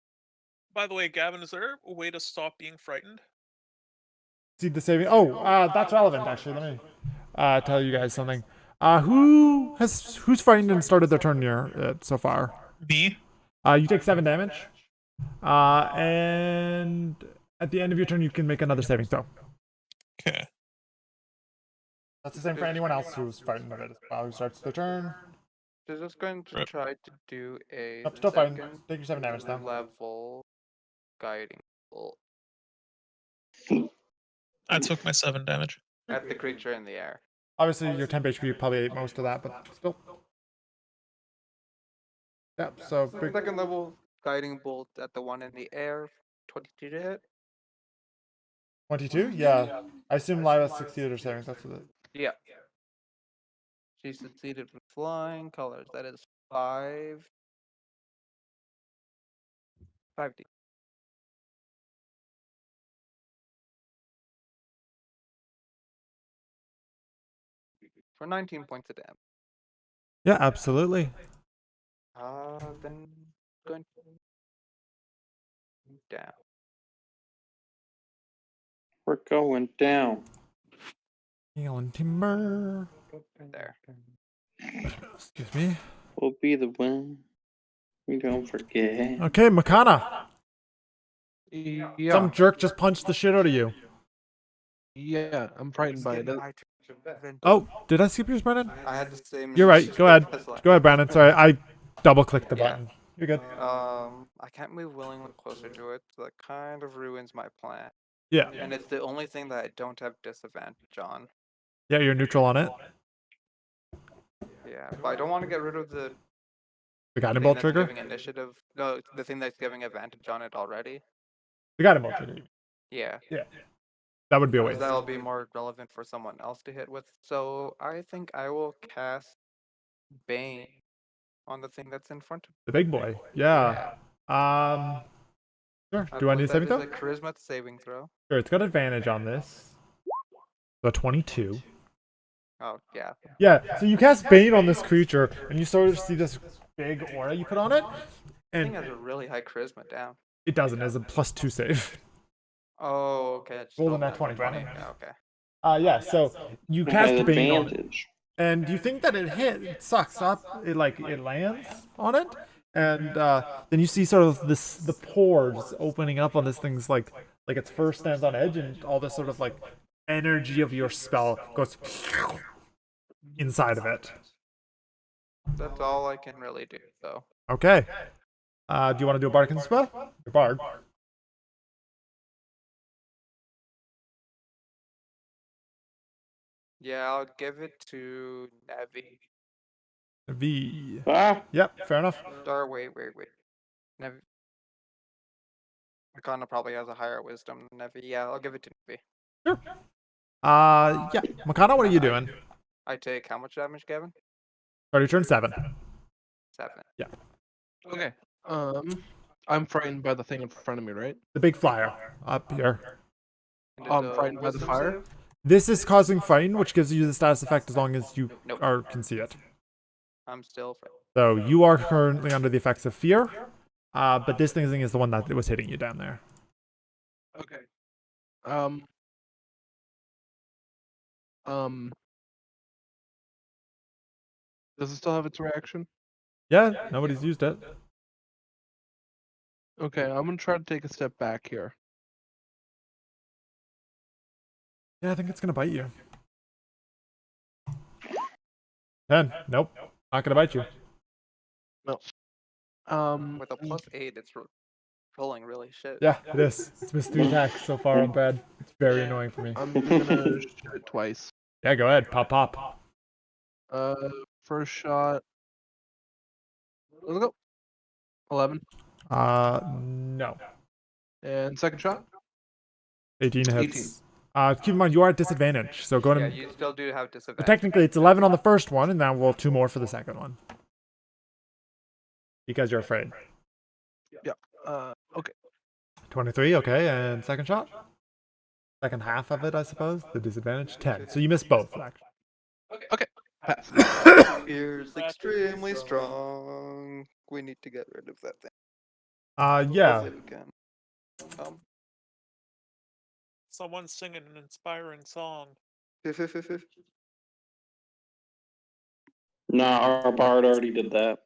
[SPEAKER 1] By the way, Gavin, is there a way to stop being frightened?
[SPEAKER 2] See the saving. Oh, that's relevant actually. Let me tell you guys something. Who's frightened and started their turn here so far?
[SPEAKER 1] Me?
[SPEAKER 2] You take 7 damage. And at the end of your turn, you can make another saving throw.
[SPEAKER 1] Okay.
[SPEAKER 2] That's the same for anyone else who's frightened of it as well, who starts their turn.
[SPEAKER 5] So just going to try to do a
[SPEAKER 2] Nope, still fine.
[SPEAKER 5] second
[SPEAKER 2] Take your 7 damage though.
[SPEAKER 5] level guiding bolt
[SPEAKER 1] I took my 7 damage.
[SPEAKER 5] at the creature in the air.
[SPEAKER 2] Obviously, your temp HP probably ate most of that, but still. Yep, so big.
[SPEAKER 5] Second level guiding bolt at the one in the air. 22 to hit.
[SPEAKER 2] 22? Yeah. I assume Lyra succeeded her savings. That's what it.
[SPEAKER 5] Yeah. She succeeded with flying colors. That is 5. 5d. For 19 points of damage.
[SPEAKER 2] Yeah, absolutely.
[SPEAKER 5] Then going down.
[SPEAKER 10] We're going down.
[SPEAKER 2] Healing timber.
[SPEAKER 5] There.
[SPEAKER 2] Excuse me.
[SPEAKER 10] We'll be the one. We don't forget.
[SPEAKER 2] Okay, Makana.
[SPEAKER 7] Yeah.
[SPEAKER 2] Some jerk just punched the shit out of you.
[SPEAKER 7] Yeah, I'm frightened by it.
[SPEAKER 2] Oh, did I skip yours, Brandon?
[SPEAKER 5] I had the same.
[SPEAKER 2] You're right. Go ahead. Go ahead, Brandon. Sorry, I double-clicked the button. You're good.
[SPEAKER 5] I can't move willingly closer to it, so that kind of ruins my plan.
[SPEAKER 2] Yeah.
[SPEAKER 5] And it's the only thing that I don't have disadvantage on.
[SPEAKER 2] Yeah, you're neutral on it.
[SPEAKER 5] Yeah, but I don't want to get rid of the
[SPEAKER 2] guiding
[SPEAKER 5] thing
[SPEAKER 2] bolt
[SPEAKER 5] that's
[SPEAKER 2] trigger?
[SPEAKER 5] giving initiative. No, the thing that's giving advantage on it already.
[SPEAKER 2] The guiding bolt trigger.
[SPEAKER 5] Yeah.
[SPEAKER 2] Yeah. That would be a waste.
[SPEAKER 5] That'll be more relevant for someone else to hit with. So I think I will cast Bane on the thing that's in front of me.
[SPEAKER 2] The big boy. Yeah. Sure. Do I need a saving throw?
[SPEAKER 5] That is a charisma saving throw.
[SPEAKER 2] Sure, it's got advantage on this. So 22.
[SPEAKER 5] Oh, yeah.
[SPEAKER 2] Yeah, so you cast Bane on this creature, and you sort of see this big aura you put on it.
[SPEAKER 5] The thing
[SPEAKER 2] And
[SPEAKER 5] has a really high charisma down.
[SPEAKER 2] it doesn't, it's a +2 save.
[SPEAKER 5] Oh, okay. It's
[SPEAKER 2] Roll
[SPEAKER 5] still
[SPEAKER 2] the nat
[SPEAKER 5] not
[SPEAKER 2] 20, Brandon.
[SPEAKER 5] Yeah, okay.
[SPEAKER 2] Yeah, so you
[SPEAKER 10] It
[SPEAKER 2] cast
[SPEAKER 10] has
[SPEAKER 2] Bane on it.
[SPEAKER 10] advantage.
[SPEAKER 2] And you think that it hit, it sucks up, it lands on it, and then you see sort of the pores opening up on this thing's like its first stands on edge, and all this sort of like energy of your spell goes inside of it.
[SPEAKER 5] That's all I can really do, though.
[SPEAKER 2] Okay. Do you want to do a Bardic spell? Your Bard.
[SPEAKER 5] Yeah, I'll give it to Nevi.
[SPEAKER 2] V.
[SPEAKER 10] Ah,
[SPEAKER 2] Yep, fair enough.
[SPEAKER 5] Or wait. Nevi. Makana probably has a higher wisdom than Nevi. Yeah, I'll give it to Nevi.
[SPEAKER 2] Sure. Yeah. Makana, what are you doing?
[SPEAKER 5] I take how much damage, Gavin?
[SPEAKER 2] Already turn 7.
[SPEAKER 5] 7.
[SPEAKER 2] Yeah.
[SPEAKER 7] Okay. I'm frightened by the thing in front of me, right?
[SPEAKER 2] The big flyer up here.
[SPEAKER 7] Frightened by the fire?
[SPEAKER 2] This is causing frightened, which gives you the status effect as long as you can see it.
[SPEAKER 5] I'm still frightened.
[SPEAKER 2] So you are currently under the effects of fear, but this thing is the one that was hitting you down there.
[SPEAKER 7] Okay. Does it still have its reaction?
[SPEAKER 2] Yeah, nobody's used it.
[SPEAKER 7] Okay, I'm gonna try to take a step back here.
[SPEAKER 2] Yeah, I think it's gonna bite you. 10. Nope. Not gonna bite you.
[SPEAKER 7] No.
[SPEAKER 5] With a +8, it's rolling really shit.
[SPEAKER 2] Yeah, it is. It's missed 3 attacks so far on bad. It's very annoying for me.
[SPEAKER 7] I'm gonna shoot it twice.
[SPEAKER 2] Yeah, go ahead. Pop, pop.
[SPEAKER 7] First shot. Let's go. 11.
[SPEAKER 2] No.
[SPEAKER 7] And second shot.
[SPEAKER 2] 18 hits. Keep in mind, you are at disadvantage, so go ahead
[SPEAKER 5] Yeah,
[SPEAKER 2] and...
[SPEAKER 5] you still do have
[SPEAKER 2] But
[SPEAKER 5] disadvantage.
[SPEAKER 2] technically, it's 11 on the first one, and now we'll 2 more for the second one. Because you're afraid.
[SPEAKER 7] Yeah. Okay.
[SPEAKER 2] 23, okay, and second shot? Second half of it, I suppose. The disadvantage? 10. So you miss both, actually.
[SPEAKER 7] Okay. Pass.
[SPEAKER 5] Fear's extremely strong. We need to get rid of that thing.
[SPEAKER 2] Yeah.
[SPEAKER 5] Hopefully we can.
[SPEAKER 1] Someone's singing an inspiring song.
[SPEAKER 10] Nah, our bard already did that.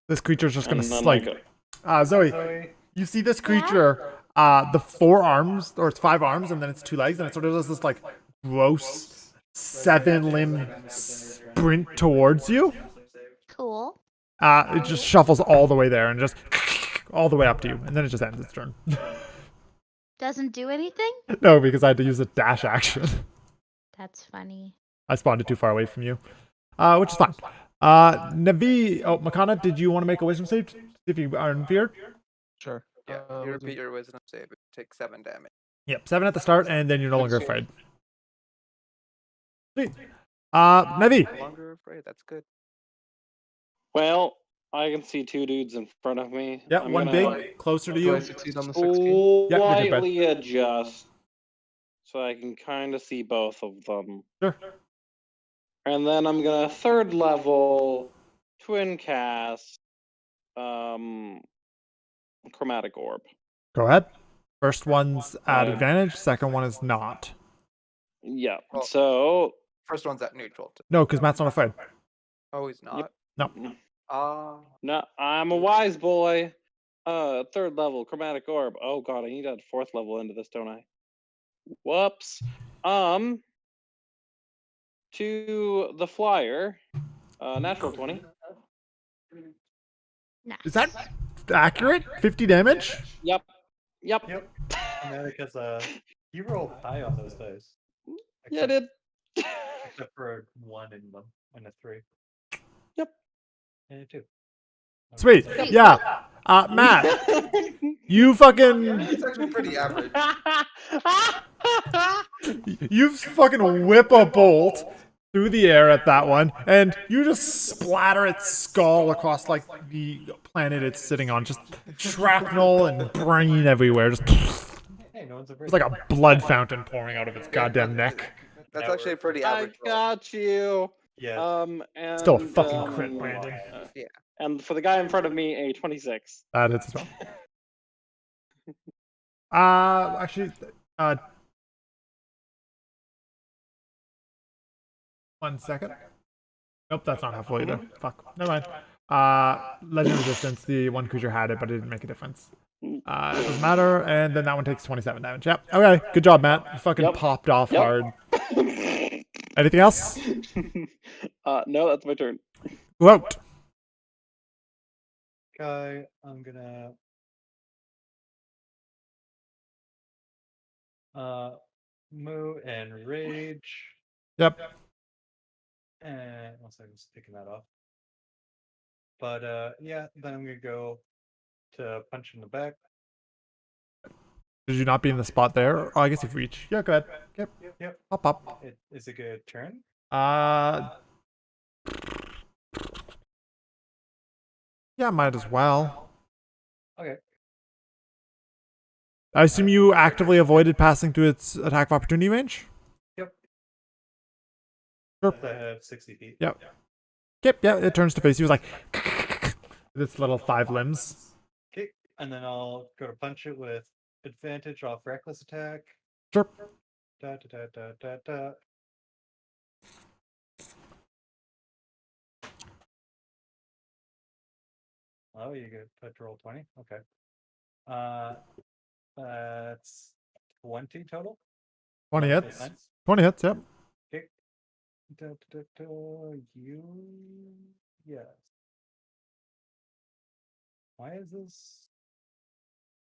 [SPEAKER 2] This creature's just gonna
[SPEAKER 10] And then
[SPEAKER 2] like... Zoe, you see this creature, the 4 arms, or it's 5 arms, and then it's 2 legs, and it sort of does this, like, gross 7-limb sprint towards you.
[SPEAKER 8] Cool.
[SPEAKER 2] It just shuffles all the way there, and just all the way up to you, and then it just ends its turn.
[SPEAKER 8] Doesn't do anything?
[SPEAKER 2] No, because I had to use a dash action.
[SPEAKER 8] That's funny.
[SPEAKER 2] I spawned it too far away from you. Which is fine. Navi, Makana, did you want to make a wisdom save if you are in fear?
[SPEAKER 7] Sure.
[SPEAKER 5] Yeah, you repeat your wisdom save, it takes 7 damage.
[SPEAKER 2] Yep, 7 at the start, and then you're no longer afraid. Sweet. Navi.
[SPEAKER 5] No longer afraid, that's good.
[SPEAKER 10] Well, I can see 2 dudes in front of me.
[SPEAKER 2] Yeah,
[SPEAKER 10] I'm
[SPEAKER 2] one
[SPEAKER 10] gonna
[SPEAKER 2] big, closer to
[SPEAKER 7] Do I
[SPEAKER 2] you.
[SPEAKER 7] succeed on the 16?
[SPEAKER 2] Yeah, you're good, bud.
[SPEAKER 10] slightly adjust so I can kind of see both of them.
[SPEAKER 2] Sure.
[SPEAKER 10] And then I'm gonna 3rd level twin cast chromatic orb.
[SPEAKER 2] Go ahead. First one's at
[SPEAKER 10] Uh,
[SPEAKER 2] advantage, second one is not.
[SPEAKER 10] Yeah.
[SPEAKER 5] Well-
[SPEAKER 10] So
[SPEAKER 5] First one's at neutral.
[SPEAKER 2] No, because Matt's not afraid.
[SPEAKER 5] Oh, he's not?
[SPEAKER 2] No.
[SPEAKER 10] no, I'm a wise boy. 3rd level chromatic orb. Oh god, I need to add 4th level into this, don't I? Whoops. To the flyer, natural 20.
[SPEAKER 8] Nice.
[SPEAKER 2] Is that accurate? 50 damage?
[SPEAKER 10] Yep.
[SPEAKER 6] And because you rolled high on those dice.
[SPEAKER 10] Yeah, I did.
[SPEAKER 6] Except for a 1 in them and a 3.
[SPEAKER 10] Yep.
[SPEAKER 6] And a 2.
[SPEAKER 2] Sweet. Yeah. Matt, you fucking...
[SPEAKER 5] It's actually pretty average.
[SPEAKER 2] You fucking whip a bolt through the air at that one, and you just splatter its skull across, like, the planet it's sitting on. Just shrapnel and brain everywhere. Just...
[SPEAKER 6] Hey, no one's afraid.
[SPEAKER 2] It's like a blood fountain pouring out of its goddamn neck.
[SPEAKER 5] That's actually a pretty
[SPEAKER 10] I
[SPEAKER 5] average roll.
[SPEAKER 10] got you.
[SPEAKER 6] Yeah.
[SPEAKER 10] And
[SPEAKER 2] Still a fucking crit, Brandon.
[SPEAKER 5] Yeah.
[SPEAKER 10] And for the guy in front of me, a 26.
[SPEAKER 2] That hits as well. Actually, 1 second. Nope, that's not halfway either. Fuck. Never mind. Legend Resistance, the one creature had it, but it didn't make a difference. It doesn't matter, and then that one takes 27 damage. Yep. Okay, good job, Matt. You fucking popped off hard. Anything else?
[SPEAKER 10] No, that's my turn.
[SPEAKER 2] Quote.
[SPEAKER 6] Okay, I'm gonna move and rage.
[SPEAKER 2] Yep.
[SPEAKER 6] And once I'm just taking that off. But yeah, then I'm gonna go to punch in the back.
[SPEAKER 2] Did you not be in the spot there? Oh, I guess you've reached. Yeah, go ahead. Yep. Pop, pop.
[SPEAKER 6] Is it a good turn?
[SPEAKER 2] Yeah, might as well.
[SPEAKER 6] Okay.
[SPEAKER 2] I assume you actively avoided passing through its attack of opportunity range?
[SPEAKER 6] Yep.
[SPEAKER 2] Sure.
[SPEAKER 6] I have 60 feet.
[SPEAKER 2] Yep. Yep, yeah, it turns to face you. It's like with its little 5 limbs.
[SPEAKER 6] Okay, and then I'll go to punch it with advantage off reckless attack.
[SPEAKER 2] Sure.
[SPEAKER 6] Da, da, da, da, da, da. Oh, you get to roll 20? Okay. That's 20 total?
[SPEAKER 2] 20
[SPEAKER 6] Hit
[SPEAKER 2] hits.
[SPEAKER 6] points.
[SPEAKER 2] 20 hits, yep.
[SPEAKER 6] Okay. Da, da, da, da. You... Yes. Why is this...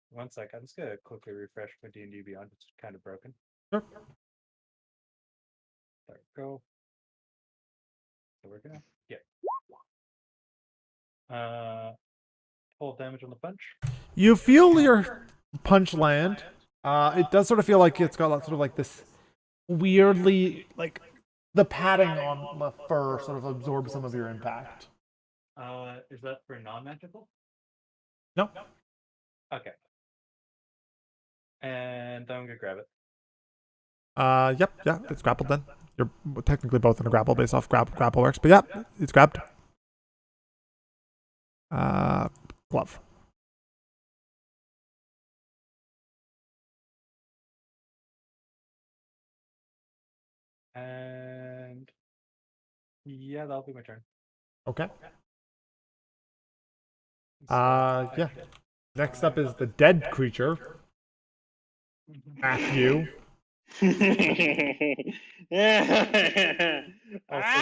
[SPEAKER 6] One sec, I'm just gonna quickly refresh my D&D Beyond. It's kind of broken.
[SPEAKER 2] Sure.
[SPEAKER 6] There we go. So we're gonna full damage on the punch.
[SPEAKER 2] You feel your punch land. It does sort of feel like it's got sort of like this weirdly, like the padding on the fur sort of absorbs some of your impact.
[SPEAKER 6] Is that for non-magical?
[SPEAKER 2] No.
[SPEAKER 6] Okay. And then I'm gonna grab it.
[SPEAKER 2] Yep, yeah, it's grappled then. You're technically both in a grapple based off grapple works, but yeah, it's grabbed. Glove.
[SPEAKER 6] And yeah, that'll be my turn.
[SPEAKER 2] Okay. Yeah. Next up is the dead creature. Matthew.
[SPEAKER 6] Also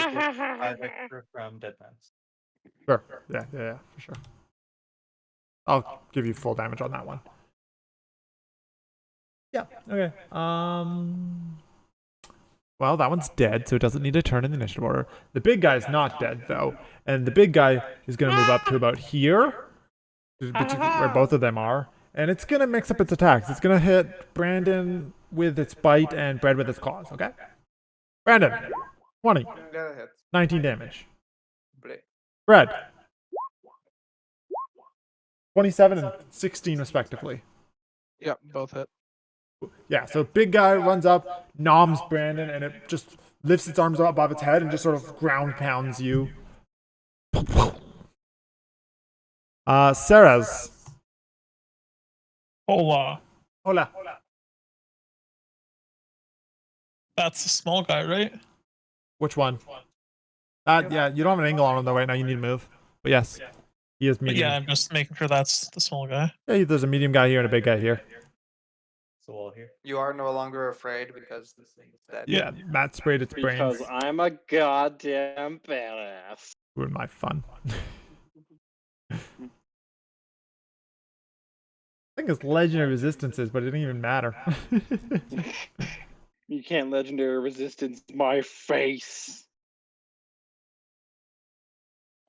[SPEAKER 6] get 5 extra from Dead Man's.
[SPEAKER 2] Sure. Yeah, for sure. I'll give you full damage on that one. Yeah. Okay. Well, that one's dead, so it doesn't need to turn in the initiative order. The big guy's not dead though, and the big guy is going to move up to about here, where both of them are, and it's going to mix up its attacks. It's going to hit Brandon with its bite and Bread with its claws. Okay. Brandon, 20,
[SPEAKER 5] That hits.
[SPEAKER 2] 19 damage.
[SPEAKER 5] Blake.
[SPEAKER 2] Bread, 27 and 16 respectively.
[SPEAKER 7] Yep, both hit.
[SPEAKER 2] Yeah, so big guy runs up, noms Brandon, and it just lifts its arms up above its head and just sort of ground pounds you. Sarah's.
[SPEAKER 1] Hola.
[SPEAKER 2] Hola.
[SPEAKER 1] That's the small guy, right?
[SPEAKER 2] Which one? Yeah, you don't have an angle on him though right now, you need to move. But yes, he is
[SPEAKER 1] But
[SPEAKER 2] medium.
[SPEAKER 1] yeah, I'm just making sure that's the small guy.
[SPEAKER 2] Yeah, there's a medium guy here and a big guy here.
[SPEAKER 6] So all here.
[SPEAKER 5] You are no longer afraid because this thing is dead.
[SPEAKER 2] Yeah, Matt sprayed its brains.
[SPEAKER 10] Because I'm a goddamn badass.
[SPEAKER 2] Ruined my fun. I think it's legendary resistances, but it didn't even matter.
[SPEAKER 10] You can't legendary resistance my face.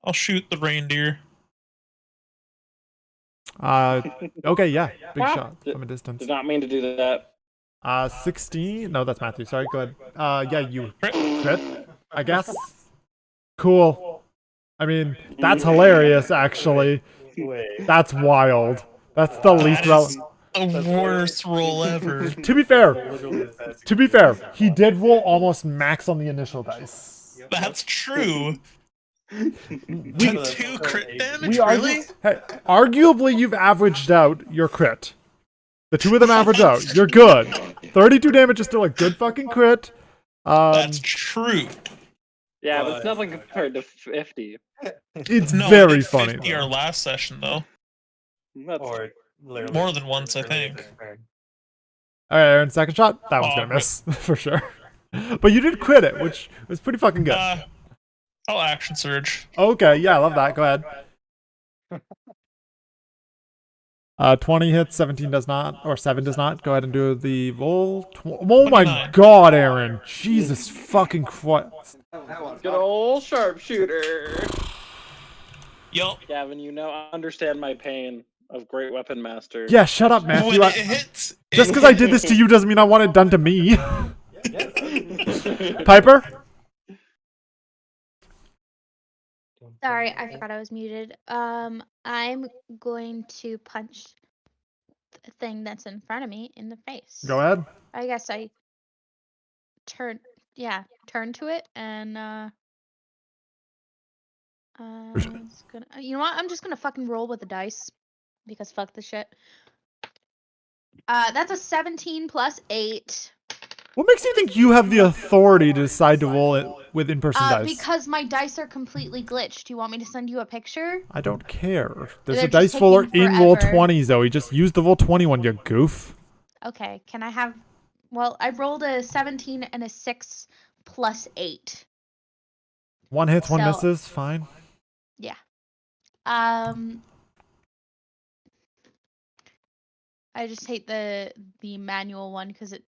[SPEAKER 1] I'll shoot the reindeer.
[SPEAKER 2] Okay, yeah, big shot from a distance.
[SPEAKER 10] Did not mean to do that.
[SPEAKER 2] 16? No, that's Matthew. Sorry, go ahead. Yeah, you crit, I guess. Cool. I mean, that's hilarious, actually. That's wild. That's the least relevant.
[SPEAKER 1] The worst roll ever.
[SPEAKER 2] To be fair, he did roll almost max on the initial dice.
[SPEAKER 1] That's true. With 2 crit damage, really?
[SPEAKER 2] Hey, arguably, you've averaged out your crit. The 2 of them average out. You're good. 32 damage is still a good fucking crit.
[SPEAKER 1] That's true.
[SPEAKER 10] Yeah, but it's nothing compared to 50.
[SPEAKER 2] It's
[SPEAKER 1] No,
[SPEAKER 2] very
[SPEAKER 1] we did
[SPEAKER 2] funny.
[SPEAKER 1] 50 our last session, though.
[SPEAKER 6] Or literally
[SPEAKER 1] More than once, I think.
[SPEAKER 2] Alright, Aaron, second shot. That one's gonna miss, for sure. But you did crit it, which was pretty fucking good.
[SPEAKER 1] I'll action surge.
[SPEAKER 2] Okay, yeah, I love that. Go ahead. 20 hits, 17 does not, or 7 does not. Go ahead and do the roll. Oh my
[SPEAKER 1] 29.
[SPEAKER 2] god, Aaron. Jesus fucking Christ.
[SPEAKER 10] Good old sharpshooter.
[SPEAKER 1] Yup.
[SPEAKER 10] Gavin, you now understand my pain of Great Weapon Master.
[SPEAKER 2] Yeah, shut up, Matthew.
[SPEAKER 1] When it hits,
[SPEAKER 2] Just because I did this to you doesn't mean I want it done to me. Piper?
[SPEAKER 8] Sorry, I forgot I was muted. I'm going to punch thing that's in front of me in the face.
[SPEAKER 2] Go ahead.
[SPEAKER 8] I guess I turn to it and it's gonna, you know what? I'm just gonna fucking roll with the dice because fuck the shit. That's a 17 plus 8.
[SPEAKER 2] What makes you think you have the authority to decide to roll it with in-person dice?
[SPEAKER 8] Because my dice are completely glitched. Do you want me to send you a picture?
[SPEAKER 2] I don't care. There's
[SPEAKER 8] They're
[SPEAKER 2] a dice
[SPEAKER 8] just
[SPEAKER 2] roller
[SPEAKER 8] taking
[SPEAKER 2] in roll
[SPEAKER 8] forever.
[SPEAKER 2] 20s, though. You just used the roll 20 one, you goof.
[SPEAKER 8] Okay, can I have... Well, I rolled a 17 and a 6 plus 8.
[SPEAKER 2] One hits, one
[SPEAKER 8] So-
[SPEAKER 2] misses. Fine.
[SPEAKER 8] Yeah. I just hate the manual one because it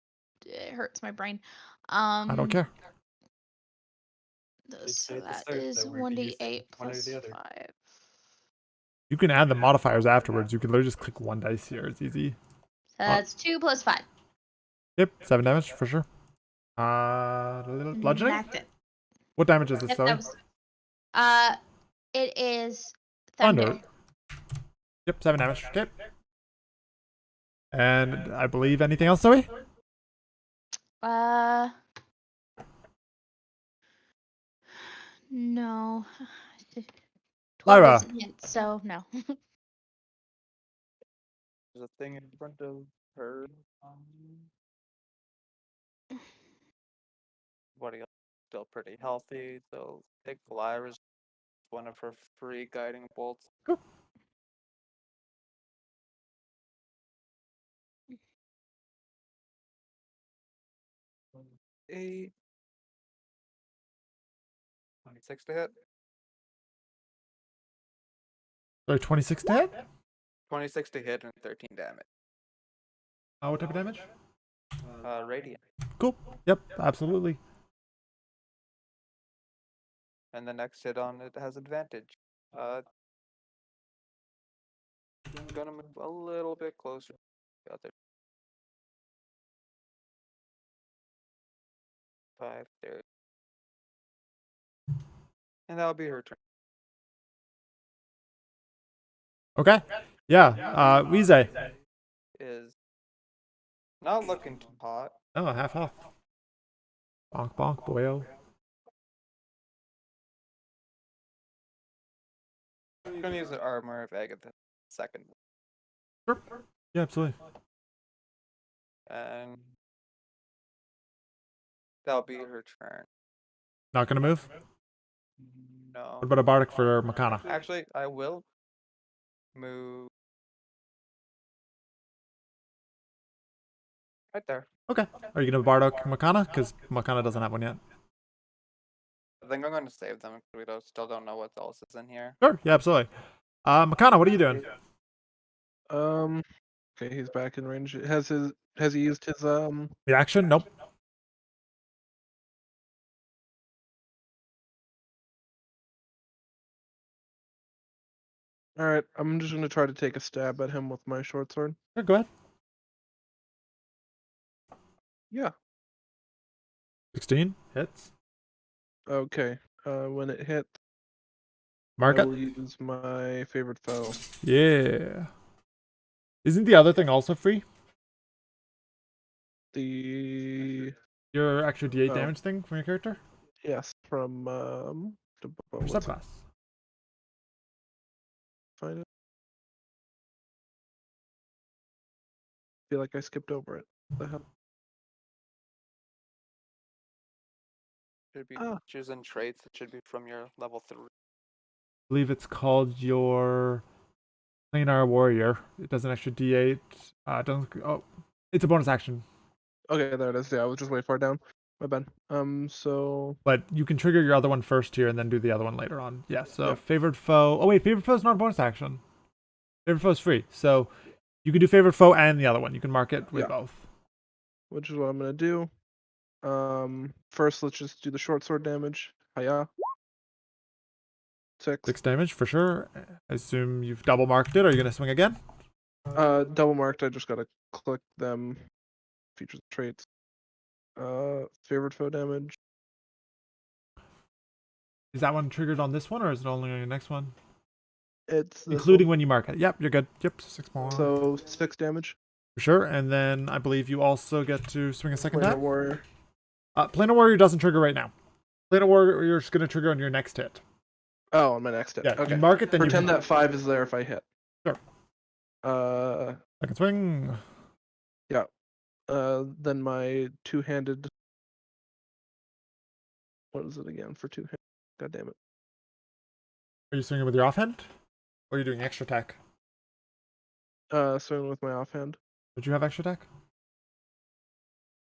[SPEAKER 8] hurts my brain.
[SPEAKER 2] I don't care.
[SPEAKER 8] So
[SPEAKER 6] say at the
[SPEAKER 8] that
[SPEAKER 6] start
[SPEAKER 8] is
[SPEAKER 6] that we're gonna use
[SPEAKER 8] 1d8
[SPEAKER 6] one or
[SPEAKER 8] plus
[SPEAKER 6] the other.
[SPEAKER 8] 5.
[SPEAKER 2] You can add the modifiers afterwards. You can literally just click one dice here. It's easy.
[SPEAKER 8] So that's 2 plus 5.
[SPEAKER 2] Yep, 7 damage for sure. Bludgeoning?
[SPEAKER 8] That's it.
[SPEAKER 2] What damage is this,
[SPEAKER 8] Yep,
[SPEAKER 2] Zoe?
[SPEAKER 8] that was, it is thunder.
[SPEAKER 2] Yep, 7 damage. Okay. And I believe anything else, Zoe?
[SPEAKER 8] No. 12
[SPEAKER 2] Lyra.
[SPEAKER 8] isn't hit, so no.
[SPEAKER 5] There's a thing in front of her. Everybody else is still pretty healthy, so take Lyra's one of her free guiding bolts.
[SPEAKER 2] Cool.
[SPEAKER 5] Eight. 26 to hit.
[SPEAKER 2] Sorry, 26 to hit?
[SPEAKER 5] 26 to hit and 13 damage.
[SPEAKER 2] What type of damage?
[SPEAKER 5] Radiant.
[SPEAKER 2] Cool. Yep, absolutely.
[SPEAKER 5] And the next hit on it has advantage. I'm gonna move a little bit closer to the other. 5 there. And that'll be her turn.
[SPEAKER 2] Okay. Yeah, Weezay.
[SPEAKER 5] Is not looking too hot.
[SPEAKER 2] Oh, half off. Bonk, bonk, boyo.
[SPEAKER 5] I'm gonna use the armor of Agatha second.
[SPEAKER 2] Sure. Yeah, absolutely.
[SPEAKER 5] And that'll be her turn.
[SPEAKER 2] Not gonna move?
[SPEAKER 5] No.
[SPEAKER 2] What about a bardic for Makana?
[SPEAKER 5] Actually, I will move right there.
[SPEAKER 2] Okay. Are you gonna bardic Makana? Because Makana doesn't have one yet.
[SPEAKER 5] I think I'm gonna save them because we still don't know what else is in here.
[SPEAKER 2] Sure. Yeah, absolutely. Makana, what are you doing?
[SPEAKER 7] Okay, he's back in range. Has he used his
[SPEAKER 2] Reaction? Nope.
[SPEAKER 7] Alright, I'm just gonna try to take a stab at him with my short sword.
[SPEAKER 2] Sure, go ahead.
[SPEAKER 7] Yeah.
[SPEAKER 2] 16 hits.
[SPEAKER 7] Okay. When it hits,
[SPEAKER 2] Mark
[SPEAKER 7] I
[SPEAKER 2] it.
[SPEAKER 7] will use my favorite foe.
[SPEAKER 2] Yeah. Isn't the other thing also free?
[SPEAKER 7] The
[SPEAKER 2] Your extra D8
[SPEAKER 7] Oh.
[SPEAKER 2] damage thing from your character?
[SPEAKER 7] yes, from
[SPEAKER 2] Or
[SPEAKER 7] what's it?
[SPEAKER 2] subclass?
[SPEAKER 7] Find it. Feel like I skipped over it. What the hell?
[SPEAKER 5] Should be
[SPEAKER 7] Ah.
[SPEAKER 5] choosing traits. It should be from your level 3.
[SPEAKER 2] I believe it's called your Planar Warrior. It does an extra D8. Doesn't. Oh, it's a bonus action.
[SPEAKER 7] Okay, there it is. Yeah, I was just way far down. My bad. So
[SPEAKER 2] But you can trigger your other one first here and then do the other one later on. Yeah, so
[SPEAKER 7] Yep.
[SPEAKER 2] Favored Foe. Oh, wait, Favored Foe is not a bonus action. Favored Foe is free. So you can do Favored Foe and the other one. You can mark it with
[SPEAKER 7] Yeah.
[SPEAKER 2] both.
[SPEAKER 7] which is what I'm gonna do. First let's just do the short sword damage. Hiya. 6.
[SPEAKER 2] 6 damage for sure. I assume you've double marked it. Are you going to swing again?
[SPEAKER 7] Double marked, I just gotta click them. Features and traits. Favorite foe damage.
[SPEAKER 2] Is that one triggered on this one or is it only on your next one?
[SPEAKER 7] It's this
[SPEAKER 2] including
[SPEAKER 7] one.
[SPEAKER 2] when you mark it. Yep, you're good. Yep, 6 more.
[SPEAKER 7] So 6 damage.
[SPEAKER 2] For sure. And then I believe you also get to swing a second
[SPEAKER 7] Planar
[SPEAKER 2] attack.
[SPEAKER 7] Warrior.
[SPEAKER 2] Planar Warrior doesn't trigger right now. Planar Warrior is going to trigger on your next hit.
[SPEAKER 7] Oh, on my next hit.
[SPEAKER 2] Yeah,
[SPEAKER 7] Okay.
[SPEAKER 2] you mark it, then
[SPEAKER 7] Pretend
[SPEAKER 2] you
[SPEAKER 7] that 5 is there if I hit.
[SPEAKER 2] Sure.
[SPEAKER 7] Second
[SPEAKER 2] swing.
[SPEAKER 7] Yeah. Then my two-handed. What is it again for two-handed? God damn it.
[SPEAKER 2] Are you swinging with your offhand? Or are you doing extra attack?
[SPEAKER 7] Swinging with my offhand.
[SPEAKER 2] Did you have extra attack?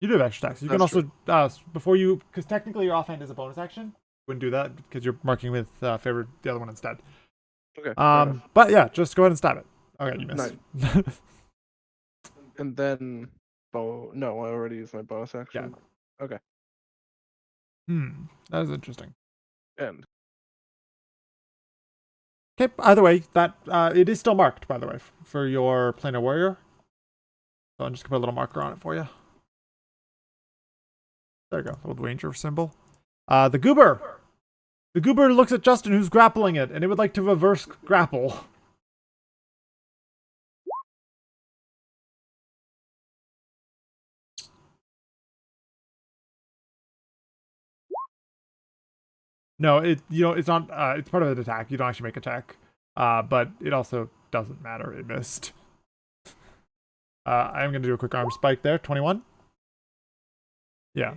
[SPEAKER 2] You do have extra attacks. You
[SPEAKER 7] That's
[SPEAKER 2] can also, before you, because technically your offhand is a bonus action. You wouldn't do that because you're marking with favored the other one instead.
[SPEAKER 7] Okay.
[SPEAKER 2] But yeah, just go ahead and stab it. Okay, you missed.
[SPEAKER 7] Nice. And then, no, I already used my bonus action. Yeah. Okay.
[SPEAKER 2] That is interesting.
[SPEAKER 7] And.
[SPEAKER 2] Okay, either way, that it is still marked, by the way, for your Planar Warrior. So I'm just gonna put a little marker on it for you. There you go, little ranger symbol. The Goober! The Goober looks at Justin, who's grappling it, and it would like to reverse grapple. No, it's not, it's part of an attack. You don't actually make attack. But it also doesn't matter. It missed. I'm going to do a quick arm spike there. 21. Yeah.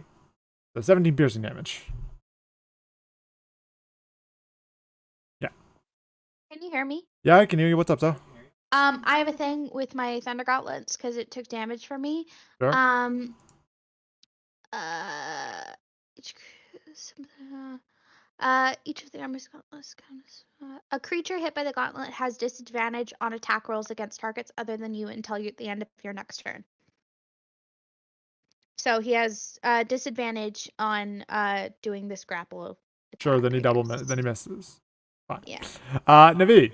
[SPEAKER 2] So 17 piercing damage. Yeah.
[SPEAKER 8] Can you hear me?
[SPEAKER 2] Yeah, I can hear you. What's up, Zoe?
[SPEAKER 8] I have a thing with my Thunder Gauntlets because it took damage from me.
[SPEAKER 2] Sure.
[SPEAKER 8] Each of the armor's gauntlets a creature hit by the gauntlet has disadvantage on attack rolls against targets other than you until the end of your next turn. So he has disadvantage on doing this grapple attack,
[SPEAKER 2] Sure, then he misses. Fine.
[SPEAKER 8] Yeah.
[SPEAKER 2] Navi.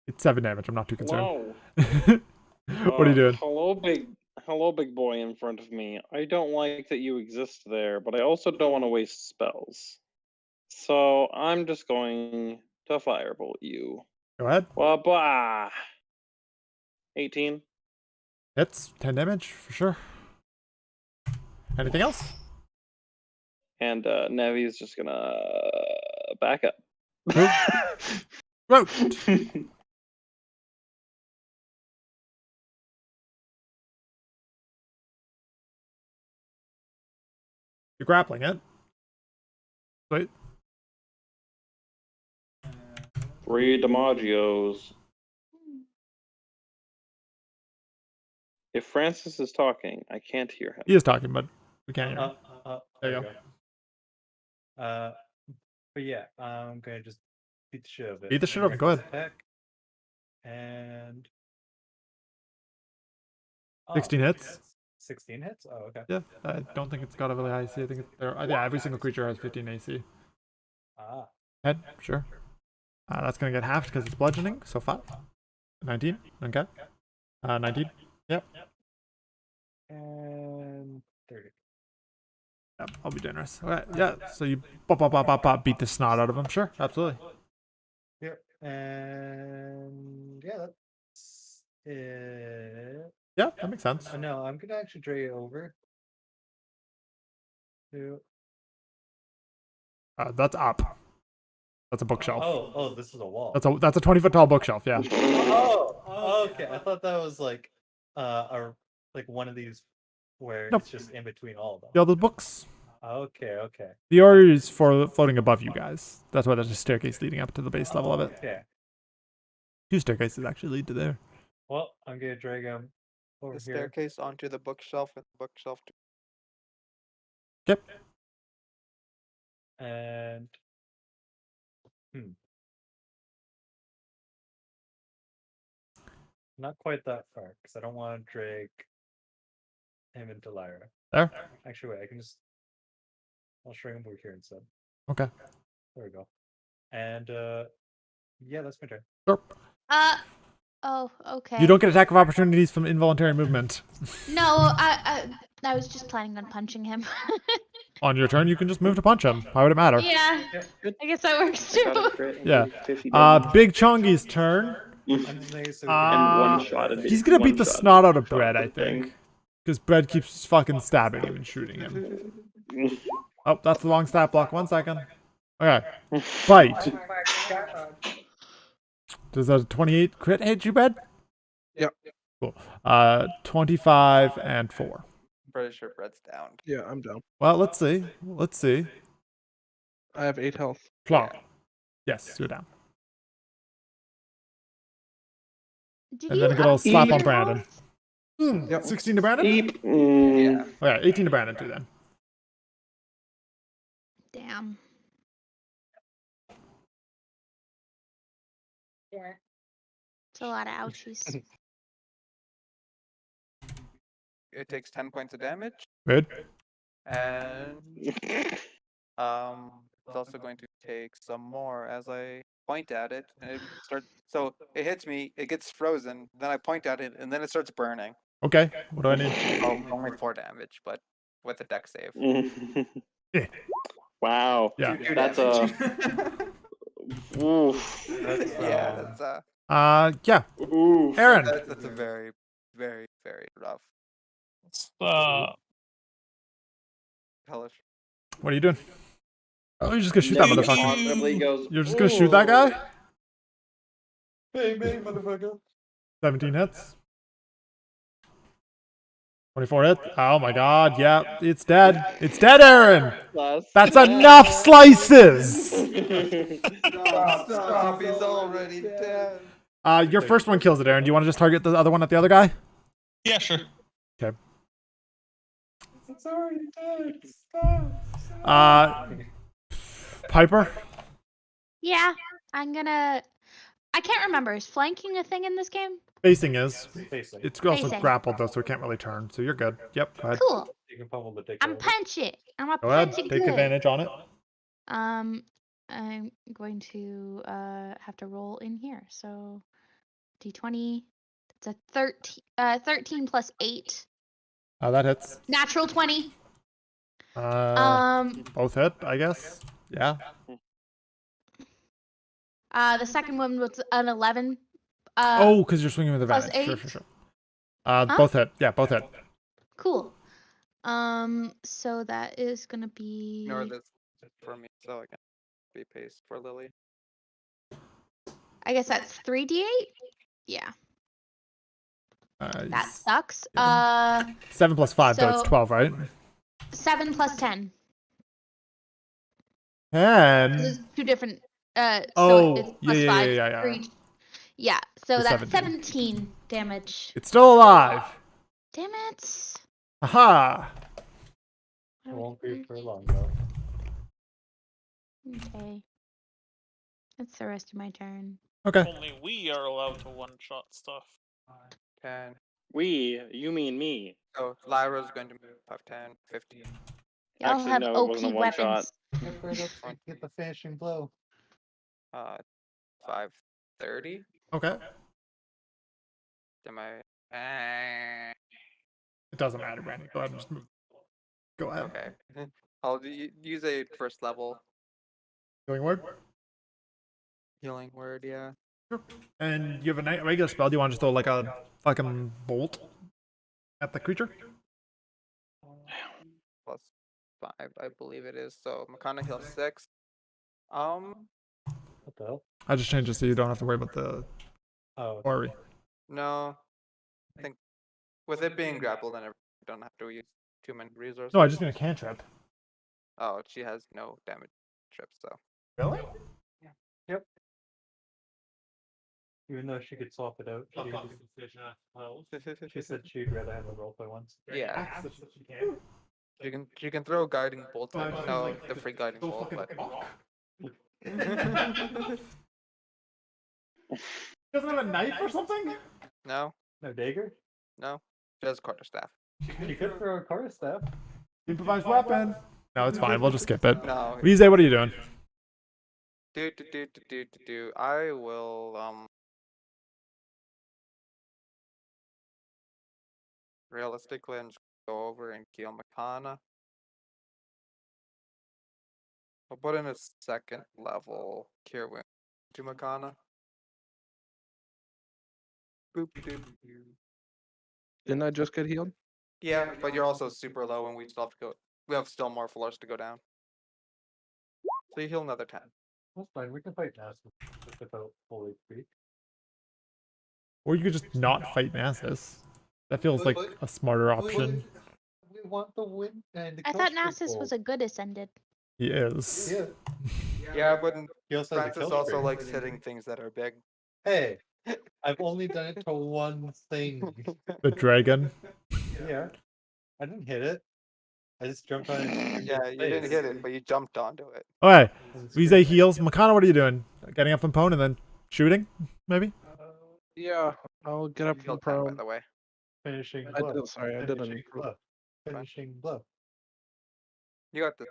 [SPEAKER 2] It's 7 damage. I'm not too concerned. What are you doing?
[SPEAKER 10] Hello, big boy in front of me. I don't like that you exist there, but I also don't want to waste spells. So I'm just going to firebolt you.
[SPEAKER 2] Go ahead.
[SPEAKER 10] Wah-bah. 18.
[SPEAKER 2] Hits 10 damage for sure. Anything else?
[SPEAKER 10] And Nevi's just gonna back up.
[SPEAKER 2] Whoa. You're grappling it. Wait.
[SPEAKER 10] 3 Damagios. If Francis is talking, I can't hear him.
[SPEAKER 2] He is talking, but we can't hear him. There you
[SPEAKER 6] go. But yeah, I'm gonna just beat the shit out of it.
[SPEAKER 2] Beat the shit out of it. Go ahead.
[SPEAKER 6] Attack. And
[SPEAKER 2] 16 hits.
[SPEAKER 6] 16 hits? Oh, okay.
[SPEAKER 2] Yeah, I don't think it's got a really high AC. I think yeah, every single creature has 15 AC. Head, sure. That's gonna get halved because it's bludgeoning. So 5. 19. Okay. 19. Yep.
[SPEAKER 6] And 30.
[SPEAKER 2] Yep, I'll be generous. All right. Yeah. So you beat the snot out of him. Sure. Absolutely.
[SPEAKER 6] Yep. And yeah, that's it.
[SPEAKER 2] Yeah, that makes sense.
[SPEAKER 6] No, I'm gonna actually drag it over.
[SPEAKER 2] That's up. That's a bookshelf.
[SPEAKER 6] Oh, this is a wall.
[SPEAKER 2] That's a 20-foot tall bookshelf. Yeah.
[SPEAKER 6] Oh, okay. I thought that was like one of these where
[SPEAKER 2] Nope.
[SPEAKER 6] it's just in between all of them.
[SPEAKER 2] The other books.
[SPEAKER 6] Okay.
[SPEAKER 2] The order is for floating above you guys. That's why there's a staircase leading up to the base level of it.
[SPEAKER 6] Okay.
[SPEAKER 2] 2 staircases actually lead to there.
[SPEAKER 6] Well, I'm gonna drag him over
[SPEAKER 5] The
[SPEAKER 6] here.
[SPEAKER 5] staircase onto the bookshelf and the bookshelf.
[SPEAKER 2] Yep.
[SPEAKER 6] And not quite that far because I don't want to drag him into Lyra.
[SPEAKER 2] There.
[SPEAKER 6] Actually, wait. I'll shrink him over here instead.
[SPEAKER 2] Okay.
[SPEAKER 6] There we go. And yeah, that's my turn.
[SPEAKER 2] Sure.
[SPEAKER 8] Oh, okay.
[SPEAKER 2] You don't get attack of opportunities from involuntary movement.
[SPEAKER 8] No, I was just planning on punching him.
[SPEAKER 2] On your turn, you can just move to punch him. Why would it matter?
[SPEAKER 8] Yeah, I guess that works
[SPEAKER 10] I got a
[SPEAKER 8] too.
[SPEAKER 10] crit and
[SPEAKER 2] Yeah.
[SPEAKER 10] did 50 damage.
[SPEAKER 2] Big Chongy's turn.
[SPEAKER 10] And one-shotted
[SPEAKER 2] He's gonna beat the
[SPEAKER 10] one-shot
[SPEAKER 2] snot out of
[SPEAKER 10] shot
[SPEAKER 2] Bread,
[SPEAKER 10] the
[SPEAKER 2] I think.
[SPEAKER 10] thing.
[SPEAKER 2] Because Bread keeps fucking stabbing him and shooting him. Oh, that's the long stat block. 1 second. Okay. Bite. Does a 28 crit hit you, Bread?
[SPEAKER 7] Yep.
[SPEAKER 2] Cool. 25 and 4.
[SPEAKER 5] Pretty sure Brett's down.
[SPEAKER 7] Yeah, I'm down.
[SPEAKER 2] Well, let's see. Let's see.
[SPEAKER 7] I have 8 health.
[SPEAKER 2] Plot. Yes, you're down.
[SPEAKER 8] Did
[SPEAKER 2] And
[SPEAKER 8] you
[SPEAKER 2] then a good old slap on
[SPEAKER 8] upgrade your
[SPEAKER 2] Brandon.
[SPEAKER 8] health?
[SPEAKER 7] Yep.
[SPEAKER 2] 16 to Brandon?
[SPEAKER 10] Eep.
[SPEAKER 2] Okay, 18 to Brandon too then.
[SPEAKER 8] Damn. It's a lot of ouchies.
[SPEAKER 5] It takes 10 points of damage,
[SPEAKER 2] Good.
[SPEAKER 5] and it's also going to take some more as I point at it, and it starts. So it hits me, it gets frozen. Then I point at it, and then it starts burning.
[SPEAKER 2] Okay, what do I need?
[SPEAKER 5] Only 4 damage, but with a deck save.
[SPEAKER 10] Wow.
[SPEAKER 2] Yeah.
[SPEAKER 10] That's a. Oof.
[SPEAKER 5] Yeah, that's
[SPEAKER 2] Yeah.
[SPEAKER 10] Oof.
[SPEAKER 2] Aaron.
[SPEAKER 5] that's a very, very, very rough. Hellish.
[SPEAKER 2] What are you doing? Oh, you're just gonna shoot that
[SPEAKER 10] Nick
[SPEAKER 2] motherfucker.
[SPEAKER 10] audibly goes,
[SPEAKER 2] You're just gonna shoot that guy?
[SPEAKER 6] Bang, bang, motherfucker.
[SPEAKER 2] 17 hits. 24 hits. Oh my god, yeah, it's dead. It's dead, Aaron! That's enough slices!
[SPEAKER 5] Stop, he's already dead.
[SPEAKER 2] Your first one kills it, Aaron. Do you want to just target the other one at the other guy?
[SPEAKER 1] Yeah, sure.
[SPEAKER 2] Okay.
[SPEAKER 6] It's already dead.
[SPEAKER 2] Piper?
[SPEAKER 8] Yeah, I'm gonna. I can't remember. Is flanking a thing in this game?
[SPEAKER 2] Facing is.
[SPEAKER 6] Facing.
[SPEAKER 2] It's also
[SPEAKER 8] Facing.
[SPEAKER 2] grappled though, so it can't really turn. So you're good. Yep, go ahead.
[SPEAKER 8] Cool.
[SPEAKER 6] You can pummel the dick.
[SPEAKER 8] I'm punch it. I'm a
[SPEAKER 2] Go ahead.
[SPEAKER 8] punch it
[SPEAKER 2] Take
[SPEAKER 8] good.
[SPEAKER 2] advantage on it.
[SPEAKER 8] I'm going to have to roll in here. So D20. That's a 13 plus 8.
[SPEAKER 2] That hits.
[SPEAKER 8] Natural 20.
[SPEAKER 2] Both hit, I guess. Yeah.
[SPEAKER 8] The second one was an 11.
[SPEAKER 2] Oh, because you're swinging with
[SPEAKER 8] plus
[SPEAKER 2] advantage.
[SPEAKER 8] 8.
[SPEAKER 2] Sure. Both hit. Yeah, both hit.
[SPEAKER 8] Cool. So that is gonna be.
[SPEAKER 5] Ignore this for me, so I can be paced for Lily.
[SPEAKER 8] I guess that's 3d8. Yeah, that sucks.
[SPEAKER 2] 7 plus 5, though. It's
[SPEAKER 8] so-
[SPEAKER 2] 12, right?
[SPEAKER 8] 7 plus 10.
[SPEAKER 2] And
[SPEAKER 8] There's 2 different.
[SPEAKER 2] Oh,
[SPEAKER 8] so it's plus
[SPEAKER 2] yeah,
[SPEAKER 8] 5
[SPEAKER 2] yeah.
[SPEAKER 8] for each. Yeah, so
[SPEAKER 2] So
[SPEAKER 8] that's
[SPEAKER 2] 17.
[SPEAKER 8] 17 damage.
[SPEAKER 2] it's still alive.
[SPEAKER 8] Damn it.
[SPEAKER 2] Aha!
[SPEAKER 6] It won't be for long though.
[SPEAKER 8] Okay. That's the rest of my turn.
[SPEAKER 2] Okay.
[SPEAKER 1] Only we are allowed to one-shot stuff.
[SPEAKER 5] 10.
[SPEAKER 10] We, you mean me.
[SPEAKER 5] So Lyra's going to move 5, 10, 15.
[SPEAKER 8] Y'all
[SPEAKER 10] Actually,
[SPEAKER 8] have
[SPEAKER 10] no, it
[SPEAKER 8] OP
[SPEAKER 10] wasn't a one-shot.
[SPEAKER 8] weapons.
[SPEAKER 6] Get the finishing blow.
[SPEAKER 5] 5, 30.
[SPEAKER 2] Okay.
[SPEAKER 5] Am I?
[SPEAKER 2] It doesn't matter, Brandon. Go ahead and just move. Go ahead.
[SPEAKER 5] Okay. I'll use a first level
[SPEAKER 2] Healing word?
[SPEAKER 5] healing word. Yeah.
[SPEAKER 2] And you have a regular spell. Do you want to just throw like a fucking bolt at the creature?
[SPEAKER 5] Plus 5, I believe it is. So Makana heals 6.
[SPEAKER 6] What the hell?
[SPEAKER 2] I just changed it so you don't have to worry about the
[SPEAKER 6] Oh,
[SPEAKER 2] worry.
[SPEAKER 5] No. I think with it being grappled, then I don't have to use too many resources.
[SPEAKER 2] No, I just need a cantrip.
[SPEAKER 5] Oh, she has no damage trips, so.
[SPEAKER 2] Really?
[SPEAKER 6] yep. Even though she could swap it out, she said she'd rather have a roleplay once.
[SPEAKER 5] Yeah. She can throw guiding bolt. No, the free guiding bolt. But...
[SPEAKER 2] Doesn't have a knife or something?
[SPEAKER 5] No,
[SPEAKER 6] No dagger?
[SPEAKER 5] no. She has a quarterstaff.
[SPEAKER 6] She could throw a quarterstaff.
[SPEAKER 2] Improvised weapon. No, it's fine. We'll just skip it.
[SPEAKER 5] No.
[SPEAKER 2] Vize, what are you doing?
[SPEAKER 5] I will realistically, I'm just go over and kill Makana. I'll put in a second level cure wound to Makana. Boop, doop, doop.
[SPEAKER 7] Didn't I just get healed?
[SPEAKER 5] Yeah, but you're also super low, and we still have to go. We have still more floors to go down. So you heal another 10.
[SPEAKER 6] That's fine. We can fight Nasus without full HP.
[SPEAKER 2] Or you could just not fight Nasus. That feels like a smarter option.
[SPEAKER 6] We want the win and the
[SPEAKER 8] I thought Nasus was a good ascended.
[SPEAKER 2] He is.
[SPEAKER 5] Yeah, but
[SPEAKER 6] He also has a
[SPEAKER 5] Francis
[SPEAKER 6] kill
[SPEAKER 5] also
[SPEAKER 6] streak.
[SPEAKER 5] likes hitting things that are big.
[SPEAKER 6] Hey, I've only done it to one thing.
[SPEAKER 2] The dragon.
[SPEAKER 6] Yeah, I didn't hit it. I just jumped on it.
[SPEAKER 5] Yeah, you didn't hit it, but you jumped onto it.
[SPEAKER 2] Okay. Vise heals. Makana, what are you doing? Getting up from Pwn and then shooting, maybe?
[SPEAKER 7] Yeah, I'll get up
[SPEAKER 5] You
[SPEAKER 7] from
[SPEAKER 5] healed 10, by
[SPEAKER 7] prone.
[SPEAKER 5] the way.
[SPEAKER 6] Finishing
[SPEAKER 7] I
[SPEAKER 6] blow.
[SPEAKER 7] did, sorry, I didn't.
[SPEAKER 6] Finishing blow. Finishing blow.
[SPEAKER 5] You got the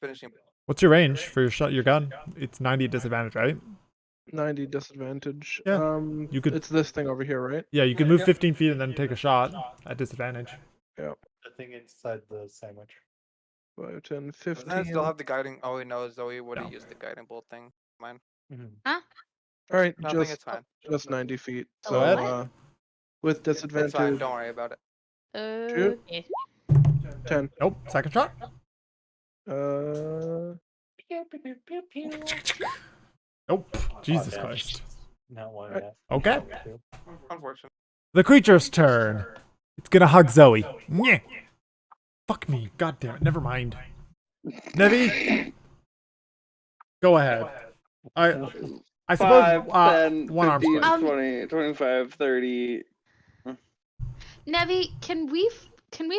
[SPEAKER 5] finishing.
[SPEAKER 2] What's your range for your shot, your gun? It's 90 disadvantage, right?
[SPEAKER 7] 90 disadvantage.
[SPEAKER 2] Yeah, you could-
[SPEAKER 7] It's this thing over here, right?
[SPEAKER 2] Yeah, you can move 15 feet and then take a shot at disadvantage.
[SPEAKER 7] Yeah.
[SPEAKER 6] The thing inside the sandwich.
[SPEAKER 7] 5, 10,
[SPEAKER 5] Doesn't
[SPEAKER 7] 15.
[SPEAKER 5] it still have the guiding? Oh no, Zoe would have
[SPEAKER 2] No.
[SPEAKER 5] used the guiding bolt thing. Mine.
[SPEAKER 7] All right,
[SPEAKER 5] Nothing. It's fine.
[SPEAKER 7] just 90 feet.
[SPEAKER 8] Oh,
[SPEAKER 7] So
[SPEAKER 8] what?
[SPEAKER 7] with
[SPEAKER 5] It's fine.
[SPEAKER 7] disadvantage,
[SPEAKER 5] Don't worry about it.
[SPEAKER 8] Okay.
[SPEAKER 7] 10.
[SPEAKER 2] Nope, second shot. Nope. Jesus
[SPEAKER 6] damn.
[SPEAKER 2] Christ.
[SPEAKER 6] Not one of that.
[SPEAKER 2] Okay.
[SPEAKER 5] Unfortunate.
[SPEAKER 2] The creature's turn. It's gonna hug Zoe. Nyeh. Fuck me. God damn it. Never mind. Nevi? Go ahead. I suppose
[SPEAKER 10] 5, 10,
[SPEAKER 2] one arm
[SPEAKER 10] 15,
[SPEAKER 2] spread.
[SPEAKER 10] 20, 25, 30.
[SPEAKER 8] Nevi, can we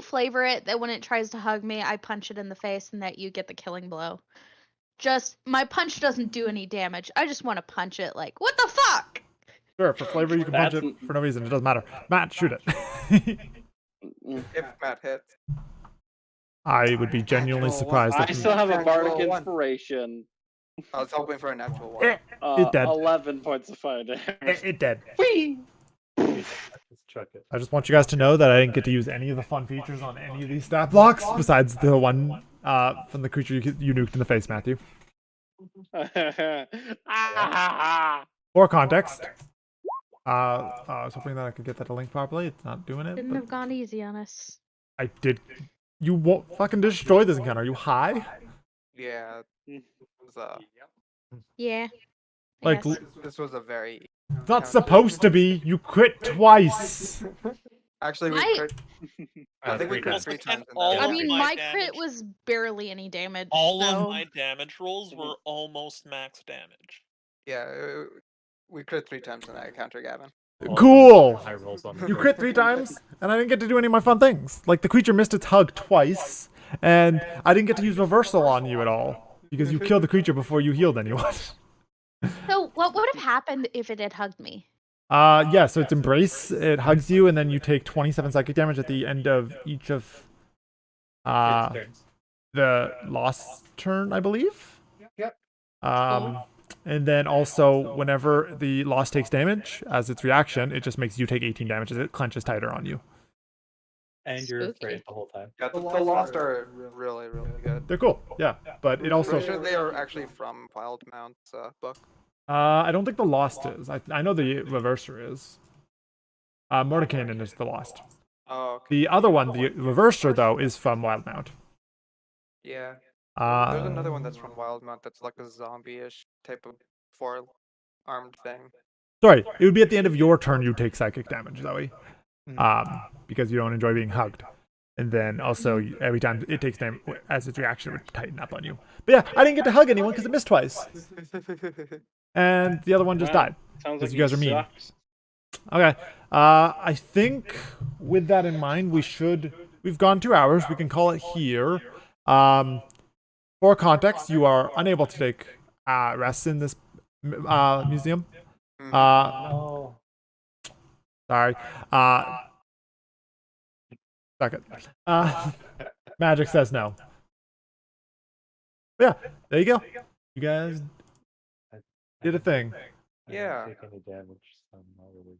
[SPEAKER 8] flavor it that when it tries to hug me, I punch it in the face and that you get the killing blow? Just my punch doesn't do any damage. I just want to punch it like, what the fuck?
[SPEAKER 2] Sure, for flavor you can punch it for no reason. It doesn't matter. Matt, shoot it.
[SPEAKER 5] If Matt hits.
[SPEAKER 2] I would be genuinely surprised
[SPEAKER 10] I
[SPEAKER 2] if
[SPEAKER 10] still have a
[SPEAKER 5] Natural
[SPEAKER 10] bardic
[SPEAKER 5] one.
[SPEAKER 10] inspiration.
[SPEAKER 5] I was hoping for a natural one.
[SPEAKER 2] It dead.
[SPEAKER 10] 11 points of fire damage.
[SPEAKER 2] It dead.
[SPEAKER 10] Whee!
[SPEAKER 6] Let's chuck it.
[SPEAKER 2] I just want you guys to know that I didn't get to use any of the fun features on any of these stat blocks besides the one from the creature you nuked in the face, Matthew. For context, I was hoping that I could get that to link properly. It's not doing it.
[SPEAKER 4] Shouldn't
[SPEAKER 2] But
[SPEAKER 4] have gone easy on us.
[SPEAKER 2] I did. You won't fucking destroy this encounter. Are you high?
[SPEAKER 5] Yeah. It was,
[SPEAKER 4] Yeah. I
[SPEAKER 2] Like,
[SPEAKER 4] guess.
[SPEAKER 5] this was a very.
[SPEAKER 2] it's not supposed to be. You crit twice.
[SPEAKER 5] Actually, we
[SPEAKER 4] I-
[SPEAKER 5] crit. I think we crit
[SPEAKER 1] Also,
[SPEAKER 5] 3
[SPEAKER 1] Ken,
[SPEAKER 5] times in
[SPEAKER 1] all
[SPEAKER 5] that.
[SPEAKER 4] I
[SPEAKER 1] of
[SPEAKER 4] mean,
[SPEAKER 1] my
[SPEAKER 4] my
[SPEAKER 1] damage-
[SPEAKER 4] crit was barely any damage.
[SPEAKER 1] All
[SPEAKER 4] so...
[SPEAKER 1] of my damage rolls were almost max damage.
[SPEAKER 5] Yeah, we crit 3 times in that encounter, Gavin.
[SPEAKER 2] Cool.
[SPEAKER 6] High rolls on
[SPEAKER 2] You crit 3 times, and I didn't get to do any of my fun things. Like the creature missed its hug twice, and I didn't get to use reversal on you at all because you killed the creature before you healed anyone.
[SPEAKER 4] So what would have happened if it had hugged me?
[SPEAKER 2] Yeah. So it's embrace. It hugs you, and then you take 27 psychic damage at the end of each of the lost turn, I believe.
[SPEAKER 6] Yep.
[SPEAKER 2] And then also, whenever the lost takes damage as its reaction, it just makes you take 18 damage as it clenches tighter on you.
[SPEAKER 6] And you're
[SPEAKER 4] Spooky.
[SPEAKER 6] afraid the whole time.
[SPEAKER 5] Yeah, the Lost are really, really good.
[SPEAKER 2] They're cool, yeah. But it also,
[SPEAKER 5] Pretty sure they are actually from Wildmount's book.
[SPEAKER 2] I don't think the lost is. I know the reverser is. Mordekainen is the lost.
[SPEAKER 5] Oh, okay.
[SPEAKER 2] The other one, the reverser though, is from Wildmount.
[SPEAKER 5] Yeah. There's another
[SPEAKER 2] Uh,
[SPEAKER 5] one that's from Wildmount that's like a zombie-ish type of 4-armed thing.
[SPEAKER 2] Sorry, it would be at the end of your turn you take psychic damage, Zoe. Because you don't enjoy being hugged. And then also, every time it takes damage, as its reaction, it would tighten up on you. But yeah, I didn't get to hug anyone because it missed twice. And the other one just
[SPEAKER 10] Wow.
[SPEAKER 2] died.
[SPEAKER 10] Sounds
[SPEAKER 2] Because
[SPEAKER 10] like
[SPEAKER 2] you guys are mean.
[SPEAKER 10] sucks.
[SPEAKER 2] Okay. I think with that in mind, we've gone 2 hours. We can call it here. For context, you are unable to take rests in this museum.
[SPEAKER 6] No.
[SPEAKER 2] Sorry. Second. Magic says no. Yeah, there you go. You guys did a thing.
[SPEAKER 6] I didn't
[SPEAKER 5] Yeah.
[SPEAKER 6] take any damage, so I'm not really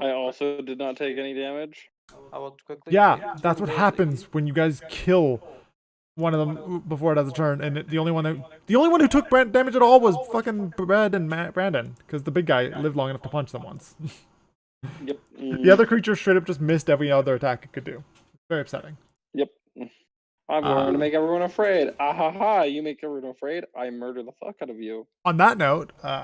[SPEAKER 10] I also did not take any damage.
[SPEAKER 5] I will quickly.
[SPEAKER 2] Yeah, that's what happens when you guys kill one of them before it has a turn, and the only one who took damage at all was fucking Brad and Brandon, because the big guy lived long enough to punch them once.
[SPEAKER 10] Yep.
[SPEAKER 2] The other creature straight up just missed every other attack it could do. Very upsetting.
[SPEAKER 10] Yep. I'm going to make everyone afraid. Ah ha ha! You make everyone afraid. I murder the fuck out of you.
[SPEAKER 2] On that note, I